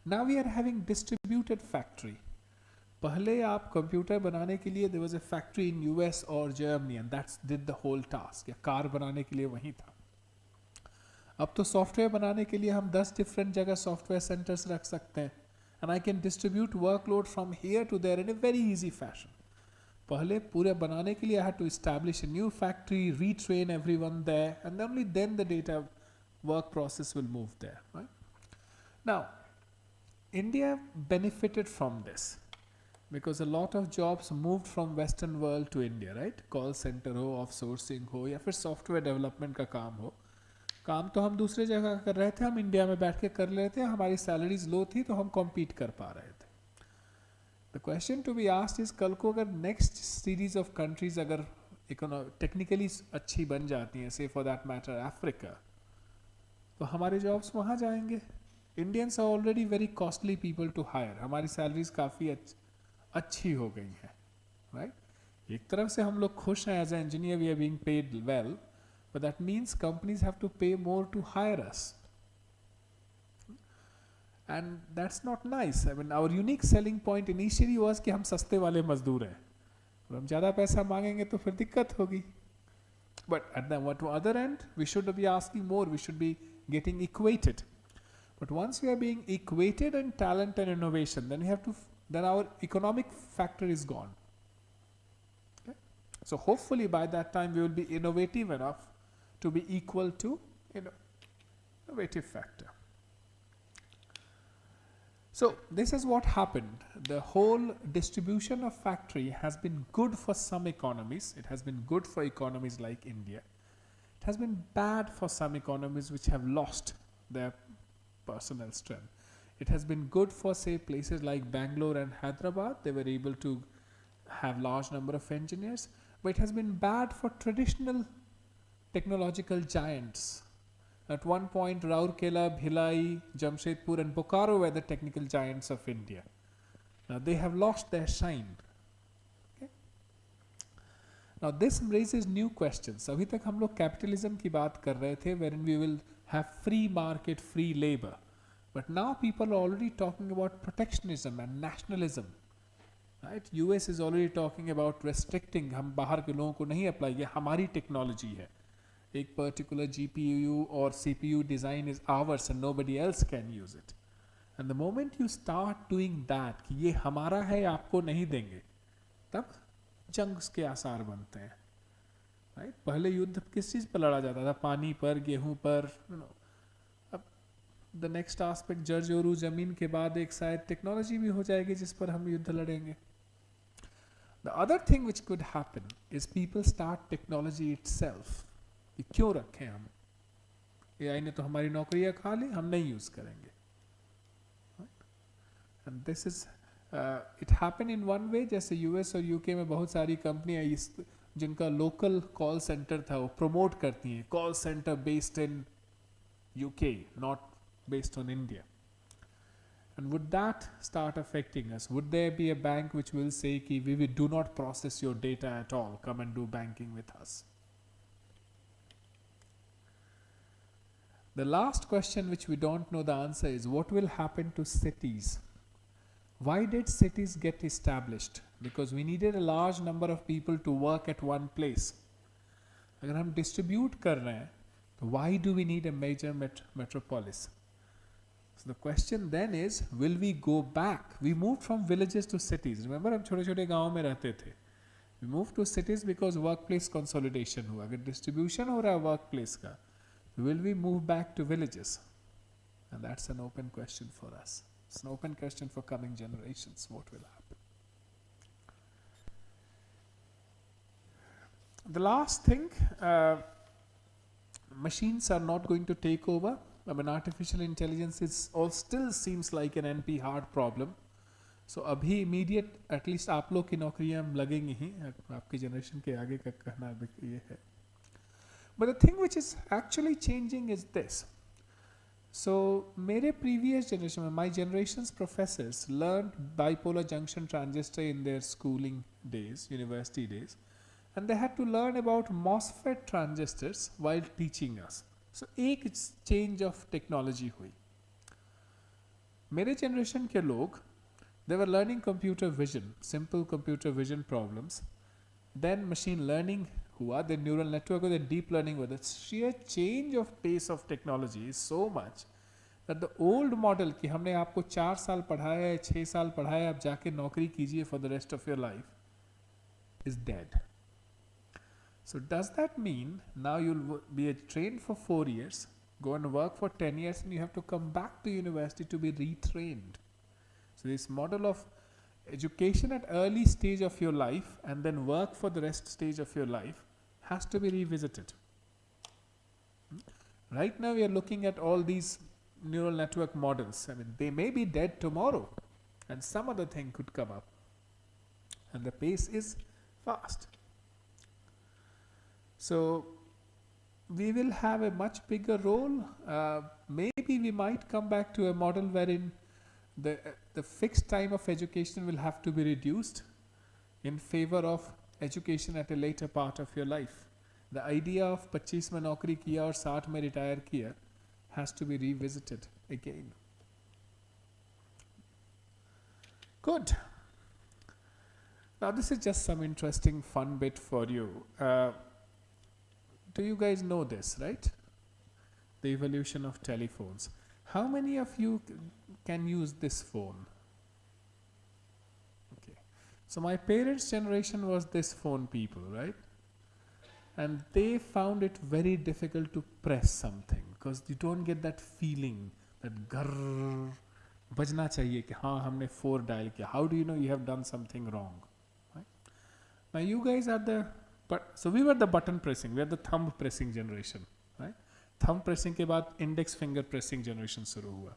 [SPEAKER 6] Now we are having distributed factory. पहले आप कंप्यूटर बनाने के लिए there was a factory in US or Germany and that did the whole task. या car बनाने के लिए वहीं था. अब तो सॉफ्टवेयर बनाने के लिए हम 10 different जगह सॉफ्टवेयर सेंटर्स रख सकते हैं, and I can distribute workload from here to there in a very easy fashion. पहले पूरे बनाने के लिए I had to establish a new factory, retrain everyone there, and only then the data work process will move there, right? Now, India benefited from this because a lot of jobs moved from Western world to India, right? Call center हो, offsourcing हो, या फिर software development का काम हो. काम तो हम दूसरे जगह कर रहे थे, हम इंडिया में बैठ के कर रहे थे, हमारी सैलरीज लो थी तो हम compete कर पा रहे थे. The question to be asked is, कल को अगर next series of countries अगर technically अच्छी बन जाती हैं, say for that matter Africa, तो हमारे jobs वहाँ जाएंगे. Indians are already very costly people to hire. हमारी सैलरीज काफ़ी अच्छी हो गई हैं, right? एक तरफ से हम लोग खुश हैं, as an engineer we are being paid well, but that means companies have to pay more to hire us. And that's not nice. I mean, our unique selling point initially was कि हम सस्ते वाले मजदूर हैं, और हम ज़्यादा पैसा मांगेंगे तो फिर दिक्कत होगी. But at the other end, we should be asking more, we should be getting equated. But once we are being equated in talent and innovation, then we have to, then our economic factor is gone. Okay? So hopefully by that time we will be innovative enough to be equal to innovative factor. So this is what happened. The whole distribution of factory has been good for some economies. It has been good for economies like India. It has been bad for some economies which have lost their personnel strength. It has been good for, say, places like Bangalore and Hyderabad. They were able to have large number of engineers. But it has been bad for traditional technological giants. At one point, Rourkela, Bhilai, Jamshedpur and Bokaro were the technical giants of India. Now they have lost their shine. Okay? Now this raises new questions. अभी तक हम लोग capitalism की बात कर रहे थे, wherein we will have free market, free labor. But now people are already talking about protectionism and nationalism. Right? US is already talking about restricting, हम बाहर के लोगों को नहीं अप्लाई, ये हमारी टेक्नोलॉजी है. एक particular GPU or CPU design is ours and nobody else can use it. And the moment you start doing that, कि ये हमारा है आपको नहीं देंगे, तब जंग के आसार बनते हैं. Right? पहले युद्ध किस चीज़ पर लड़ा जाता था? पानी पर, गेहूं पर. अब द नेक्स्ट आस्पेक्ट जर्जोरू जमीन के बाद एक शायद टेक्नोलॉजी भी हो जाएगी जिस पर हम युद्ध लड़ेंगे. The other thing which could happen is people start technology itself. कि क्यों रखें हम? AI ने तो हमारी नौकरियां खा ली, हम नहीं यूज करेंगे. And this is it happened in one way. जैसे US और UK में बहुत सारी कंपनियां जिनका लोकल कॉल सेंटर था वो प्रमोट करती हैं, call centre based in UK, not based on India. And would that start affecting us? Would there be a bank which will say कि we do not process your data at all, come and do banking with us? The last question which we don't know the answer is, what will happen to cities? Why did cities get established? Because we needed a large number of people to work at one place. अगर हम distribute कर रहे हैं, तो why do we need a major metropolis? So the question then is, will we go back? We moved from villages to cities. Remember हम छोटे छोटे गाँव में रहते थे. We moved to cities because workplace consolidation हुआ. अगर distribution हो रहा है workplace का, will we move back to villages? And that's an open question for us. It's an open question for coming generations. What will happen? The last thing, machines are not going to take over. I mean, artificial intelligence is all still seems like an NP hard problem. So अभी immediate at least आप लोग की नौकरियां लगेंगी ही, आपकी generation के आगे का कहना ये है. But the thing which is actually changing is this. So मेरे previous generation, my generation's professors learned bipolar junction transistor in their schooling days, university days, and they had to learn about MOSFET transistors while teaching us. So एक change of technology हुई. मेरे generation के लोग, they were learning computer vision, simple computer vision problems. Then machine learning हुआ, then neural network, then deep learning. With the sheer change of pace of technology is so much that the old model कि हमने आपको 4 साल पढ़ाया है, 6 साल पढ़ाया, आप जाके नौकरी कीजिए for the rest of your life, is dead. So does that mean now you'll be trained for 4 years, go and work for 10 years, and you have to come back to university to be retrained? So this model of education at early stage of your life and then work for the rest stage of your life has to be revisited. Right now we are looking at all these neural network models. I mean, they may be dead tomorrow and some other thing could come up. And the pace is fast. So we will have a much bigger role. Maybe we might come back to a model wherein the fixed time of education will have to be reduced in favor of education at a later part of your life. The idea of 25 में नौकरी किया और 60 में retire किया has to be revisited again. Good. Now this is just some interesting fun bit for you. Do you guys know this, right? The evolution of telephones. How many of you can use this phone? Okay. So my parents' generation was this phone people, right? And they found it very difficult to press something because you don't get that feeling, that grrr, बजना चाहिए कि हाँ हमने 4 dial किया. How do you know you have done something wrong? Right? Now you guys are the, so we were the button pressing, we are the thumb pressing generation, right? Thumb pressing के बाद index finger pressing generation शुरू हुआ.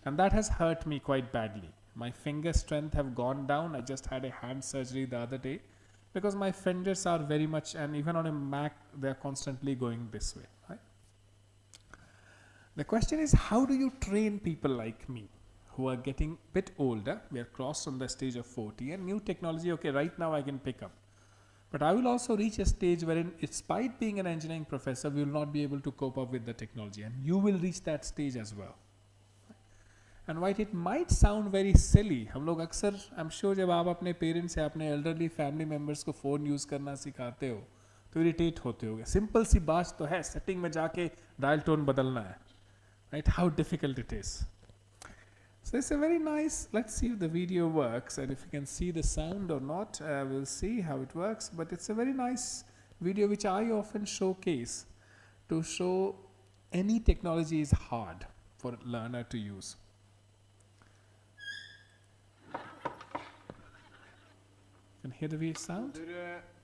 [SPEAKER 6] And that has hurt me quite badly. My finger strength have gone down. I just had a hand surgery the other day because my fingers are very much, and even on a Mac, they are constantly going this way, right? The question is, how do you train people like me who are getting a bit older? We are crossed on the stage of 40 and new technology, okay, right now I can pick up. But I will also reach a stage wherein, despite being an engineering professor, we will not be able to cope up with the technology, and you will reach that stage as well. And while it might sound very silly, हम लोग अक्सर, I'm sure जब आप अपने parents या अपने elderly family members को phone use करना सिखाते हो तो इरिटेट होते होगे. सिंपल सी बात तो है, सेटिंग में जाके डायल टोन बदलना है, right? How difficult it is. So it's a very nice, let's see if the video works and if you can see the sound or not, we'll see how it works. But it's a very nice video which I often showcase to show any technology is hard for a learner to use. Can you hear the video sound?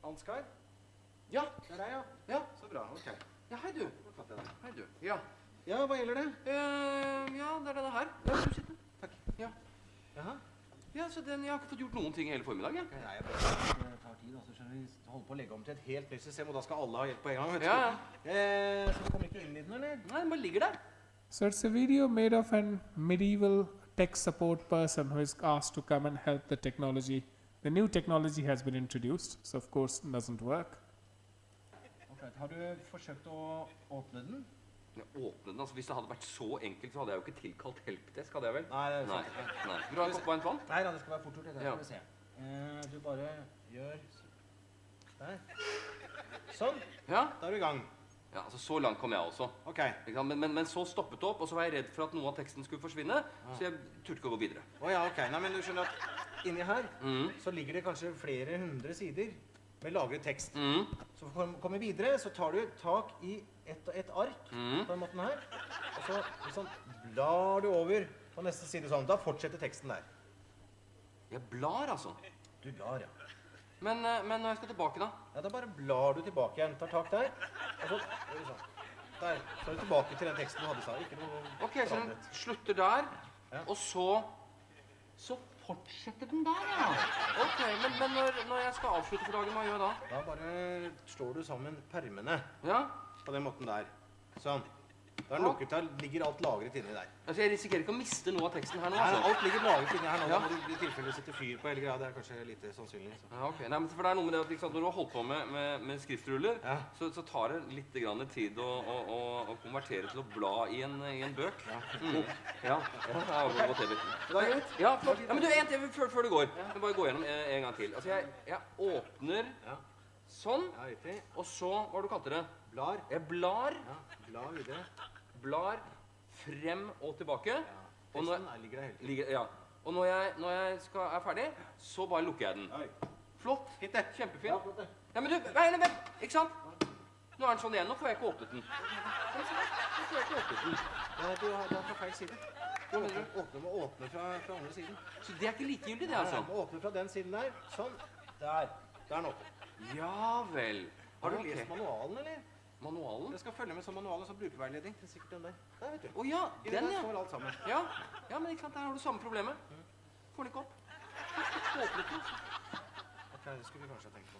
[SPEAKER 9] Ansgar? Ja, det er deg, ja. Ja, så bra, ok. Ja, hei du. Hei du. Ja. Ja, hva gjelder det? Ja, det er denne her. Ja, du sitter. Takk. Ja. Jaha. Ja, så den, jeg har ikke fått gjort noen ting hele formiddag, ja. Nei, jeg bare tar tid, altså, skjønner vi holder på å legge om til et helt nytt system, og da skal alle ha hjelp på en gang, vet du. Ja. Så du kommer ikke inn i den, eller? Nei, den bare ligger der.
[SPEAKER 6] So it's a video made of an medieval tech support person who is asked to come and help the technology. The new technology has been introduced, so of course it doesn't work.
[SPEAKER 9] Okay, har du forsøkt å åpne den? Ja, åpne den? Altså, hvis det hadde vært så enkelt, så hadde jeg jo ikke tilkalt helpdesk, hadde jeg vel? Nei, det er sant. Nei. Vil du ha en kopp vann? Nei, da, det skal være fort gjort, dette skal vi se. Du bare gjør der. Sånn. Ja. Da er du i gang. Ja, altså så langt kom jeg også. Ok. Men så stoppet det opp, og så var jeg redd for at noe av teksten skulle forsvinne, så jeg turte ikke å gå videre. Åja, ok. Nei, men du skjønner at inni her, så ligger det kanskje flere hundre sider med lagret tekst. Så for å komme videre, så tar du tak i et ark på den måten her, og så liksom blar du over på neste side sånn. Da fortsetter teksten der. Jeg blar, altså? Du blar, ja. Men når jeg skal tilbake da? Ja, da bare blar du tilbake igjen. Tar tak der, og så sånn. Der, så er du tilbake til den teksten du hadde sa. Ikke noe ok, så den slutter der, og så fortsetter den der, ja. Ok, men når jeg skal avslutte for dagen, hva gjør jeg da? Da bare slår du sammen permene. Ja? På den måten der. Sånn. Da er den lukket der, ligger alt lagret inni der. Altså, jeg risikerer ikke å miste noe av teksten her nå, altså? Nei, alt ligger lagret inni her nå. Da må du i tilfelle sette fyr på hele greia. Det er kanskje lite sannsynlig. Så. Ja, ok. Nei, men for det er noe med det at liksom, når du har holdt på med skriftruller, så tar det litt grann tid å konvertere til å bla i en bøk. Ja. Ja, whatever. Det er greit. Ja, flott. Ja, men du, en til før du går. Jeg bare gå gjennom en gang til. Altså, jeg åpner sånn, og så, hva du kalte det? Blar. Jeg blar. Ja, blar videre. Blar frem og tilbake. Ja, teksten ligger der hele tiden. Ja. Og når jeg er ferdig, så bare lukker jeg den. Oi. Flott. Fint det. Kjempefint. Ja, flott det. Ja, men du, vent, ikke sant? Nå er den sånn igjen, nå får jeg ikke åpnet den. Nå får jeg ikke åpnet den. Ja, du er fra feil side. Du må åpne fra andre siden. Så det er ikke likegyldig det, altså? Du må åpne fra den siden der. Sånn. Der. Der er den åpen. Ja vel. Har du lest manualen, eller? Manualen? Jeg skal følge med som manualen som brukerveiledning. Det er sikkert den der. Der, vet du. Åja, den ja. Får alt sammen. Ja, men ikke sant, der har du samme problemet. Får den ikke opp. Ok, det skulle vi kanskje ha tenkt på.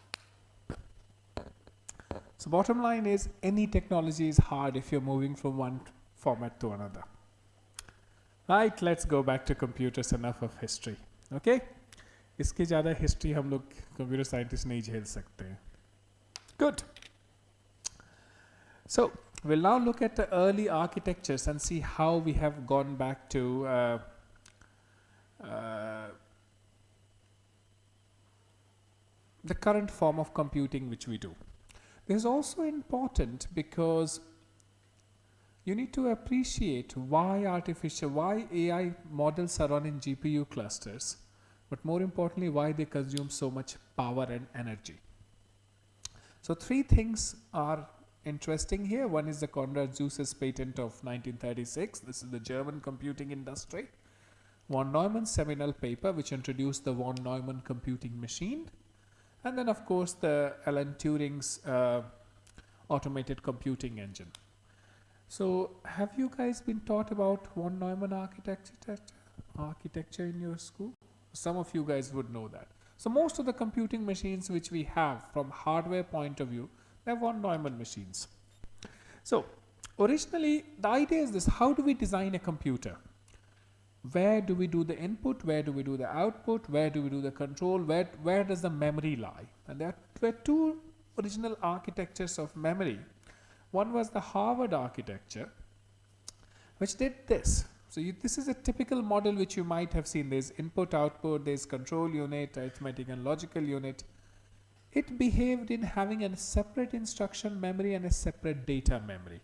[SPEAKER 6] So bottom line is, any technology is hard if you're moving from one format to another. Right, let's go back to computers, enough of history. Okay? इसके ज़्यादा history हम लोग computer scientists नहीं झेल सकते हैं. Good. So we'll now look at the early architectures and see how we have gone back to the current form of computing which we do. This is also important because you need to appreciate why AI models are run in GPU clusters, but more importantly, why they consume so much power and energy. So three things are interesting here. One is the Konrad Zeuss's patent of 1936. This is the German computing industry. Von Neumann's seminal paper which introduced the von Neumann computing machine. And then of course the Alan Turing's automated computing engine. So have you guys been taught about von Neumann architecture in your school? Some of you guys would know that. So most of the computing machines which we have from hardware point of view, they're von Neumann machines. So originally the idea is this: how do we design a computer? Where do we do the input? Where do we do the output? Where do we do the control? Where does the memory lie? And there were two original architectures of memory. One was the Harvard architecture, which did this. So this is a typical model which you might have seen. There's input, output, there's control unit, arithmetic and logical unit. It behaved in having a separate instruction memory and a separate data memory.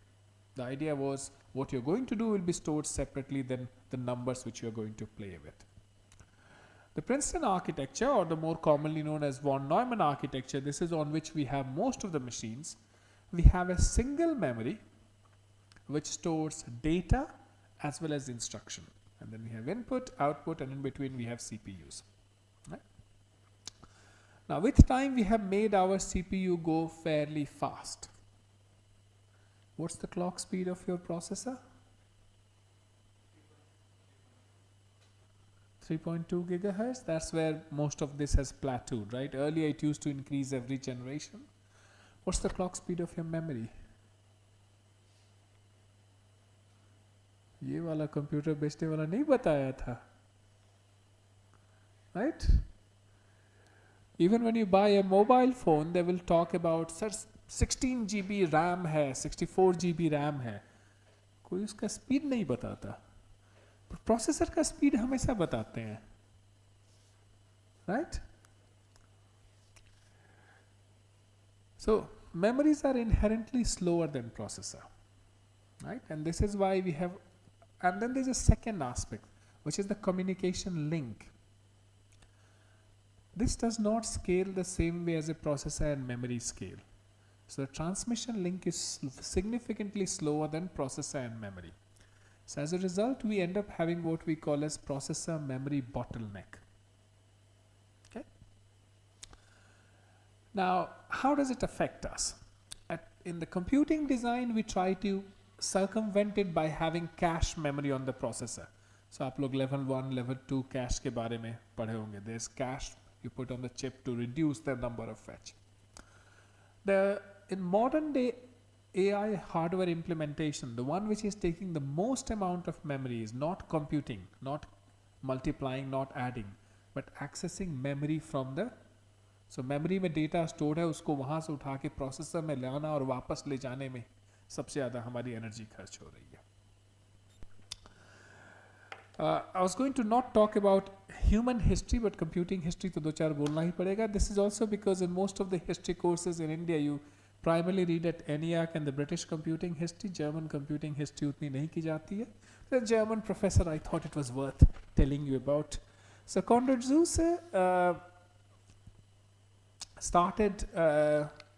[SPEAKER 6] The idea was what you're going to do will be stored separately than the numbers which you're going to play with. The Princeton architecture, or the more commonly known as von Neumann architecture, this is on which we have most of the machines. We have a single memory which stores data as well as instruction. And then we have input, output, and in between we have CPUs. Right? Now with time we have made our CPU go fairly fast. What's the clock speed of your processor? 3.2 gigahertz. That's where most of this has plateaued, right? Earlier it used to increase every generation. What's the clock speed of your memory? ये वाला computer बेचने वाला नहीं बताया था, right? Even when you buy a mobile phone, they will talk about, sir, 16 GB RAM है, 64 GB RAM है. कोई उसका स्पीड नहीं बताता, प्रोसेसर का स्पीड हमेशा बताते हैं, right? So memories are inherently slower than processor, right? And this is why we have, and then there's a second aspect, which is the communication link. This does not scale the same way as a processor and memory scale. So the transmission link is significantly slower than processor and memory. So as a result, we end up having what we call as processor memory bottleneck. Okay. Now, how does it affect us? In the computing design, we try to circumvent it by having cache memory on the processor. So आप लोग level 1, level 2 cache के बारे में पढ़े होंगे. There's cache you put on the chip to reduce the number of fetch. In modern day AI hardware implementation, the one which is taking the most amount of memory is not computing, not multiplying, not adding, but accessing memory from the, so memory में data stored है, उसको वहाँ से उठा के processor में लाना और वापस ले जाने में सबसे ज़्यादा हमारी energy खर्च हो रही है. I was going to not talk about human history, but computing history तो दो चार बोलना ही पड़ेगा. This is also because in most of the history courses in India, you primarily read at ENIAC and the British computing history. German computing history उतनी नहीं की जाती है. The German professor, I thought it was worth telling you about. So Konrad Zuse started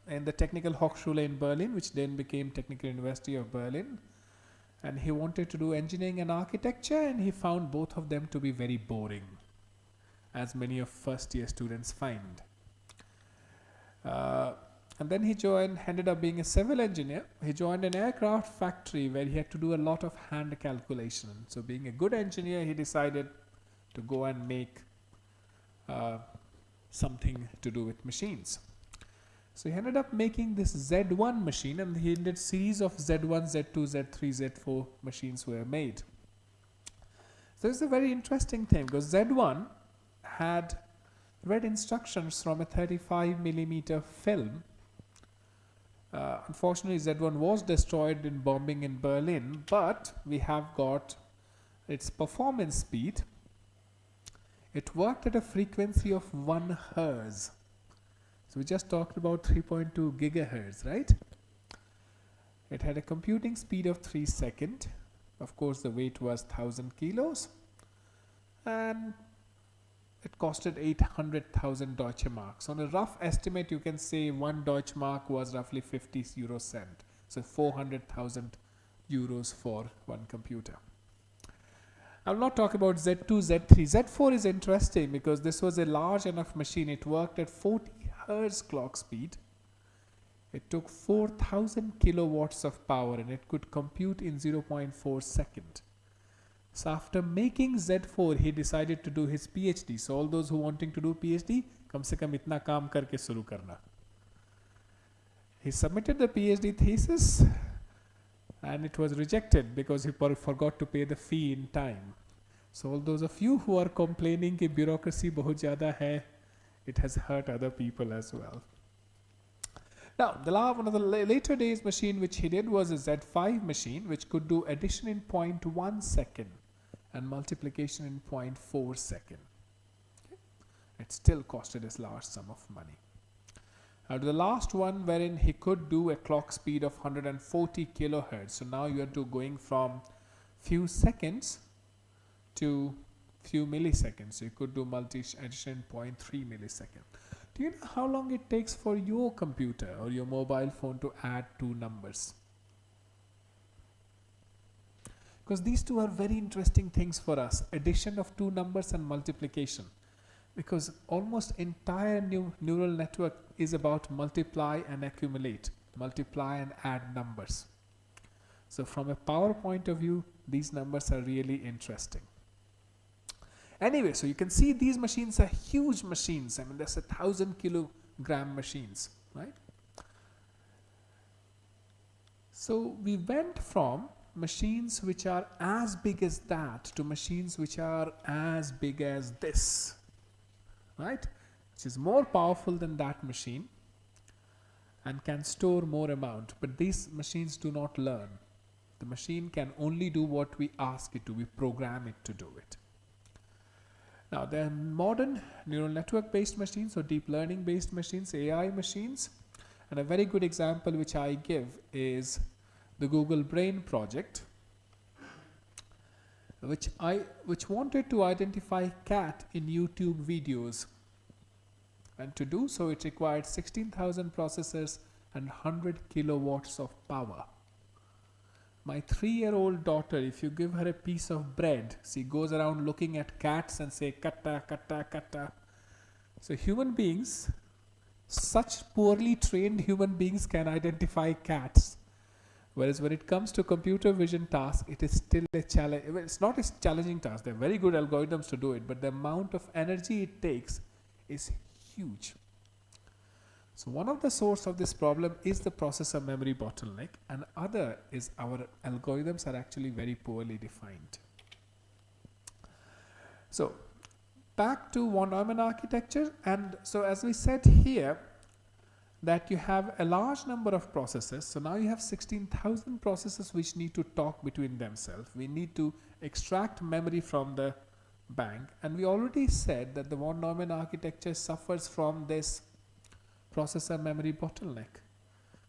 [SPEAKER 6] in the Technical Hochschule in Berlin, which then became Technical University of Berlin. And he wanted to do engineering and architecture, and he found both of them to be very boring, as many of first year students find. And then he ended up being a civil engineer. He joined an aircraft factory where he had to do a lot of hand calculation. So being a good engineer, he decided to go and make something to do with machines. So he ended up making this Z1 machine, and he did series of Z1, Z2, Z3, Z4 machines were made. So it's a very interesting thing, because Z1 had read instructions from a 35 millimeter film. Unfortunately, Z1 was destroyed in bombing in Berlin, but we have got its performance speed. It worked at a frequency of 1 Hz. So we just talked about 3.2 gigahertz, right? It had a computing speed of 3 seconds. Of course, the weight was 1000 kilos. And it costed 800,000 Deutsche Marks. On a rough estimate, you can say 1 Deutsche Mark was roughly 50 euro cent. So 400,000 euros for one computer. I will not talk about Z2, Z3. Z4 is interesting because this was a large enough machine. It worked at 40 Hertz clock speed. It took 4000 kilowatts of power, and it could compute in 0.4 seconds. So after making Z4, he decided to do his PhD. So all those who wanting to do PhD, kam se kam itna kaam karke shuru karna. He submitted the PhD thesis, and it was rejected because he forgot to pay the fee in time. So all those of you who are complaining कि bureaucracy बहुत ज़्यादा है, it has hurt other people as well. Now, one of the later days machine which he did was a Z5 machine which could do addition in 0.1 second and multiplication in 0.4 second. Okay? It still costed us large sum of money. Now, the last one wherein he could do a clock speed of 140 kilohertz. So now you are going from few seconds to few milliseconds. So you could do addition in 0.3 millisecond. Do you know how long it takes for your computer or your mobile phone to add two numbers? Because these two are very interesting things for us, addition of two numbers and multiplication. Because almost entire neural network is about multiply and accumulate, multiply and add numbers. So from a power point of view, these numbers are really interesting. Anyway, so you can see these machines are huge machines. I mean, there's 1,000 kilogram machines, right? So we went from machines which are as big as that to machines which are as big as this, right? Which is more powerful than that machine and can store more amount. But these machines do not learn. The machine can only do what we ask it to. We program it to do it. Now, there are modern neural network based machines or deep learning based machines, AI machines. And a very good example which I give is the Google Brain project, which wanted to identify cat in YouTube videos. And to do so, it required 16,000 processors and 100 kilowatts of power. My 3-year-old daughter, if you give her a piece of bread, she goes around looking at cats and say, katta, katta, katta. So human beings, such poorly trained human beings can identify cats. Whereas when it comes to computer vision task, it is still a challenge. It's not a challenging task. There are very good algorithms to do it, but the amount of energy it takes is huge. So one of the source of this problem is the processor memory bottleneck, and other is our algorithms are actually very poorly defined. So back to von Neumann architecture, and so as we said here that you have a large number of processors. So now you have 16,000 processors which need to talk between themselves. We need to extract memory from the bank, and we already said that the von Neumann architecture suffers from this processor memory bottleneck.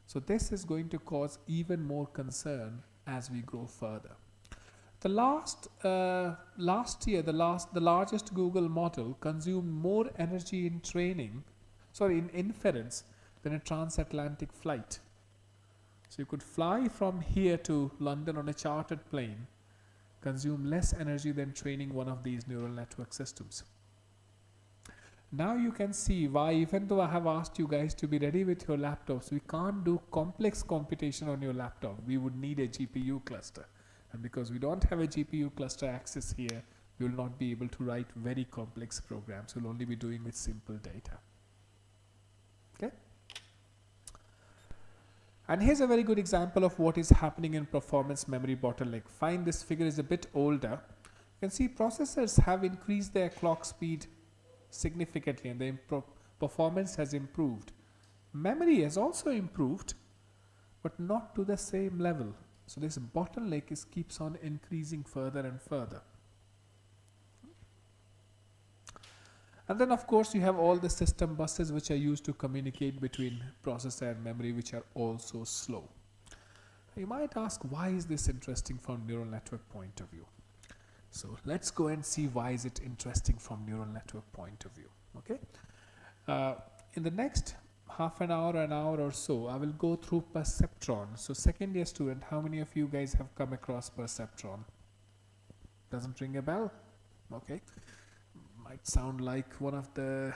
[SPEAKER 6] So this is going to cause even more concern as we grow further. The last year, the largest Google model consumed more energy in in inference than a transatlantic flight. So you could fly from here to London on a chartered plane, consume less energy than training one of these neural network systems. Now you can see why, even though I have asked you guys to be ready with your laptops, we can't do complex computation on your laptop. We would need a GPU cluster. And because we don't have a GPU cluster access here, we will not be able to write very complex programs. We'll only be doing with simple data. Okay? And here's a very good example of what is happening in performance memory bottleneck. Fine, this figure is a bit older. You can see processors have increased their clock speed significantly, and the performance has improved. Memory has also improved, but not to the same level. So this bottleneck keeps on increasing further and further. And then of course you have all the system buses which are used to communicate between processor and memory, which are also slow. You might ask, why is this interesting from neural network point of view? So let's go and see why is it interesting from neural network point of view. Okay. In the next half an hour or so, I will go through perceptron. So second year student, how many of you guys have come across perceptron? Doesn't ring a bell? Okay. Might sound like one of the,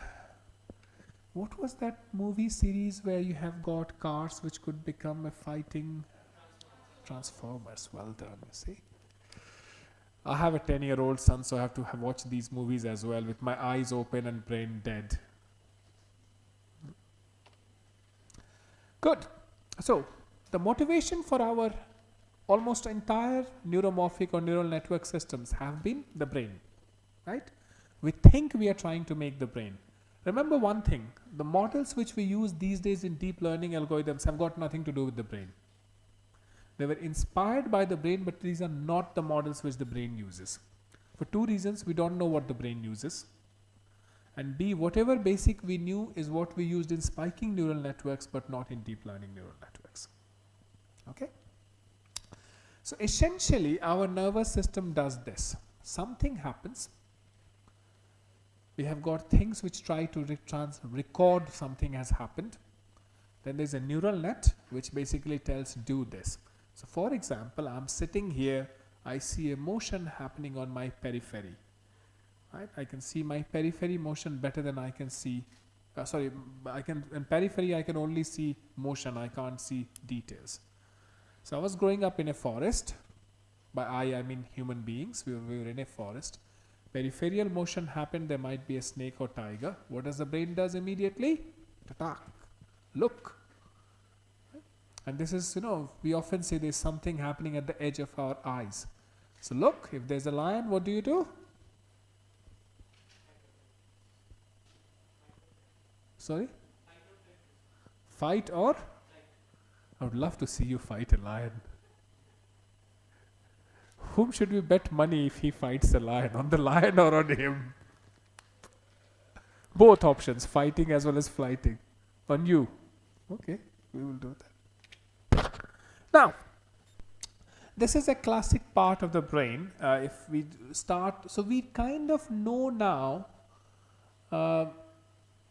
[SPEAKER 6] what was that movie series where you have got cars which could become a fighting Transformers? Well done, you see. I have a 10-year-old son, so I have to watch these movies as well with my eyes open and brain dead. Good. So the motivation for our almost entire neuromorphic or neural network systems have been the brain, right? We think we are trying to make the brain. Remember one thing, the models which we use these days in deep learning algorithms have got nothing to do with the brain. They were inspired by the brain, but these are not the models which the brain uses. For two reasons: we don't know what the brain uses, and B, whatever basic we knew is what we used in spiking neural networks, but not in deep learning neural networks. Okay? So essentially our nervous system does this. Something happens, we have got things which try to record something has happened. Then there's a neural net which basically tells do this. So for example, I'm sitting here, I see a motion happening on my periphery. Right? I can see my periphery motion better than I can see, in periphery I can only see motion, I can't see details. So I was growing up in a forest. By I mean human beings. We were in a forest. Peripheral motion happened. There might be a snake or tiger. What does the brain does immediately? Ta-ta. Look. And this is, we often say there's something happening at the edge of our eyes. So look, if there's a lion, what do? Sorry? Fight or? I would love to see you fight a lion. Whom should we bet money if he fights a lion? On the lion or on him? Both options, fighting as well as flighting. On you. Okay, we will do that. Now, this is a classic part of the brain. If we start, so we kind of know now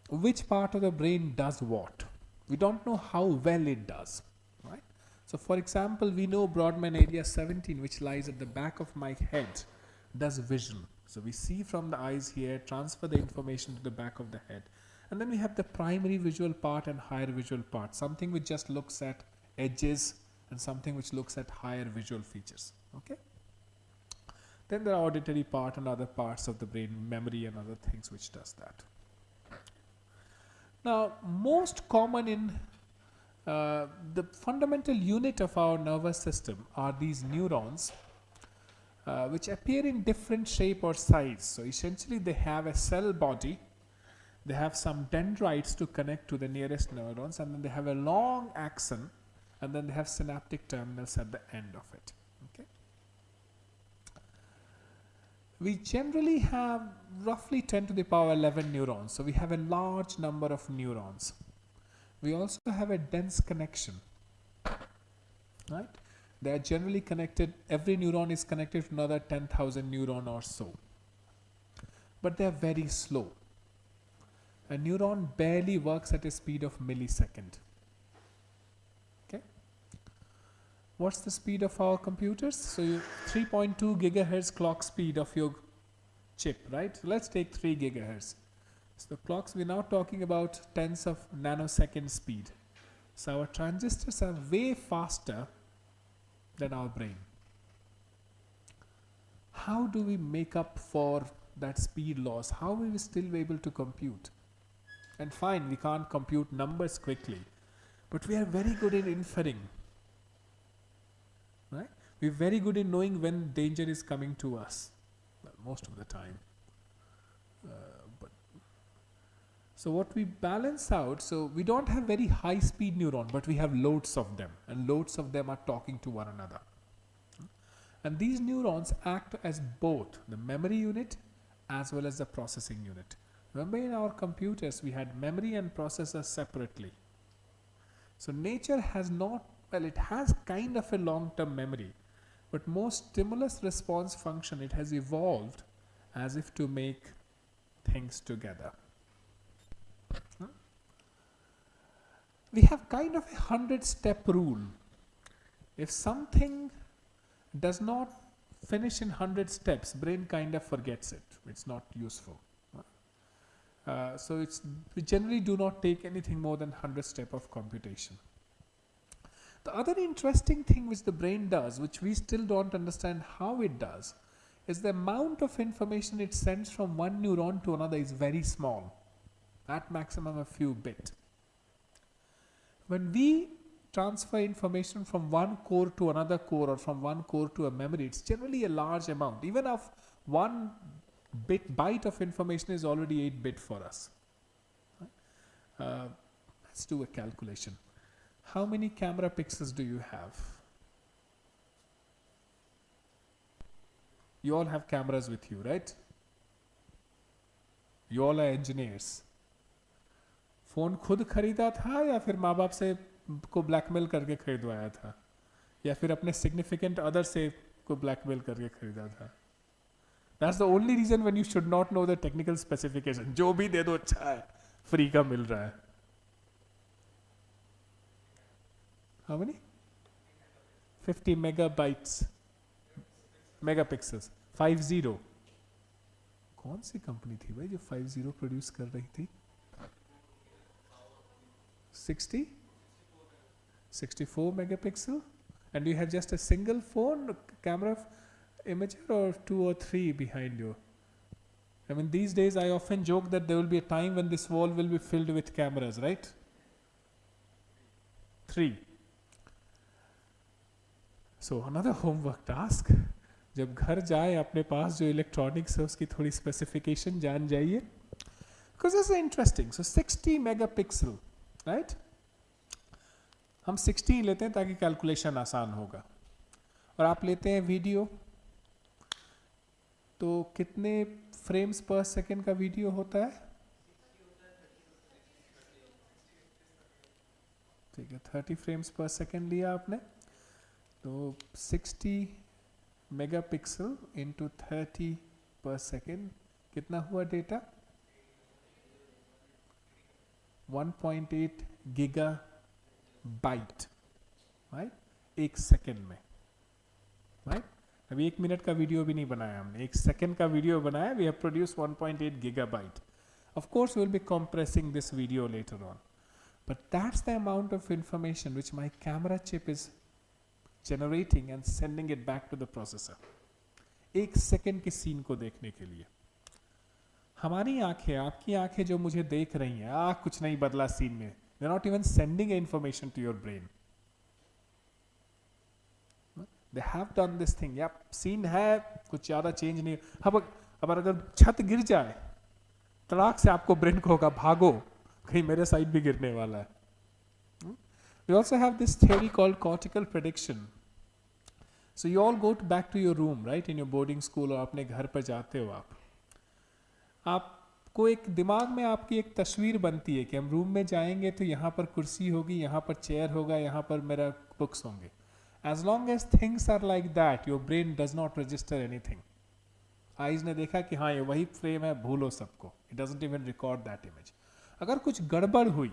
[SPEAKER 6] which part of the brain does what. We don't know how well it does. Right? So for example, we know Brodmann area 17, which lies at the back of my head, does vision. So we see from the eyes here, transfer the information to the back of the head. And then we have the primary visual part and higher visual part, something which just looks at edges and something which looks at higher visual features. Okay. Then there are auditory part and other parts of the brain, memory and other things which does that. Now, most common in the fundamental unit of our nervous system are these neurons, which appear in different shape or size. So essentially they have a cell body, they have some dendrites to connect to the nearest neurons, and then they have a long axon, and then they have synaptic terminals at the end of it. Okay. We generally have roughly 10 to the power 11 neurons. So we have a large number of neurons. We also have a dense connection. Right? They are generally connected. Every neuron is connected to another 10,000 neuron or so. But they are very slow. A neuron barely works at a speed of millisecond. Okay. What's the speed of our computers? So 3.2 gigahertz clock speed of your chip, right? So let's take 3 gigahertz. So the clocks, we're now talking about tens of nanosecond speed. So our transistors are way faster than our brain. How do we make up for that speed loss? How will we still be able to compute? And fine, we can't compute numbers quickly, but we are very good in inferring. Right? We're very good in knowing when danger is coming to us. Well, most of the time. So what we balance out, so we don't have very high speed neuron, but we have loads of them, and loads of them are talking to one another. And these neurons act as both the memory unit as well as the processing unit. Remember, in our computers we had memory and processor separately. So nature has not, well, it has kind of a long-term memory, but most stimulus response function, it has evolved as if to make things together. We have kind of a 100-step rule. If something does not finish in 100 steps, brain kind of forgets it. It's not useful. So we generally do not take anything more than 100 steps of computation. The other interesting thing which the brain does, which we still don't understand how it does, is the amount of information it sends from one neuron to another is very small, at maximum a few bit. When we transfer information from one core to another core or from one core to a memory, it's generally a large amount. Even if one byte of information is already 8-bit for us. Let's do a calculation. How many camera pixels do you have? You all have cameras with you, right? You all are engineers. Phone खुद खरीदा था या फिर माँ बाप से को blackmail करके खरीदवाया था, या फिर अपने सिग्निफिकेंट अदर से को ब्लैकमेल करके खरीदा था? That's the only reason when you should not know the technical specification. जो भी दे दो अच्छा है, फ्री का मिल रहा है. How many? 50 megabytes. Megapixels. 50. कौन सी कंपनी थी भाई जो 50 प्रोड्यूस कर रही थी? 60? 64 megapixel? And you have just a single phone camera imager or 2 or 3 behind you? I mean, these days I often joke that there will be a time when this wall will be filled with cameras, right? 3. So another homework task. जब घर जाए अपने पास जो electronics है उसकी थोड़ी specification जान जाइए, because this is interesting. So 60 megapixel, right? हम 60 लेते हैं ताकि कैलकुलेशन आसान होगा, और आप लेते हैं वीडियो, तो कितने फ्रेम्स पर सेकेंड का वीडियो होता है? ठीक है, 30 फ्रेम्स पर सेकेंड लिया आपने, तो 60 मेगापिक्सल इंटू 30 पर सेकेंड कितना हुआ डेटा? 1.8 gigabyte, right? एक सेकेंड में, राइट? अभी 1 मिनट का वीडियो भी नहीं बनाया हमने, 1 सेकेंड का वीडियो बनाया. We have produce 1.8 gigabyte. Of course we will be compressing this video later on, but that's the amount of information which my camera chip is generating and sending it back to the processor. 1 second के scene को देखने के लिए हमारी आंखें, आपकी आंखें जो मुझे देख रही हैं, कुछ नहीं बदला सीन में. They're not even sending information to your brain. They have done this thing. Yep, scene है, कुछ ज़्यादा चेंज नहीं. अब अगर छत गिर जाए, तड़ाक से आपको ब्रेन को होगा भागो, कहीं मेरे साइड भी गिरने वाला है. We also have this theory called cortical prediction. So you all go back to your room, right, in your boarding school, और अपने घर पर जाते हो आपको एक दिमाग में आपकी एक तस्वीर बनती है कि हम रूम में जाएंगे तो यहाँ पर कुर्सी होगी, यहाँ पर चेयर होगा, यहाँ पर मेरा बुक्स होंगे. As long as things are like that, your brain does not register anything. Eyes ने देखा कि हाँ ये वही फ्रेम है, भूलो सबको. It doesn't even record that image. अगर कुछ गड़बड़ हुई,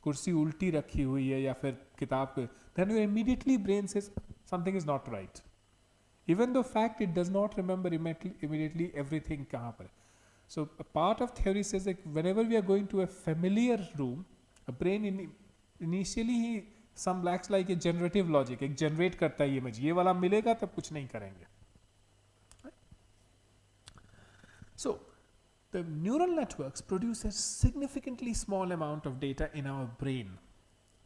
[SPEAKER 6] कुर्सी उल्टी रखी हुई है या फिर किताब पे, then your immediately brain says something is not right. Even though fact it does not remember immediately everything कहाँ पर. So a part of theory says that whenever we are going to a familiar room, a brain initially some lacks like a generative logic, एक generate करता है image, ये वाला मिलेगा तब कुछ नहीं करेंगे. So the neural networks produce a significantly small amount of data in our brain,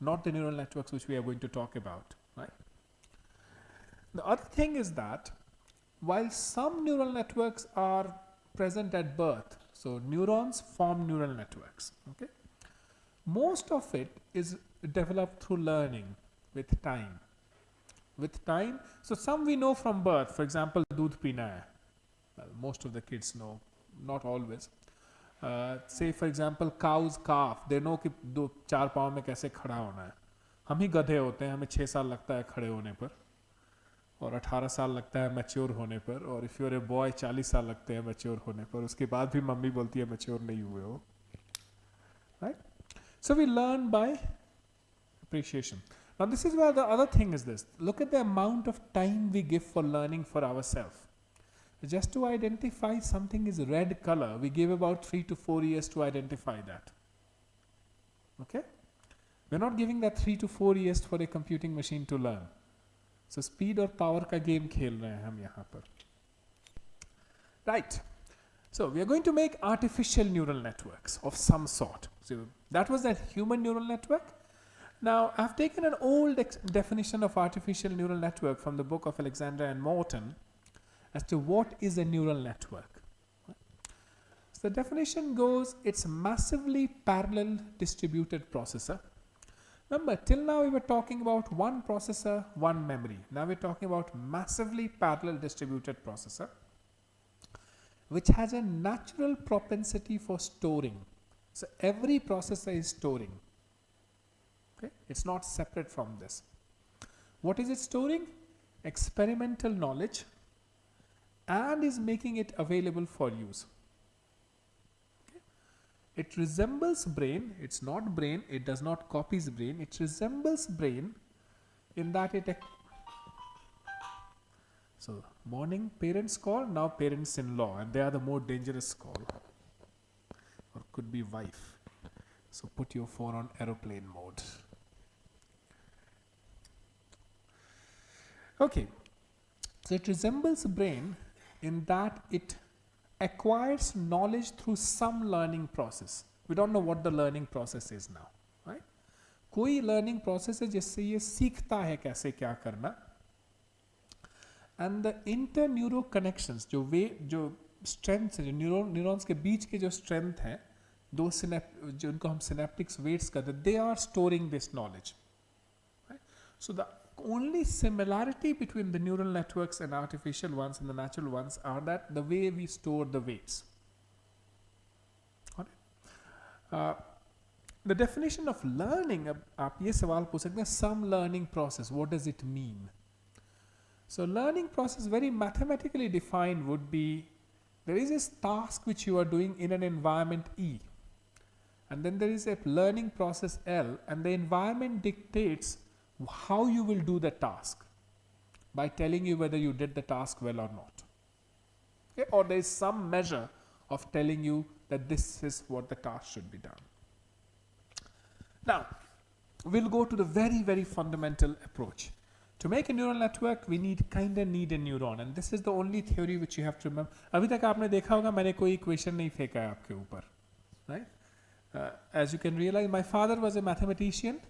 [SPEAKER 6] not the neural networks which we are going to talk about, right? The other thing is that while some neural networks are present at birth, so neurons form neural networks, okay? Most of it is developed through learning with time. With time, so some we know from birth, for example, दूध पीना है. Well, most of the kids know, not always. Say for example, cows calf, they know कि 2-4 पाँव में कैसे खड़ा होना है. हम ही गधे होते हैं, हमें 6 साल लगता है खड़े होने पर, और 18 साल लगता है मैच्योर होने पर, और इफ़ यूर ए बॉय 40 साल लगते हैं मैच्योर होने पर. उसके बाद भी मम्मी बोलती है मैच्योर नहीं हुए हो, right? So we learn by appreciation. Now this is where the other thing is this. Look at the amount of time we give for learning for ourselves. Just to identify something is red color, we give about 3 to 4 years to identify that. Okay? We're not giving that 3 to 4 years for a computing machine to learn. So speed और power का game खेल रहे हैं हम यहाँ पर. Right. So we are going to make artificial neural networks of some sort. So that was a human neural network. Now, I've taken an old definition of artificial neural network from the book of Alexander and Morton as to what is a neural network. So the definition goes, it's a massively parallel distributed processor. Remember, till now we were talking about one processor, one memory. Now we're talking about massively parallel distributed processor, which has a natural propensity for storing. So every processor is storing. Okay? It's not separate from this. What is it storing? Experimental knowledge, and is making it available for use. Okay? It resembles brain. It's not brain. It does not copy brain. It resembles brain in that it. So morning parents call, now parents-in-law, and they are the more dangerous call. Or could be wife. So put your phone on aeroplane mode. Okay, so it resembles brain in that it acquires knowledge through some learning process. We don't know what the learning process is now, right? कोई learning process है जिससे ये सीखता है कैसे क्या करना. And the inter-neuro connections, जो strengths है, जो neurons के बीच के जो strength है, दो जो उनको हम synaptic weights कहते हैं, they are storing this knowledge. Right? So the only similarity between the neural networks and artificial ones and the natural ones are that the way we store the weights. The definition of learning, आप ये सवाल पूछ सकते हैं, some learning process, what does it mean? So learning process, very mathematically defined, would be there is this task which you are doing in an environment E, and then there is a learning process L, and the environment dictates how you will do the task by telling you whether you did the task well or not. Okay? Or there is some measure of telling you that this is what the task should be done. Now, we'll go to the very, very fundamental approach. To make a neural network, we need a neuron, and this is the only theory which you have to remember. अभी तक आपने देखा होगा मैंने कोई equation नहीं फेंका है आपके ऊपर, right? As you can realize, my father was a mathematician,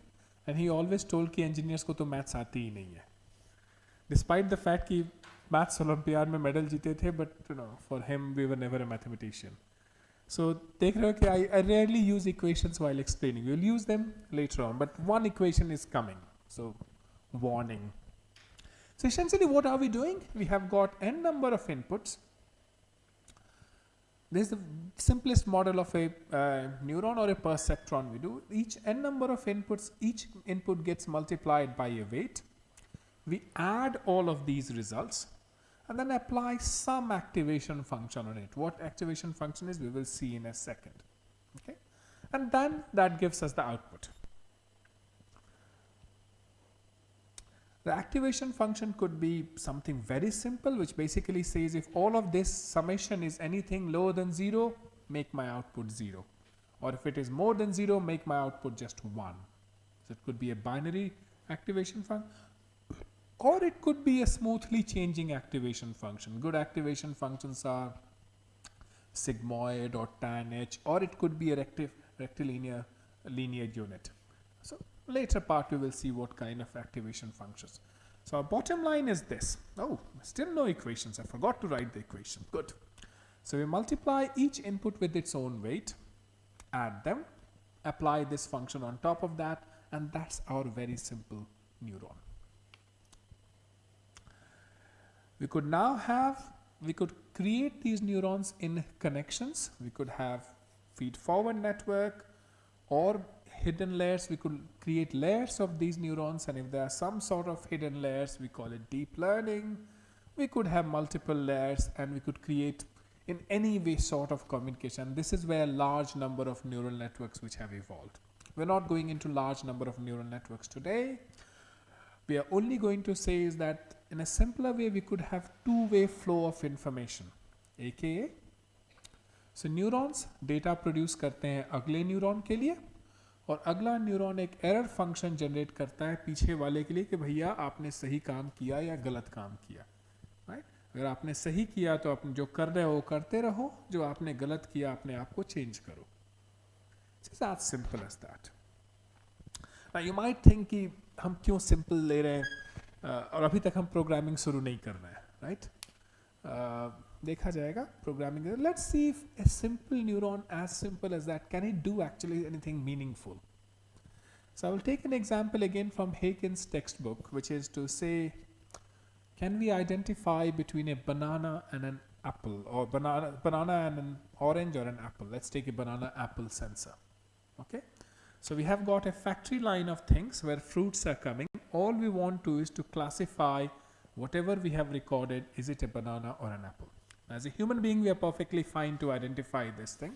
[SPEAKER 6] and he always told कि engineers को तो maths आती ही नहीं है. Despite the fact कि maths Olympiad में medal जीते थे, but you know, for him we were never a mathematician. So देख रहे हो कि I rarely use equations while explaining. We'll use them later on, but one equation is coming. So warning. So essentially what are we doing? We have got n number of inputs. This is the simplest model of a neuron or a perceptron we do. Each n number of inputs, each input gets multiplied by a weight. We add all of these results and then apply some activation function on it. What activation function is, we will see in a second. Okay? And then that gives us the output. The activation function could be something very simple, which basically says if all of this summation is anything lower than 0, make my output 0. Or if it is more than 0, make my output just 1. So it could be a binary activation function, or it could be a smoothly changing activation function. Good activation functions are sigmoid or tan H, or it could be a rectilinear linear unit. So later part we will see what kind of activation functions. So our bottom line is this. Oh, still no equations. I forgot to write the equation. Good. So we multiply each input with its own weight, add them, apply this function on top of that, and that's our very simple neuron. We could create these neurons in connections. We could have feed-forward network or hidden layers. We could create layers of these neurons, and if there are some sort of hidden layers, we call it deep learning. We could have multiple layers, and we could create in any way sort of communication. This is where large number of neural networks which have evolved. We're not going into large number of neural networks today. We are only going to say is that in a simpler way we could have two-way flow of information, aka so neurons data produce करते हैं अगले neuron के लिए, और अगला neuron एक error function generate करता है पीछे वाले के लिए कि भैया आपने सही काम किया या गलत काम किया. राइट? अगर आपने सही किया तो आप जो कर रहे हो करते रहो, जो आपने गलत किया अपने आप को चेंज करो. It's as simple as that. Now you might think कि हम क्यों simple ले रहे हैं और अभी तक हम programming शुरू नहीं कर रहे हैं, right? देखा जाएगा programming. Let's see if a simple neuron as simple as that, can it do actually anything meaningful? So I will take an example again from Haken's textbook, which is to say, can we identify between a banana and an apple, or banana and an orange or an apple? Let's take a banana apple sensor. Okay, so we have got a factory line of things where fruits are coming. All we want to is to classify whatever we have recorded, is it a banana or an apple? As a human being, we are perfectly fine to identify this thing.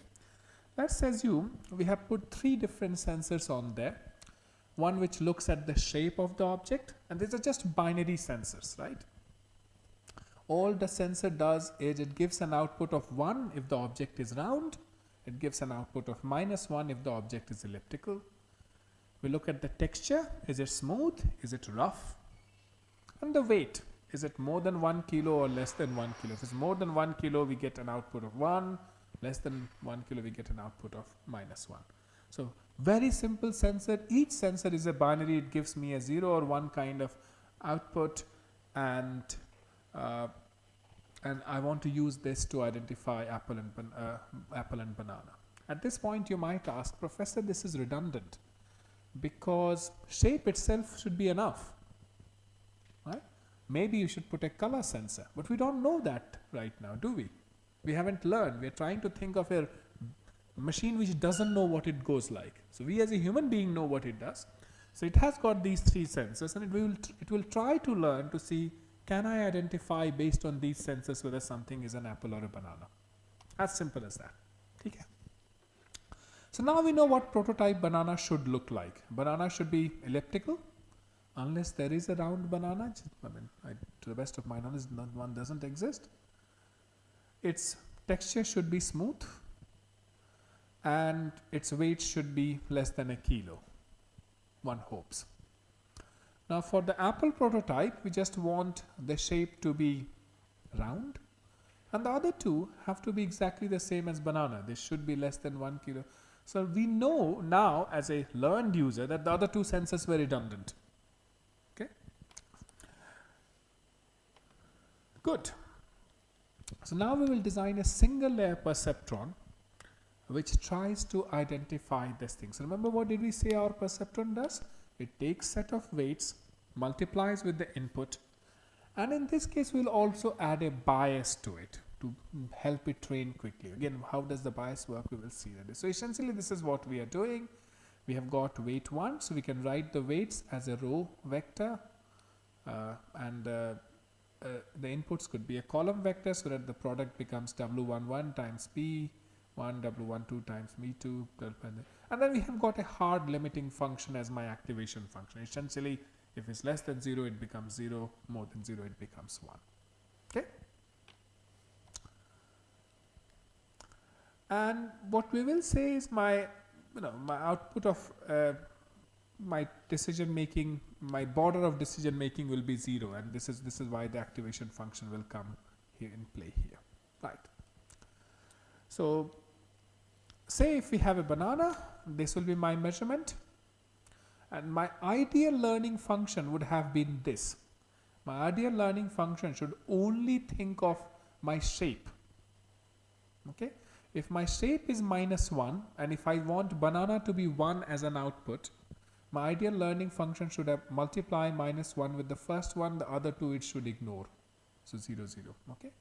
[SPEAKER 6] Let's assume we have put 3 different sensors on there. One which looks at the shape of the object, and these are just binary sensors, right? All the sensor does is it gives an output of 1 if the object is round, it gives an output of -1 if the object is elliptical. We look at the texture, is it smooth, is it rough? And the weight, is it more than 1 kilo or less than 1 kilo? If it's more than 1 kilo, we get an output of 1, less than 1 kilo, we get an output of -1. So very simple sensor, each sensor is a binary, it gives me a 0 or 1 kind of output, and I want to use this to identify apple and banana. At this point you might ask, Professor, this is redundant because shape itself should be enough, right? Maybe you should put a color sensor, but we don't know that right now, do we? We haven't learned. We're trying to think of a machine which doesn't know what it goes like. So we as a human being know what it does. So it has got these 3 sensors, and it will try to learn to see, can I identify based on these sensors whether something is an apple or a banana? As simple as that. Okay. So now we know what prototype banana should look like. Banana should be elliptical, unless there is a round banana. I mean, to the best of my knowledge, one doesn't exist. Its texture should be smooth, and its weight should be less than a kilo, one hopes. Now for the apple prototype, we just want the shape to be round, and the other 2 have to be exactly the same as banana. This should be less than 1 kilo. So we know now as a learned user that the other 2 sensors were redundant. Okay, good. So now we will design a single layer perceptron which tries to identify this thing. So remember, what did we say our perceptron does? It takes set of weights, multiplies with the input, and in this case we'll also add a bias to it to help it train quickly. Again, how does the bias work? We will see that. So essentially this is what we are doing. We have got weight 1, so we can write the weights as a row vector, and the inputs could be a column vector, so that the product becomes W11 times P1, W12 times Me2, and then we have got a hard limiting function as my activation function. Essentially, if it's less than 0, it becomes 0, more than 0, it becomes 1. Okay? And what we will say is my output of my decision making, my border of decision making will be 0, and this is why the activation function will come here in play here, right? So say if we have a banana, this will be my measurement, and my ideal learning function would have been this. My ideal learning function should only think of my shape. Okay, if my shape is -1, and if I want banana to be 1 as an output, my ideal learning function should have multiply -1 with the first one, the other 2 it should ignore. So 0, 0. Okay.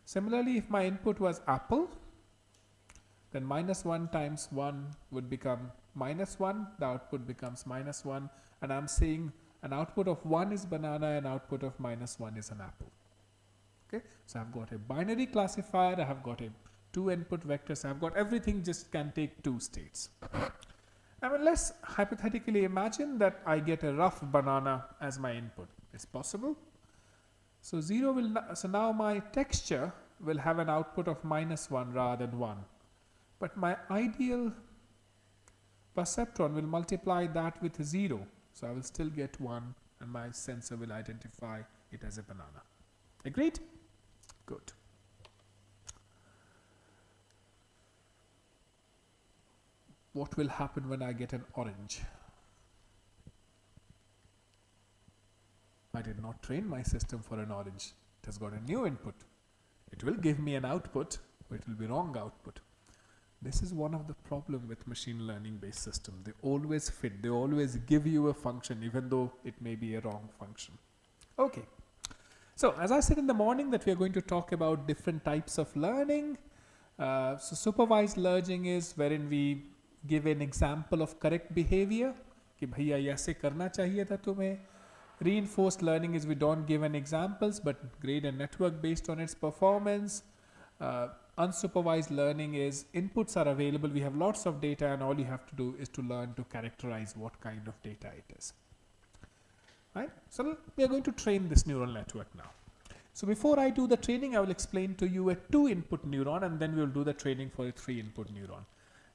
[SPEAKER 6] Similarly, if my input was apple, then -1 times 1 would become -1, the output becomes -1, and I'm saying an output of 1 is banana, and output of -1 is an apple. Okay, so I've got a binary classifier, I have got a 2 input vectors, I've got everything just can take 2 states. I mean, let's hypothetically imagine that I get a rough banana as my input. It's possible. So 0 will, so now my texture will have an output of -1 rather than 1. But my ideal perceptron will multiply that with 0. So I will still get 1, and my sensor will identify it as a banana. Agreed? Good. What will happen when I get an orange? I did not train my system for an orange. It has got a new input. It will give me an output, but it will be wrong output. This is one of the problem with machine learning based system. They always fit. They always give you a function even though it may be a wrong function. Okay. So as I said in the morning that we are going to talk about different types of learning. So supervised learning is wherein we give an example of correct behavior. कि भैया ऐसे करना चाहिए था तुम्हें. Reinforced learning is we don't give an examples but grade a network based on its performance. Unsupervised learning is inputs are available, we have lots of data and all you have to do is to learn to characterize what kind of data it is. Right? So we are going to train this neural network now. So before I do the training, I will explain to you a 2-input neuron and then we will do the training for a 3-input neuron.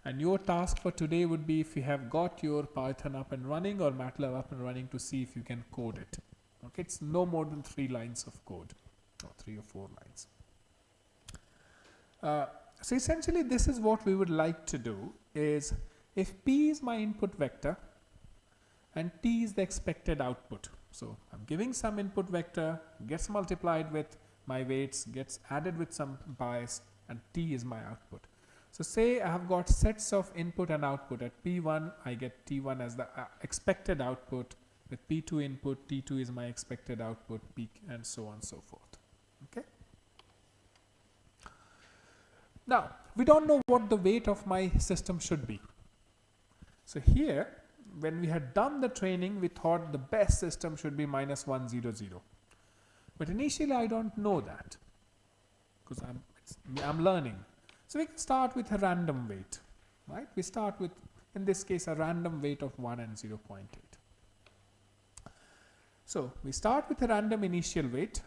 [SPEAKER 6] And your task for today would be, if you have got your Python up and running or MATLAB up and running, to see if you can code it. Okay, it's no more than 3 lines of code, or 3 or 4 lines. So essentially this is what we would like to do is, if P is my input vector and T is the expected output. So I'm giving some input vector, gets multiplied with my weights, gets added with some bias, and T is my output. So say I have got sets of input and output. At P1 I get T1 as the expected output. With P2 input, T2 is my expected output, P, and so on and so forth. Okay. Now we don't know what the weight of my system should be. So here, when we had done the training, we thought the best system should be -100. But initially I don't know that because I'm learning. So we can start with a random weight, right? We start with, in this case, a random weight of 1 and 0.8. So we start with a random initial weight.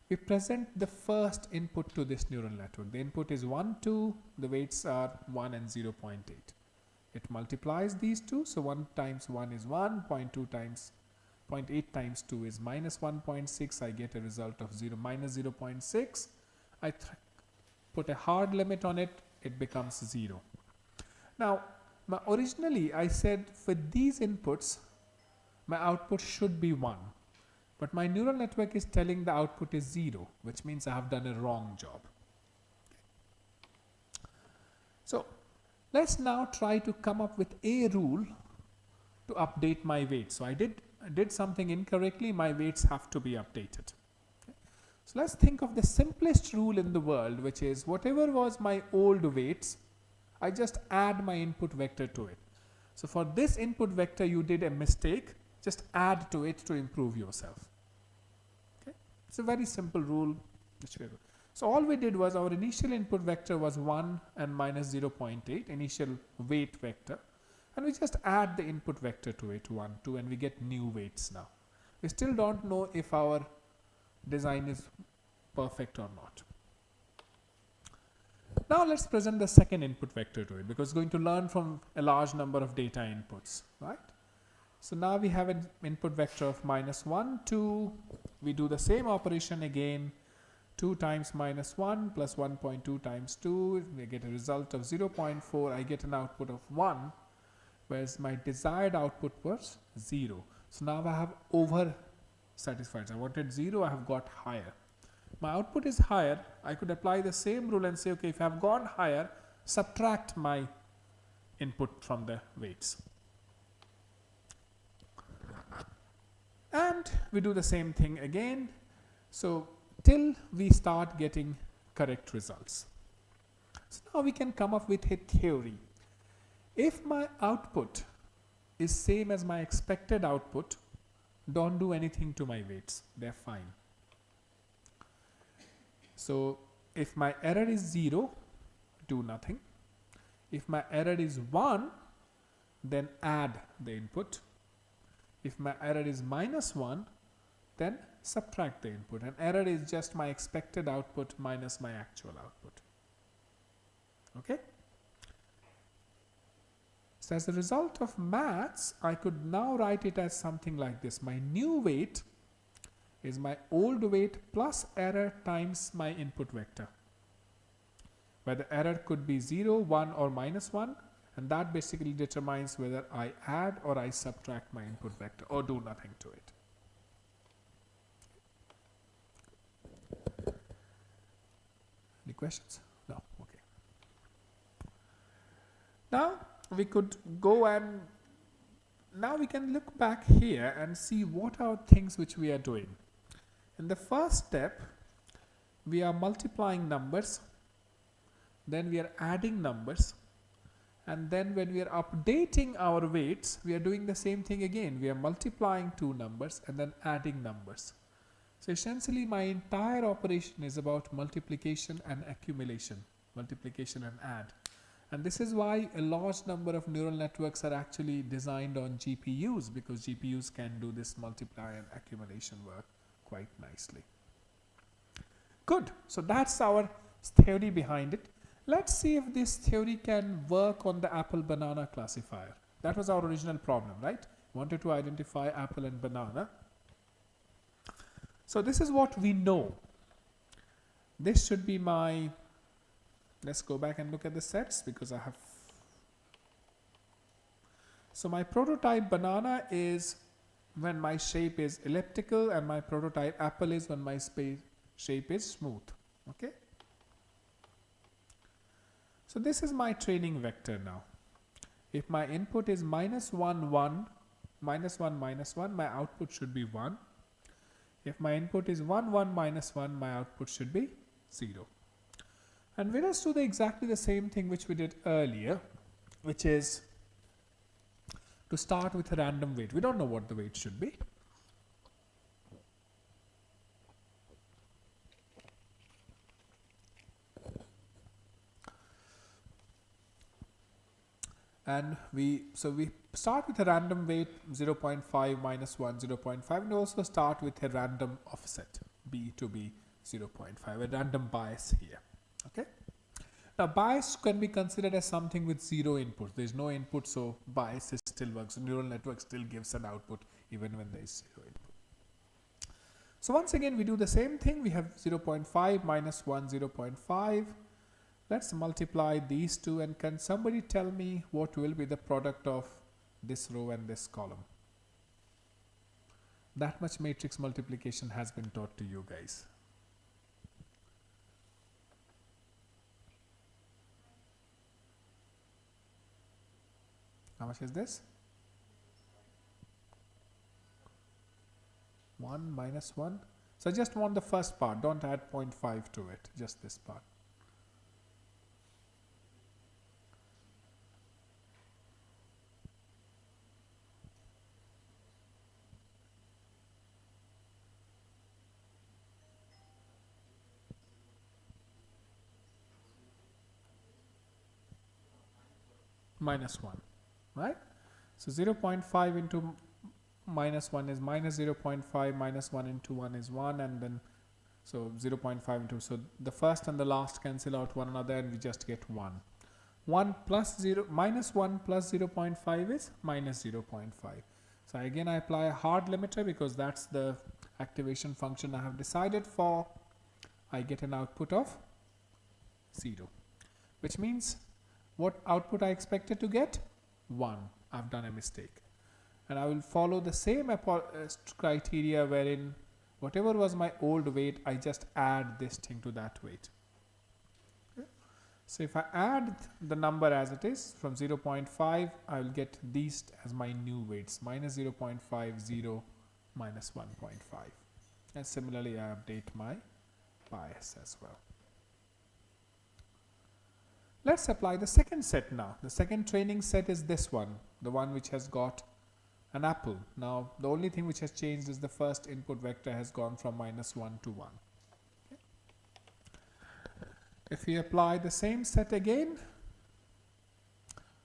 [SPEAKER 6] We present the first input to this neural network. The input is 1, 2, the weights are 1 and 0.8. It multiplies these two, so 1 times 1 is 1, 0.2 times 0.8 times 2 is -1.6. I get a result of -0.6. I put a hard limit on it, it becomes 0. Now, originally I said for these inputs, my output should be 1. But my neural network is telling the output is 0, which means I have done a wrong job. So, let's now try to come up with a rule to update my weights. So I did something incorrectly, my weights have to be updated. So let's think of the simplest rule in the world, which is whatever was my old weights, I just add my input vector to it. So for this input vector you did a mistake, just add to it to improve yourself. Okay? It's a very simple rule. So all we did was our initial input vector was 1 and -0.8, initial weight vector. And we just add the input vector to it, 1, 2, and we get new weights now. We still don't know if our design is perfect or not. Now let's present the second input vector to it, because it's going to learn from a large number of data inputs, right? So now we have an input vector of -1, 2. We do the same operation again. 2 times -1 plus 1.2 times 2. We get a result of 0.4. I get an output of 1, whereas my desired output was 0. So now I have over satisfied. I wanted 0, I have got higher. My output is higher. I could apply the same rule and say, okay, if I have gone higher, subtract my input from the weights. And we do the same thing again. So till we start getting correct results. So now we can come up with a theory. If my output is same as my expected output, don't do anything to my weights, they're fine. So if my error is 0, do nothing. If my error is 1, then add the input. If my error is -1, then subtract the input. And error is just my expected output minus my actual output. Okay? So as a result of maths, I could now write it as something like this. My new weight is my old weight plus error times my input vector, where the error could be 0, 1 or -1, and that basically determines whether I add or I subtract my input vector or do nothing to it. questions? No. Okay. Now we could go and now we can look back here and see what are things which we are doing. In the first step, we are multiplying numbers, then we are adding numbers, and then when we are updating our weights, we are doing the same thing again. We are multiplying two numbers and then adding numbers. So essentially my entire operation is about multiplication and accumulation, multiplication and add. And this is why a large number of neural networks are actually designed on GPUs, because GPUs can do this multiply and accumulation work quite nicely. Good. So that's our theory behind it. Let's see if this theory can work on the apple banana classifier. That was our original problem, right? Wanted to identify apple and banana. So this is what we know. This should be my, let's go back and look at the sets because I have. So my prototype banana is when my shape is elliptical, and my prototype apple is when my shape is smooth. Okay. So this is my training vector now. If my input is -1, 1, -1, -1, my output should be 1. If my input is 1, 1, -1, my output should be 0. And let us do exactly the same thing which we did earlier, which is to start with a random weight. We don't know what the weight should be. And we start with a random weight 0.5 minus 1, 0.5, and also start with a random offset b to be 0.5, a random bias here. Okay. Now bias can be considered as something with zero input. There is no input, so bias still works. The neural network still gives an output even when there is zero input. So once again we do the same thing. We have 0.5 minus 1, 0.5. Let's multiply these two, and can somebody tell me what will be the product of this row and this column? That much matrix multiplication has been taught to you guys. How much is this? 1 minus 1. So I just want the first part. Don't add 0.5 to it. Just this part. Minus 1, right? So 0.5 into minus 1 is minus 0.5, minus 1 into 1 is 1, and then so 0.5 into, so the first and the last cancel out one another and we just get 1. 1 plus 0, minus 1 plus 0.5 is minus 0.5. So again I apply a hard limiter because that's the activation function I have decided for. I get an output of 0, which means what output I expected to get? 1. I've done a mistake. And I will follow the same criteria wherein whatever was my old weight, I just add this thing to that weight. Okay. So if I add the number as it is from 0.5, I will get these as my new weights, minus 0.5, 0, minus 1.5. And similarly, I update my bias as well. Let's apply the second set now. The second training set is this one, the one which has got an apple. Now, the only thing which has changed is the first input vector has gone from minus 1 to 1. Okay. If we apply the same set again,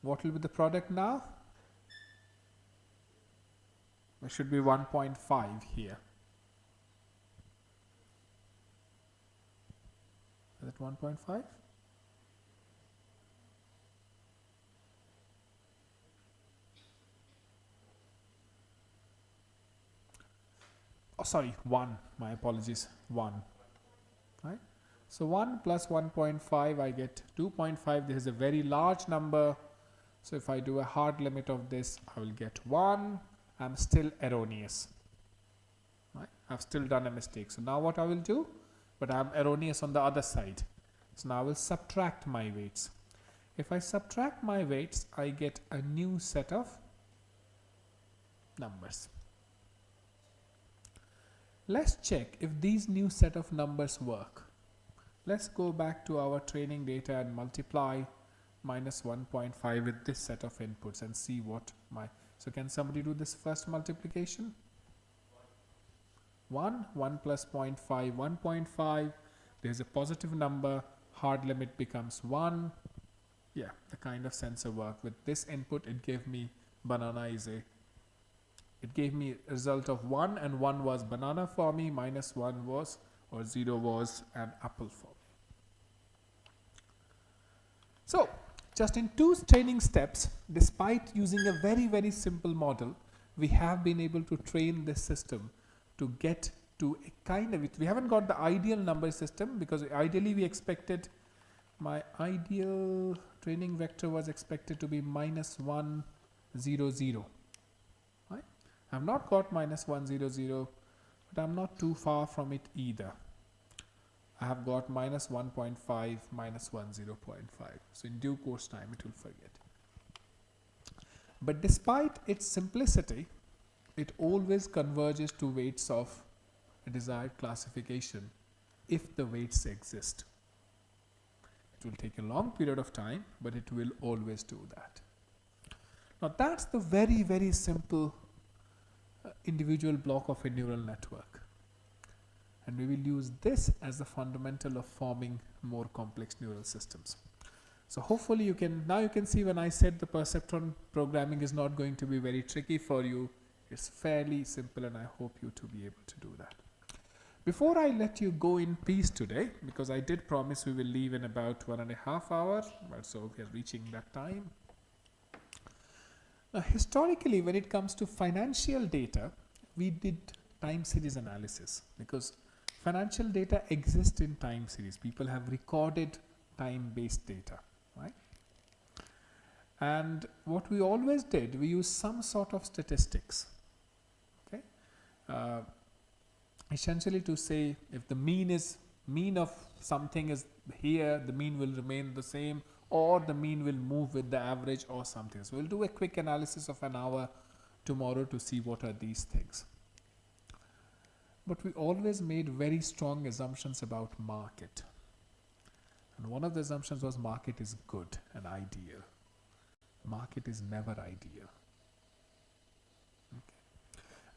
[SPEAKER 6] what will be the product now? There should be 1.5 here. Is it 1.5? Oh, sorry, 1. My apologies. 1. Right? So 1 plus 1.5, I get 2.5. This is a very large number. So if I do a hard limit of this, I will get 1. I'm still erroneous. Right? I've still done a mistake. So now what I will do? But I'm erroneous on the other side. So now I will subtract my weights. If I subtract my weights, I get a new set of numbers. Let's check if these new set of numbers work. Let's go back to our training data and multiply minus 1.5 with this set of inputs and see what so can somebody do this first multiplication? 1 plus 0.5, 1.5, there's a positive number, hard limit becomes 1. Yeah, the kind of sensor work. With this input, it gave me it gave me a result of 1, and 1 was banana for me, minus 1 was, or 0 was an apple for me. So, just in 2 training steps, despite using a very, very simple model, we have been able to train this system to get to a kind of, we haven't got the ideal number system, because ideally we expected, my ideal training vector was expected to be minus 1, 0, 0. Right? I have not got minus 1, 0, 0, but I'm not too far from it either. I have got minus 1.5, minus 1, 0.5. So in due course time it will forget. But despite its simplicity, it always converges to weights of a desired classification if the weights exist. It will take a long period of time, but it will always do that. Now that's the very, very simple individual block of a neural network. And we will use this as the fundamental of forming more complex neural systems. So hopefully you can see when I said the perceptron programming is not going to be very tricky for you. It's fairly simple, and I hope you to be able to do that. Before I let you go in peace today, because I did promise we will leave in about 1.5 hours, but so we are reaching that time. Now historically, when it comes to financial data, we did time series analysis, because financial data exists in time series. People have recorded time-based data, right? And what we always did, we used some sort of statistics, okay? Essentially to say if the mean of something is here, the mean will remain the same, or the mean will move with the average or something. So we'll do a quick analysis of an hour tomorrow to see what are these things. But we always made very strong assumptions about market. And one of the assumptions was market is good and ideal. Market is never ideal. Okay.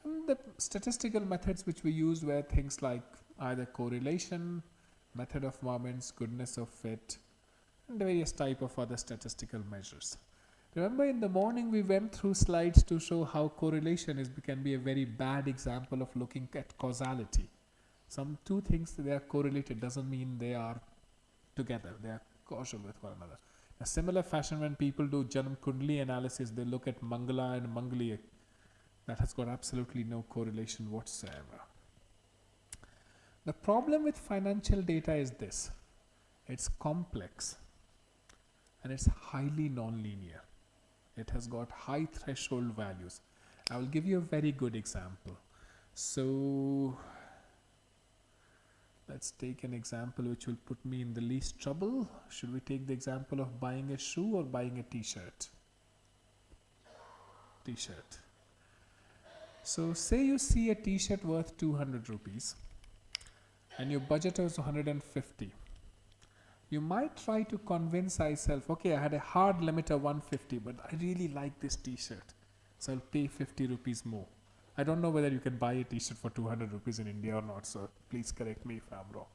[SPEAKER 6] And the statistical methods which we used were things like either correlation, method of moments, goodness of fit, and various type of other statistical measures. Remember in the morning we went through slides to show how correlation can be a very bad example of looking at causality. Some two things they are correlated doesn't mean they are together, they are causal with one another. In a similar fashion, when people do Janam Kundli analysis, they look at Mangala and Mangali. That has got absolutely no correlation whatsoever. The problem with financial data is this: it's complex and it's highly nonlinear. It has got high threshold values. I will give you a very good example. So let's take an example which will put me in the least trouble. Should we take the example of buying a shoe or buying a t-shirt? T-shirt. So say you see a t-shirt worth 200 rupees and your budget was 150. You might try to convince yourself, okay, I had a hard limit of 150, but I really like this t-shirt, so I'll pay 50 rupees more. I don't know whether you can buy a t-shirt for 200 rupees in India or not, so please correct me if I'm wrong.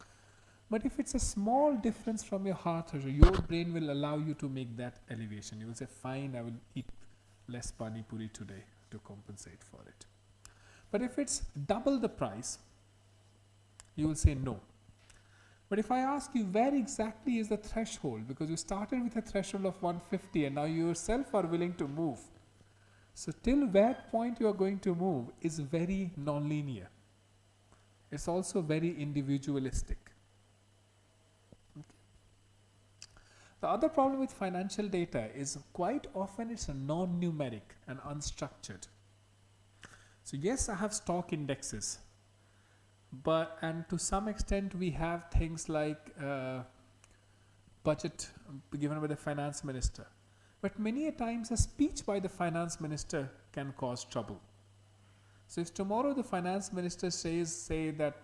[SPEAKER 6] But if it's a small difference from your heart treasure, your brain will allow you to make that elevation. You will say, fine, I will eat less pani puri today to compensate for it. But if it's double the price, you will say no. But if I ask you where exactly is the threshold, because you started with a threshold of 150 and now you yourself are willing to move. So till what point you are going to move is very non-linear. It's also very individualistic. Okay. The other problem with financial data is quite often it's a non-numeric and unstructured. So yes, I have stock indexes. And to some extent we have things like budget given by the finance minister. But many a times a speech by the finance minister can cause trouble. So if tomorrow the finance minister say that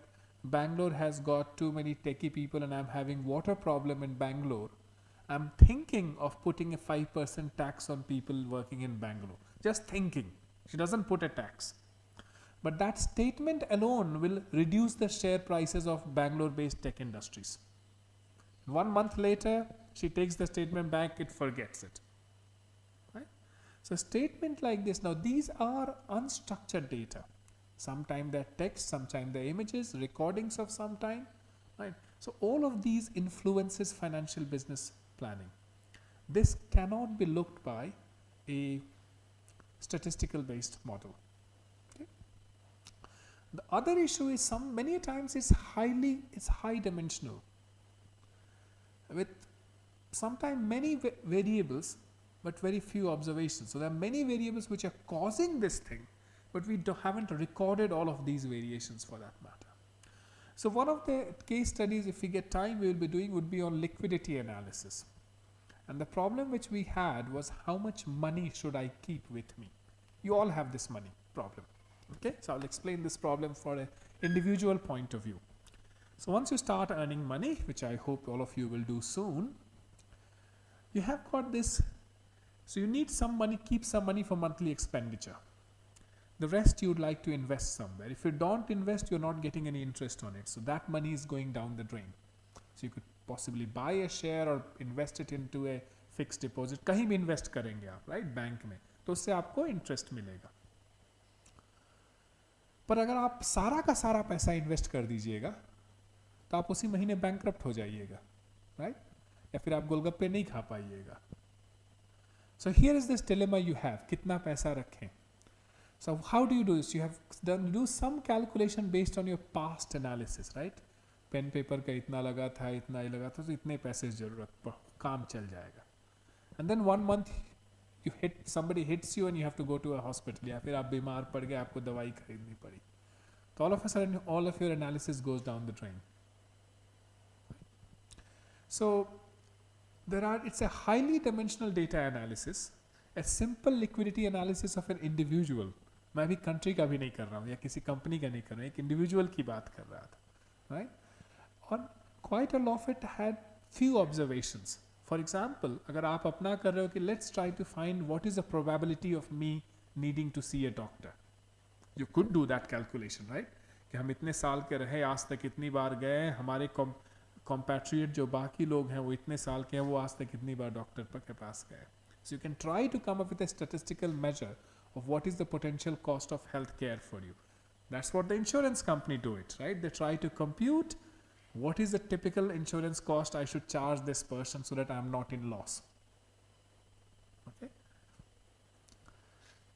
[SPEAKER 6] Bangalore has got too many techie people and I'm having water problem in Bangalore, I'm thinking of putting a 5% tax on people working in Bangalore. Just thinking. She doesn't put a tax. But that statement alone will reduce the share prices of Bangalore-based tech industries. 1 month later, she takes the statement back, it forgets it. Right? So statement like this, now these are unstructured data. Sometimes they're text, sometimes they're images, recordings of some time. Right? So all of these influences financial business planning. This cannot be looked by a statistical based model. Okay? The other issue is many times it's high dimensional with sometimes many variables but very few observations. So there are many variables which are causing this thing, but we haven't recorded all of these variations for that matter. So one of the case studies, if we get time, we will be doing would be on liquidity analysis. And the problem which we had was how much money should I keep with me? You all have this money problem. Okay, so I'll explain this problem for an individual point of view. So once you start earning money, which I hope all of you will do soon, you have got this. So you need some money, keep some money for monthly expenditure. The rest you would like to invest somewhere. If you don't invest, you're not getting any interest on it. So that money is going down the drain. So you could possibly buy a share or invest it into a fixed deposit. कहीं भी invest करेंगे आप, right? Bank में. तो उससे आपको interest मिलेगा. पर अगर आप सारा का सारा पैसा इन्वेस्ट कर दीजिएगा तो आप उसी महीने बैंकक्रप्ट हो जाइएगा, राइट? या फिर आप गोलगप्पे नहीं खा पाइएगा. So here is this dilemma you have, कितना पैसा रखें? So how do you do this? You have do some calculation based on your past analysis, right? Pen paper का इतना लगा था, इतना ही लगा था, तो इतने पैसे जरूरत काम चल जाएगा. And then 1 month somebody hits you and you have to go to a hospital, या फिर आप बीमार पड़ गए, आपको दवाई खरीदनी पड़ी. So all of a sudden all of your analysis goes down the drain. So it's a highly dimensional data analysis, a simple liquidity analysis of an individual. मैं भी country का भी नहीं कर रहा हूँ या किसी company का नहीं कर रहा हूँ, एक individual की बात कर रहा था, right? और quite a lot of it had few observations. For example, अगर आप अपना कर रहे हो कि let's try to find what is the probability of me needing to see a doctor. You could do that calculation, right? कि हम इतने साल के रहे, आज तक इतनी बार गए, हमारे compatriot जो बाकी लोग हैं वो इतने साल के हैं, वो आज तक कितनी बार डॉक्टर के पास गए. So you can try to come up with a statistical measure of what is the potential cost of health care for you. That's what the insurance company do it, right? They try to compute what is the typical insurance cost I should charge this person so that I am not in loss. Okay?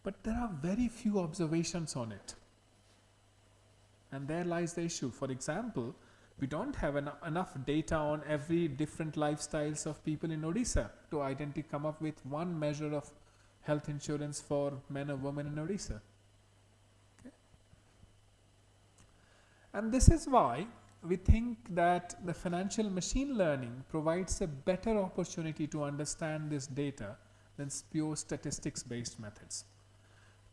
[SPEAKER 6] But there are very few observations on it. And there lies the issue. For example, we don't have enough data on every different lifestyles of people in Odisha to come up with one measure of health insurance for men or women in Odisha. Okay? And this is why we think that the financial machine learning provides a better opportunity to understand this data than pure statistics-based methods.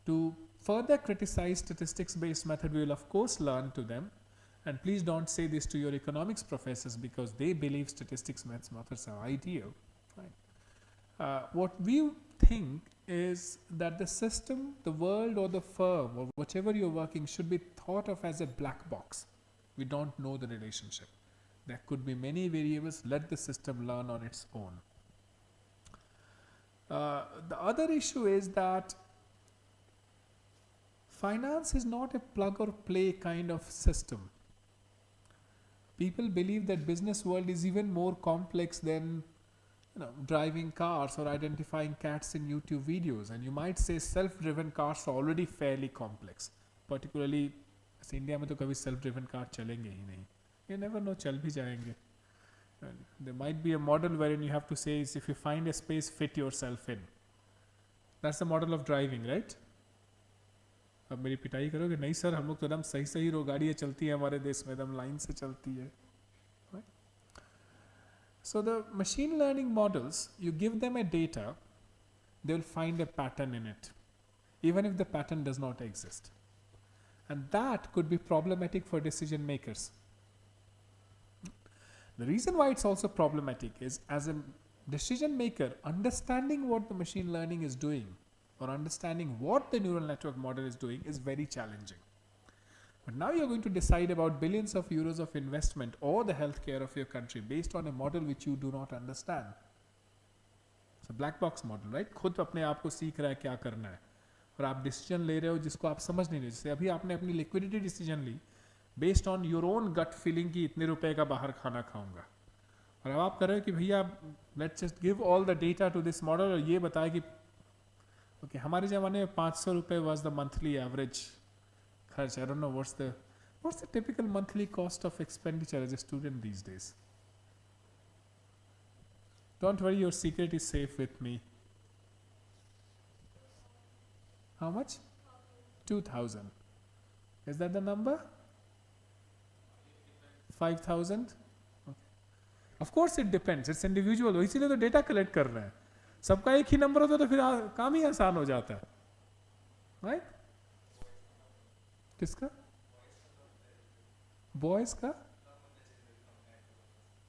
[SPEAKER 6] To further criticize statistics-based method, we will of course learn to them. And please don't say this to your economics professors because they believe statistics methods are ideal. Right? What we think is that the system, the world or the firm or whichever you're working should be thought of as a black box. We don't know the relationship. There could be many variables. Let the system learn on its own. The other issue is that finance is not a plug or play kind of system. People believe that business world is even more complex than driving cars or identifying cats in YouTube videos. And you might say self-driven cars are already fairly complex. Particularly, India में तो कभी self-driven car चलेंगे ही नहीं. You never know, चल भी जाएंगे. There might be a model wherein you have to say is if you find a space, fit yourself in. That's the model of driving, right? अब मेरी पिटाई करोगे नहीं सर, हम लोग तो एकदम सही सही गाड़ियाँ चलती हैं हमारे देश में, एकदम लाइन से चलती है. So the machine learning models, you give them a data, they will find a pattern in it, even if the pattern does not exist. And that could be problematic for decision makers. The reason why it's also problematic is, as a decision maker, understanding what the machine learning is doing or understanding what the neural network model is doing is very challenging. But now you're going to decide about billions of euros of investment or the healthcare of your country based on a model which you do not understand. It's a black box model, right? खुद अपने आप को सीख रहा है क्या करना है और आप डिसीजन ले रहे हो जिसको आप समझ नहीं रहे. जैसे अभी आपने अपनी लिक्विडिटी डिसीजन ली based on your own gut feeling कि इतने रुपए का बाहर खाना खाऊंगा, और अब आप कर रहे हो कि भैया let's just give all the data to this model और ये बताए कि ओके हमारे ज़माने में 500 रुपये वॉज द मंथली एवरेज खर्च. I don't know what's the typical monthly cost of expenditure as a student these days. Don't worry, your secret is safe with me. How much? 2,000. Is that the number? 5,000? Okay. Of course it depends. It's individual. इसीलिए तो data collect कर रहे हैं. सबका एक ही number होता तो फिर काम ही आसान हो जाता है. Right? किसका? बॉयज का?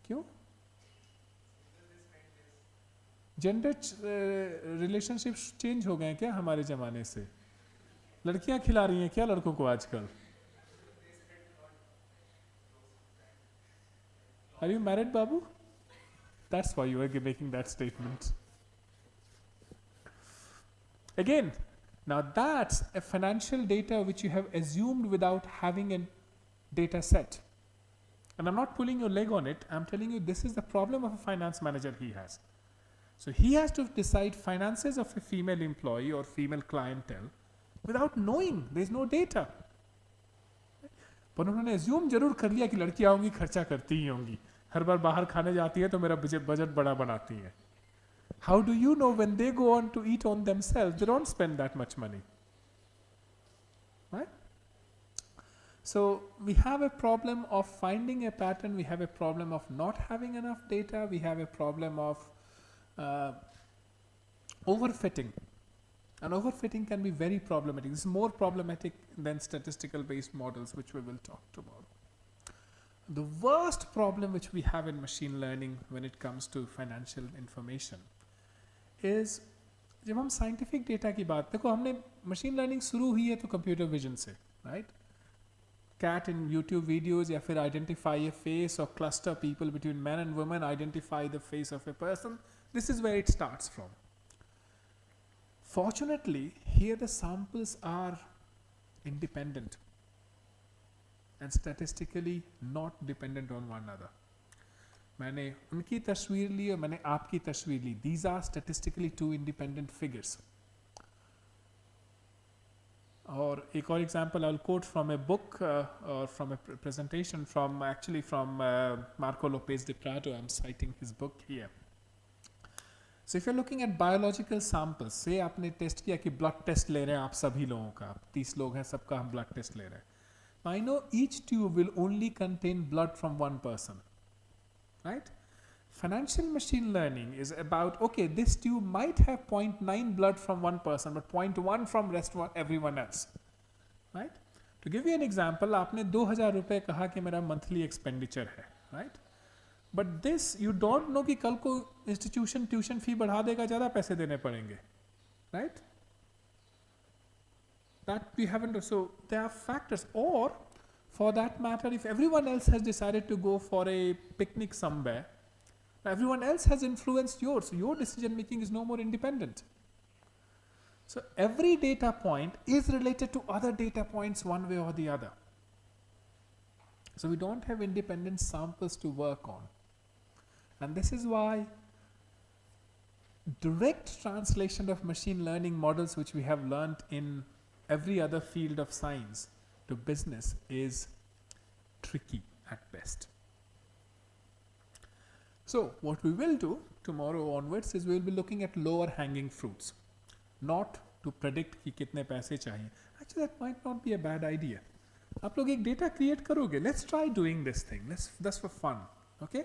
[SPEAKER 6] क्यों? जेंडर रिलेशनशिप्स चेंज हो गए हैं क्या हमारे ज़माने से? लड़कियां खिला रही हैं क्या लड़कों को आजकल? Are you married, Babu? That's why you are making that statement. Again, now that's a financial data which you have assumed without having a data set. And I'm not pulling your leg on it. I'm telling you this is the problem of a finance manager he has. So he has to decide finances of a female employee or female clientele without knowing. There is no data. पर उन्होंने assume जरूर कर लिया कि लड़कियां होंगी खर्चा करती ही होंगी, हर बार बाहर खाने जाती है तो मेरा बजट बड़ा बनाती है. How do you know when they go on to eat on themselves, they don't spend that much money? Right? So we have a problem of finding a pattern, we have a problem of not having enough data, we have a problem of overfitting. And overfitting can be very problematic. This is more problematic than statistical based models, which we will talk tomorrow. The worst problem which we have in machine learning when it comes to financial information is जब हम scientific data की बात, देखो हमने machine learning शुरू हुई है तो computer vision से, right? Cat in YouTube videos या फिर identify a face or cluster people between men and women, identify the face of a person. This is where it starts from. Fortunately, here the samples are independent and statistically not dependent on one another. मैंने उनकी तस्वीर ली और मैंने आपकी तस्वीर ली. These are statistically two independent figures. Or एक और example I'll quote from a book or from a presentation from Marco Lopez de Prado. I'm citing his book here. So if you're looking at biological samples, say आपने test किया कि blood test ले रहे हैं आप सभी लोगों का, 30 लोग हैं सबका हम blood test ले रहे हैं. Now I know each tube will only contain blood from one person, right? Financial machine learning is about, okay, this tube might have 0.9 blood from one person, but 0.1 from everyone else, right? To give you an example, आपने 2,000 रुपए कहा कि मेरा monthly expenditure है, right? But this you don't know कि कल को institution tuition fee बढ़ा देगा, ज़्यादा पैसे देने पड़ेंगे, right? That we haven't. So there are factors, or for that matter, if everyone else has decided to go for a picnic somewhere, everyone else has influenced yours, so your decision making is no more independent. So every data point is related to other data points one way or the other. So we don't have independent samples to work on. And this is why direct translation of machine learning models, which we have learnt in every other field of science, to business is tricky at best. So what we will do tomorrow onwards is we will be looking at lower hanging fruits, not to predict कि कितने पैसे चाहिए. Actually that might not be a bad idea. आप लोग एक data create करोगे. Let's try doing this thing. That's for fun. Okay?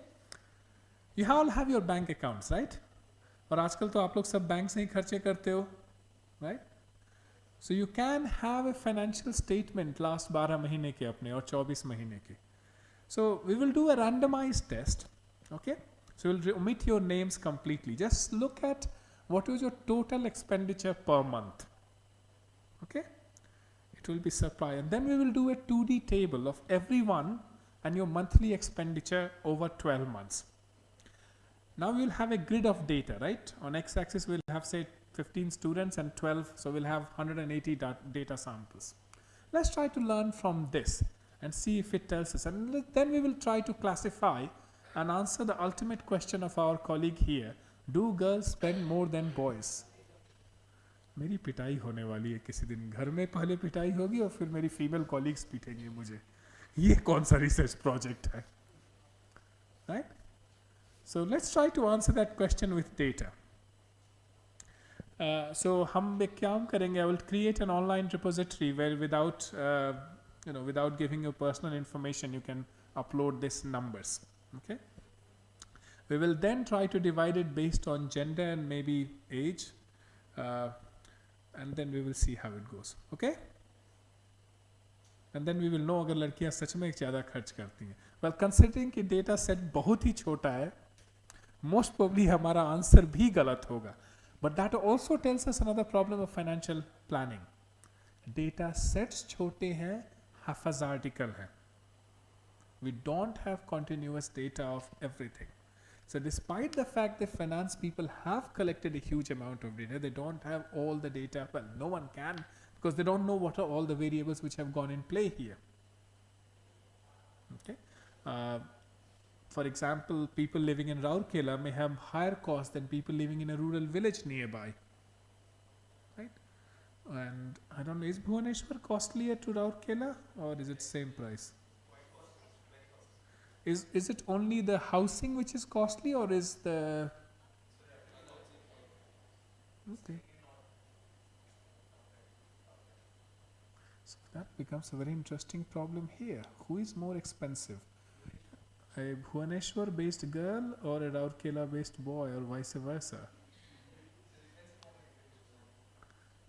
[SPEAKER 6] You all have your bank accounts, right? और आजकल तो आप लोग सब बैंक से ही खर्चे करते हो, right? So you can have a financial statement last 12 महीने के अपने और 24 महीने के. So we will do a randomized test, okay? So we'll omit your names completely. Just look at what is your total expenditure per month, okay? It will be surprise. And then we will do a 2D table of everyone and your monthly expenditure over 12 months. Now we will have a grid of data, right? On x-axis we'll have say 15 students and 12, so we'll have 180 data samples. Let's try to learn from this and see if it tells us. And then we will try to classify and answer the ultimate question of our colleague here. Do girls spend more than boys? मेरी पिटाई होने वाली है किसी दिन. घर में पहले पिटाई होगी और फिर मेरी फीमेल कॉलीग्स पीटेंगे मुझे. ये कौन सा रिसर्च प्रोजेक्ट है? Right? So let's try to answer that question with data. So हम एक काम करेंगे. I will create an online repository where without giving you personal information, you can upload these numbers. Okay. We will then try to divide it based on gender and maybe age, and then we will see how it goes. Okay. And then we will know अगर लड़कियां सच में ज़्यादा खर्च करती हैं. Well, considering कि data set बहुत ही छोटा है, most probably हमारा आंसर भी गलत होगा. But that also tells us another problem of financial planning. Data sets छोटे हैं, haphazardical हैं. We don't have continuous data of everything. So despite the fact that finance people have collected a huge amount of data, they don't have all the data. Well, no one can, because they don't know what are all the variables which have gone in play here. Okay. For example, people living in Rourkela may have higher costs than people living in a rural village nearby. Right? And I don't know, is Bhubaneswar costlier to Rourkela or is it same price? Is it only the housing which is costly or is the... Okay. So that becomes a very interesting problem here. Who is more expensive? A Bhubaneswar based girl or a Rourkela based boy or vice versa?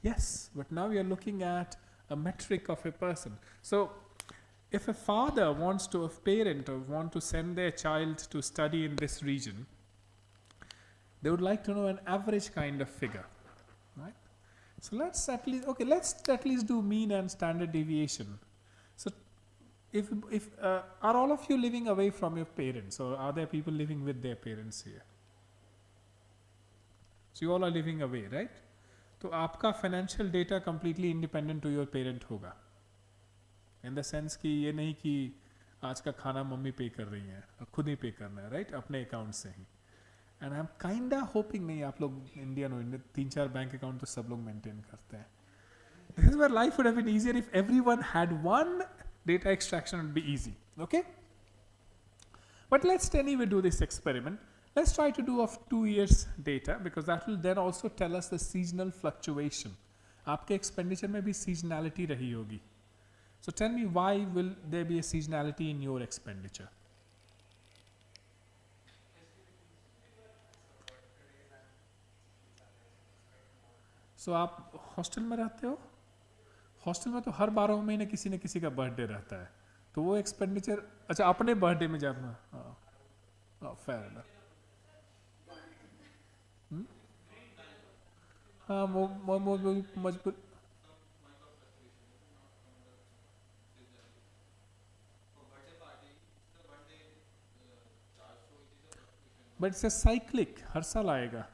[SPEAKER 6] Yes, but now we are looking at a metric of a person. So if a father wants to, a parent or want to send their child to study in this region, they would like to know an average kind of figure, right? So let's at least do mean and standard deviation. So if are all of you living away from your parents, or are there people living with their parents here? So you all are living away, right? तो आपका financial data completely independent to your parent होगा. In the sense कि ये नहीं कि आज का खाना मम्मी पे कर रही हैं, खुद ही पे करना है, right? अपने अकाउंट से ही. And I'm kinda hoping नहीं आप लोग इंडियन हो, 3-4 बैंक अकाउंट तो सब लोग मेंटेन करते हैं. This is where life would have been easier if everyone had one data extraction. Would be easy, okay? But let's anyway do this experiment. Let's try to do of 2 years data, because that will then also tell us the seasonal fluctuation. आपके expenditure में भी seasonality रही होगी. So tell me, why will there be a seasonality in your expenditure? So आप hostel में रहते हो? Hostel में तो हर 12 महीने किसी न किसी का बर्थडे रहता है, तो वो एक्सपेंडिचर, अच्छा अपने बर्थडे में जाना, फेयर इनफ. हाँ मजबूर. But it's a cyclic, हर साल आएगा,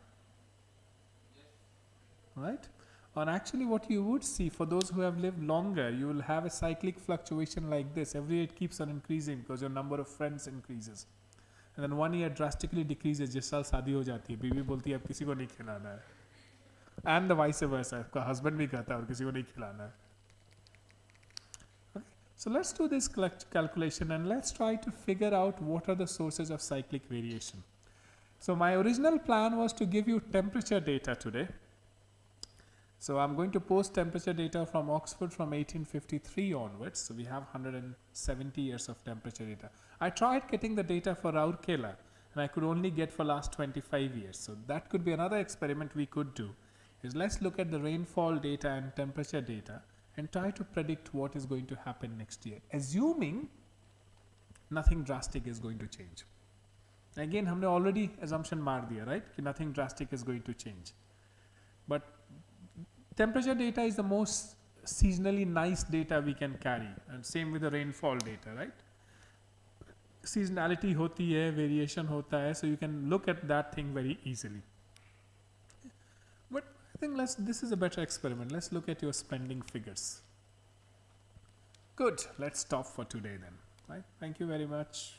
[SPEAKER 6] right? And actually what you would see, for those who have lived longer, you will have a cyclic fluctuation like this. Every year it keeps on increasing because your number of friends increases. And then 1 year drastically decreases, जिस साल शादी हो जाती है, बीवी बोलती है अब किसी को नहीं खिलाना है. And the vice versa, आपका husband भी कहता है और किसी को नहीं खिलाना है. Okay. So let's do this calculation and let's try to figure out what are the sources of cyclic variation. So my original plan was to give you temperature data today. So I'm going to post temperature data from Oxford from 1853 onwards. So we have 170 years of temperature data. I tried getting the data for Rourkela, and I could only get for last 25 years. So that could be another experiment we could do, is let's look at the rainfall data and temperature data and try to predict what is going to happen next year, assuming nothing drastic is going to change. Again, हमने already assumption मार दिया, right? कि nothing drastic is going to change. But temperature data is the most seasonally nice data we can carry, and same with the rainfall data, right? Seasonality होती है, variation होता है, so you can look at that thing very easily. But I think this is a better experiment. Let's look at your spending figures. Good, let's stop for today then, right? Thank you very much.